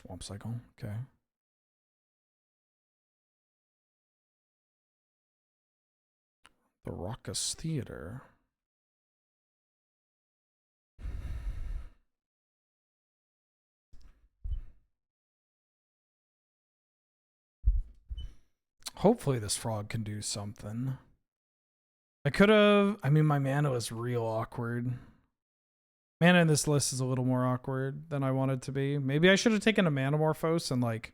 Swamp Cycle, okay. The Raucous Theater. Hopefully this frog can do something. I could have... I mean, my mana was real awkward. Mana in this list is a little more awkward than I wanted to be. Maybe I should have taken a Manamorphose and, like,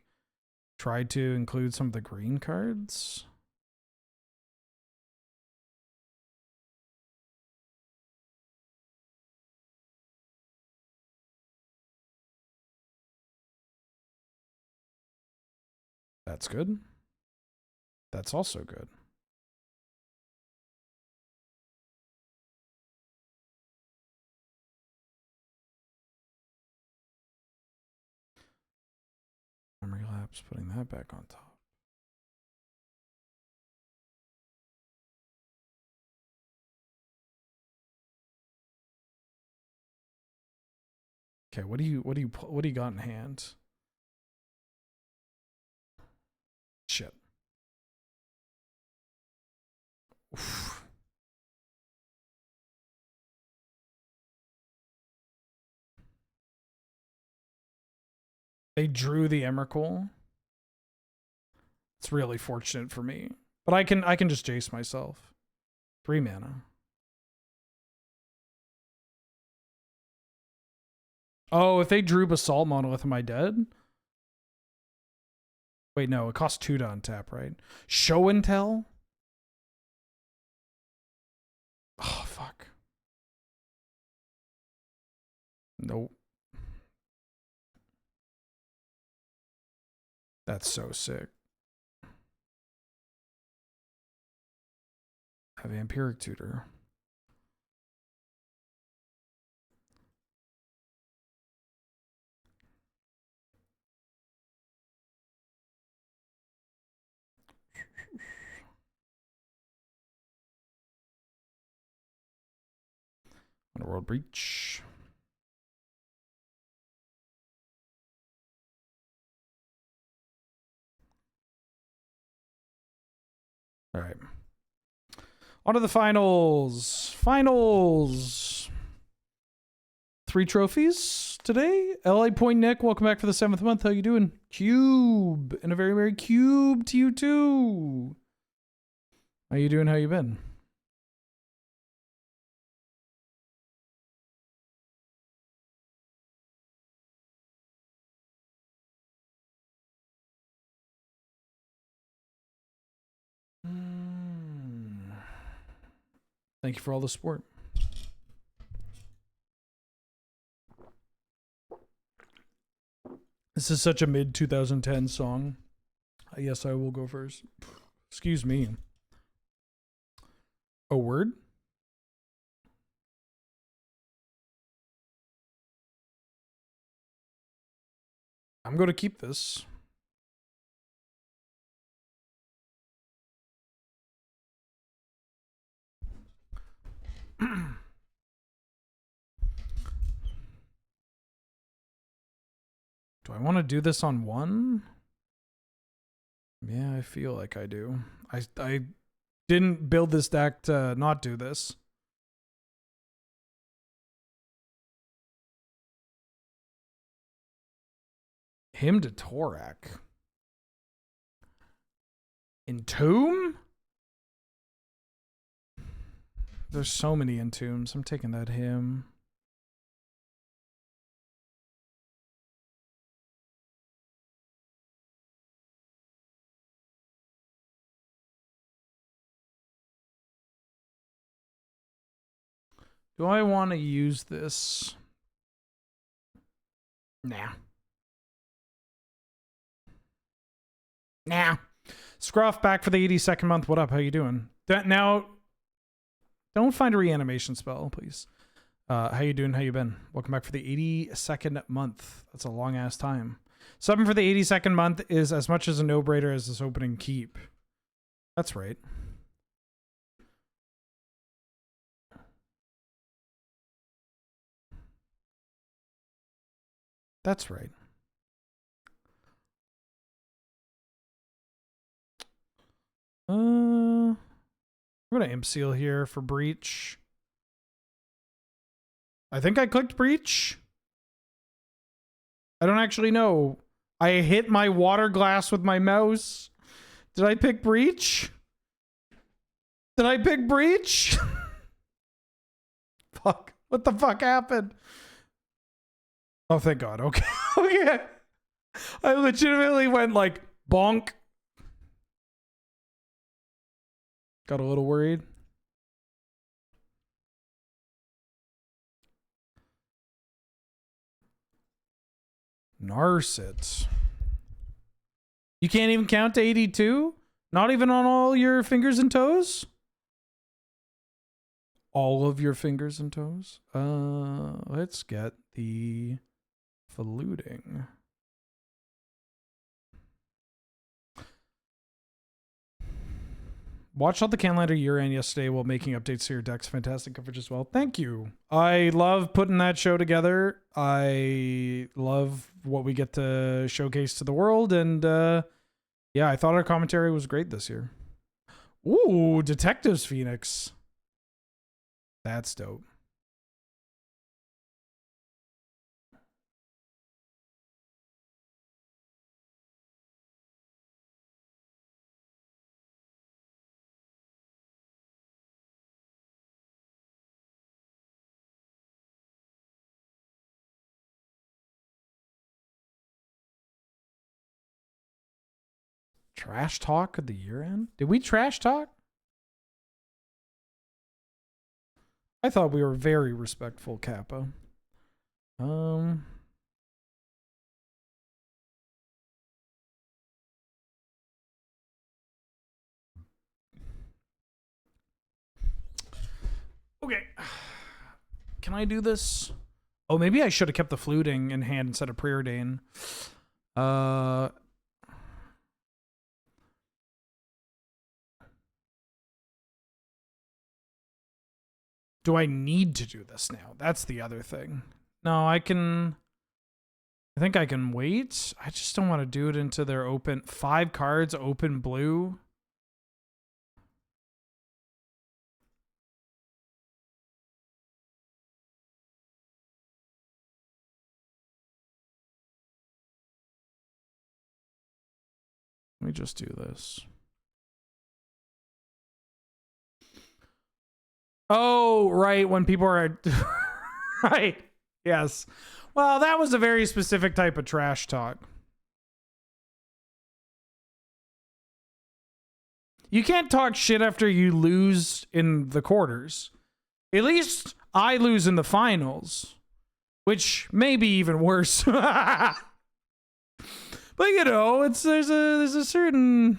tried to include some of the green cards. That's good. That's also good. Memory Lapse, putting that back on top. Okay, what do you got in hand? Shit. Oof. They drew the Emrakul. It's really fortunate for me. But I can just Jace myself. 3 mana. Oh, if they drew Basalt Monolith, am I dead? Wait, no, it costs 2 to untap, right? Show and Tell? Oh, fuck. Nope. That's so sick. A vampiric tutor. Underworld Breach. All right. On to the finals. Finals. 3 trophies today. LA Point Nick, welcome back for the 7th month. How you doing? Cube. And a very, very cube to you too. How you doing? How you been? Thank you for all the support. This is such a mid 2010 song. Yes, I will go first. Excuse me. A word? I'm going to keep this. Do I want to do this on one? Yeah, I feel like I do. I didn't build this deck to not do this. Him to Torak. Entomb? There's so many Entombs. I'm taking that him. Do I want to use this? Nah. Nah. Scruff back for the 82nd month. What up? How you doing? Now, don't find a reanimation spell, please. How you doing? How you been? Welcome back for the 82nd month. That's a long ass time. Subbing for the 82nd month is as much as a no-brainer as this opening keep. That's right. That's right. I'm gonna imp seal here for breach. I think I clicked breach. I don't actually know. I hit my water glass with my mouse. Did I pick breach? Did I pick breach? Fuck. What the fuck happened? Oh, thank God. Okay. Okay. I legitimately went like bonk. Got a little worried. Narset. You can't even count to 82? Not even on all your fingers and toes? All of your fingers and toes? Let's get the fluting. Watched all the Canlander year-end yesterday while making updates to your decks. Fantastic coverage as well. Thank you. I love putting that show together. I love what we get to showcase to the world. And yeah, I thought our commentary was great this year. Ooh, Detectives Phoenix. That's dope. Trash talk at the year end? Did we trash talk? I thought we were very respectful, Kappa. Um. Okay. Can I do this? Oh, maybe I should have kept the fluting in hand instead of preordain. Do I need to do this now? That's the other thing. No, I can... I think I can wait. I just don't want to do it into their open... 5 cards, open blue. Let me just do this. Oh, right. When people are... right. Yes. Well, that was a very specific type of trash talk. You can't talk shit after you lose in the quarters. At least I lose in the finals, which may be even worse. But you know, it's there's a certain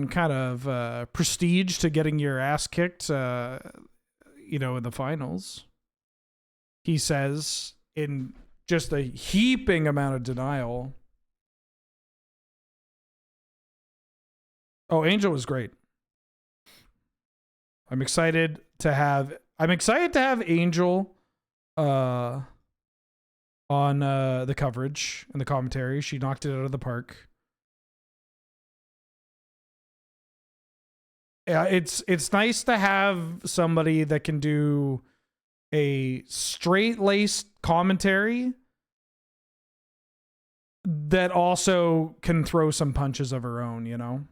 kind of prestige to getting your ass kicked, you know, in the finals. He says in just a heaping amount of denial. Oh, Angel was great. I'm excited to have Angel on the coverage and the commentary. She knocked it out of the park. Yeah, it's nice to have somebody that can do a straight-laced commentary that also can throw some punches of her own, you know?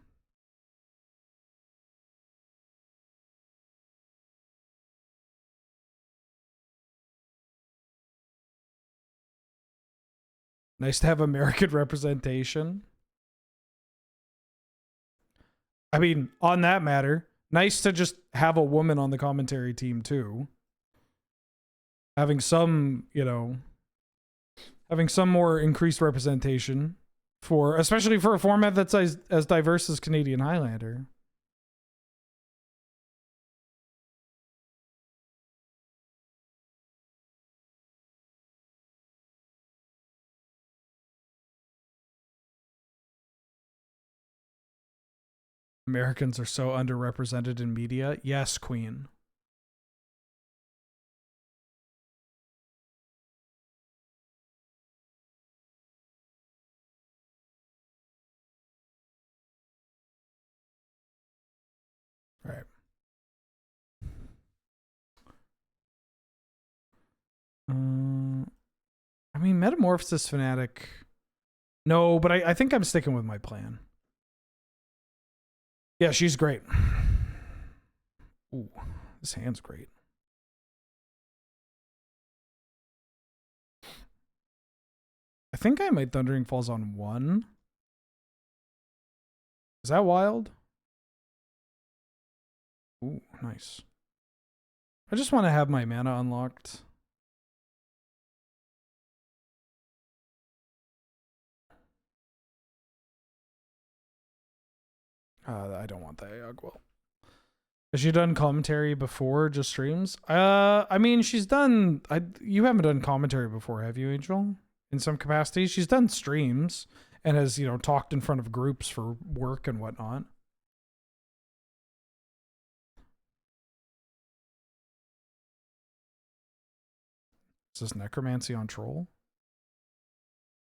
Nice to have American representation. I mean, on that matter, nice to just have a woman on the commentary team too. Having some, you know, having some more increased representation for, especially for a format that's as diverse as Canadian Highlander. Americans are so underrepresented in media. Yes, Queen. Right. I mean, Metamorphosis Fanatic. No, but I think I'm sticking with my plan. Yeah, she's great. Ooh, this hand's great. I think I might Thundering Falls on 1. Is that wild? Ooh, nice. I just want to have my mana unlocked. I don't want that Yogwell. Has she done commentary before, just streams? I mean, she's done... you haven't done commentary before, have you, Angel? In some capacity? She's done streams and has, you know, talked in front of groups for work and whatnot. Is this Necromancy on Troll?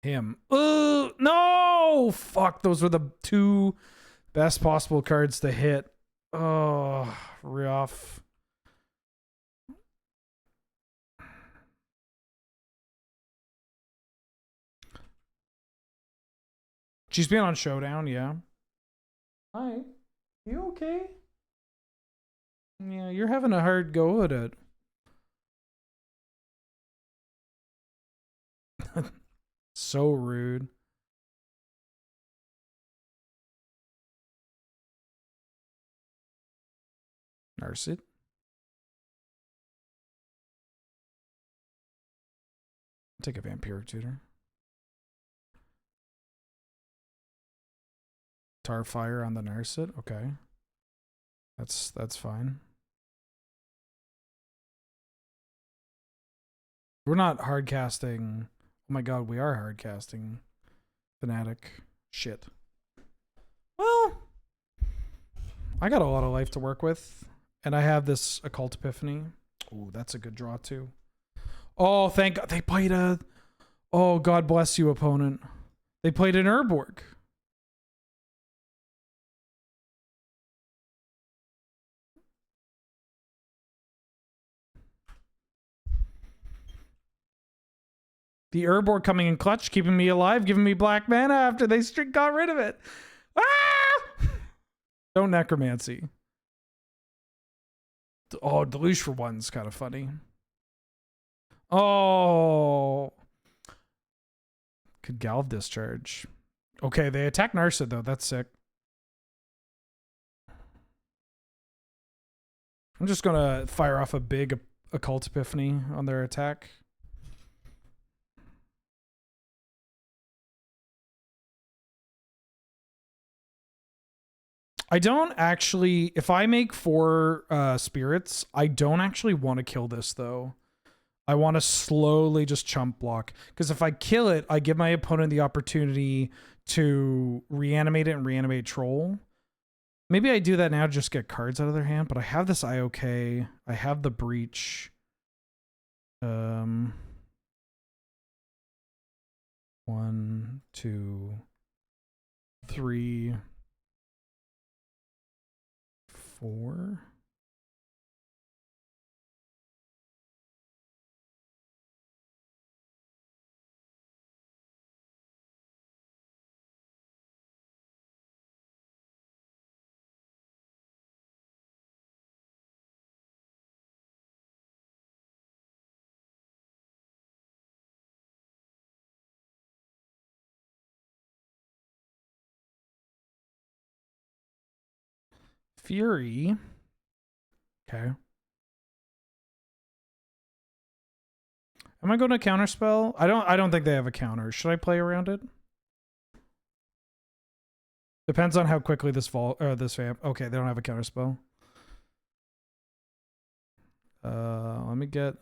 Him. No! Fuck, those were the 2 best possible cards to hit. Oh, rough. She's been on Showdown, yeah. Hi. You okay? Yeah, you're having a hard go at it. So rude. Narset. Take a Vampiric Tutor. Tar Fire on the Narset. Okay. That's fine. We're not hard casting. Oh my god, we are hard casting. Fanatic. Shit. Well, I got a lot of life to work with. And I have this Occult Epiphany. Ooh, that's a good draw too. Oh, thank God. They played a... Oh, God bless you, opponent. They played an Urborg. The Urborg coming in clutch, keeping me alive, giving me black mana after they got rid of it. Ah! Don't Necromancy. Oh, Deluge for one's kind of funny. Oh. Could Galv Discharge. Okay, they attack Narset though. That's sick. I'm just gonna fire off a big Occult Epiphany on their attack. I don't actually, if I make 4 spirits, I don't actually want to kill this though. I want to slowly just chump block. Because if I kill it, I give my opponent the opportunity to reanimate it and reanimate Troll. Maybe I do that now to just get cards out of their hand, but I have this IOK. I have the Breach. 1, 2, 3, 4. Fury. Okay. Am I going to counterspell? I don't think they have a counter. Should I play around it? Depends on how quickly this vamp. Okay, they don't have a counterspell. Let me get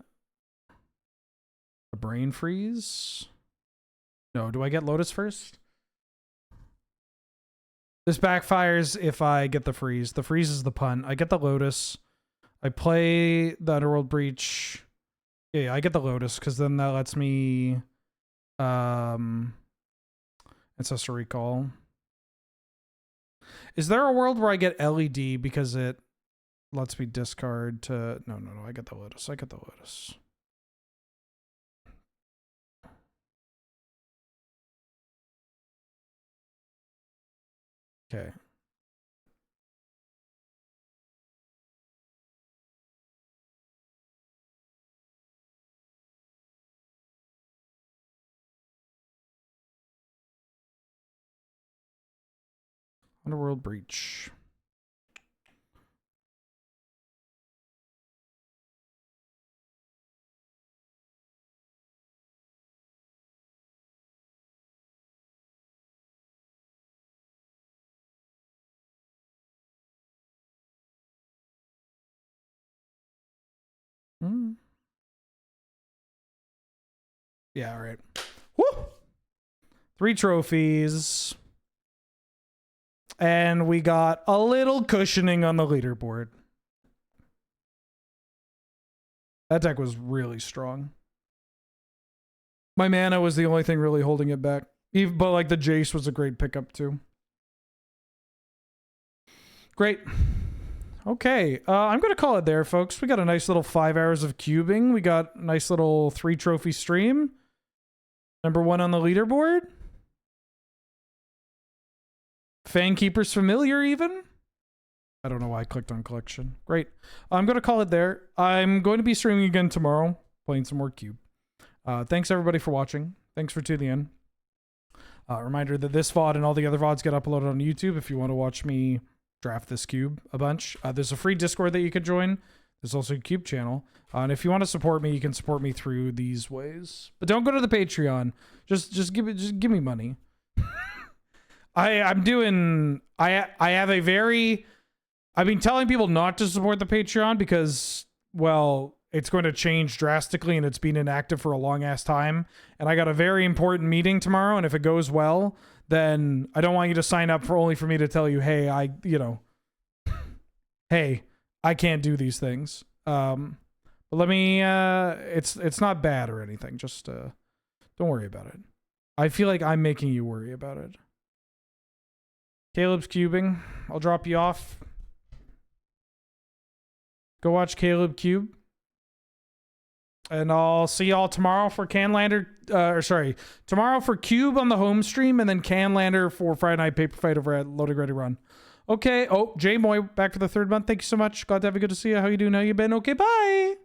a Brain Freeze. No, do I get Lotus first? This backfires if I get the freeze. The freeze is the punt. I get the Lotus. I play the Underworld Breach. Yeah, I get the Lotus because then that lets me Ancestor Recall. Is there a world where I get LED because it lets me discard to... No, I get the Lotus. I get the Lotus. Okay. Underworld Breach. Yeah, all right. Woo! 3 trophies. And we got a little cushioning on the leaderboard. That deck was really strong. My mana was the only thing really holding it back. But like the Jace was a great pickup too. Great. Okay, I'm going to call it there, folks. We got a nice little 5 hours of cubing. We got a nice little 3 trophy stream. #1 on the leaderboard. Fangkeeper's familiar even. I don't know why I clicked on collection. Great. I'm going to call it there. I'm going to be streaming again tomorrow, playing some more Cube. Thanks everybody for watching. Thanks for tuning in. Reminder that this VOD and all the other VODs get uploaded on YouTube if you want to watch me draft this cube a bunch. There's a free Discord that you can join There's also a Cube channel. And if you want to support me, you can support me through these ways. But don't go to the Patreon. Just give me money. I have a very, I've been telling people not to support the Patreon because, well, it's going to change drastically and it's been inactive for a long ass time. And I got a very important meeting tomorrow. And if it goes well, then I don't want you to sign up only for me to tell you, hey, hey, I can't do these things. But let me, it's not bad or anything. Just, don't worry about it. I feel like I'm making you worry about it. Caleb's cubing. I'll drop you off. Go watch Caleb cube. And I'll see y'all tomorrow for tomorrow for Cube on the home stream, and then Canlander for Friday Night Paper Fight over at Loading Ready Run. Okay. Oh, Jay Moy back for the 3rd month. Thank you so much. Glad to have you. Good to see you. How you doing? How you been? Okay, bye.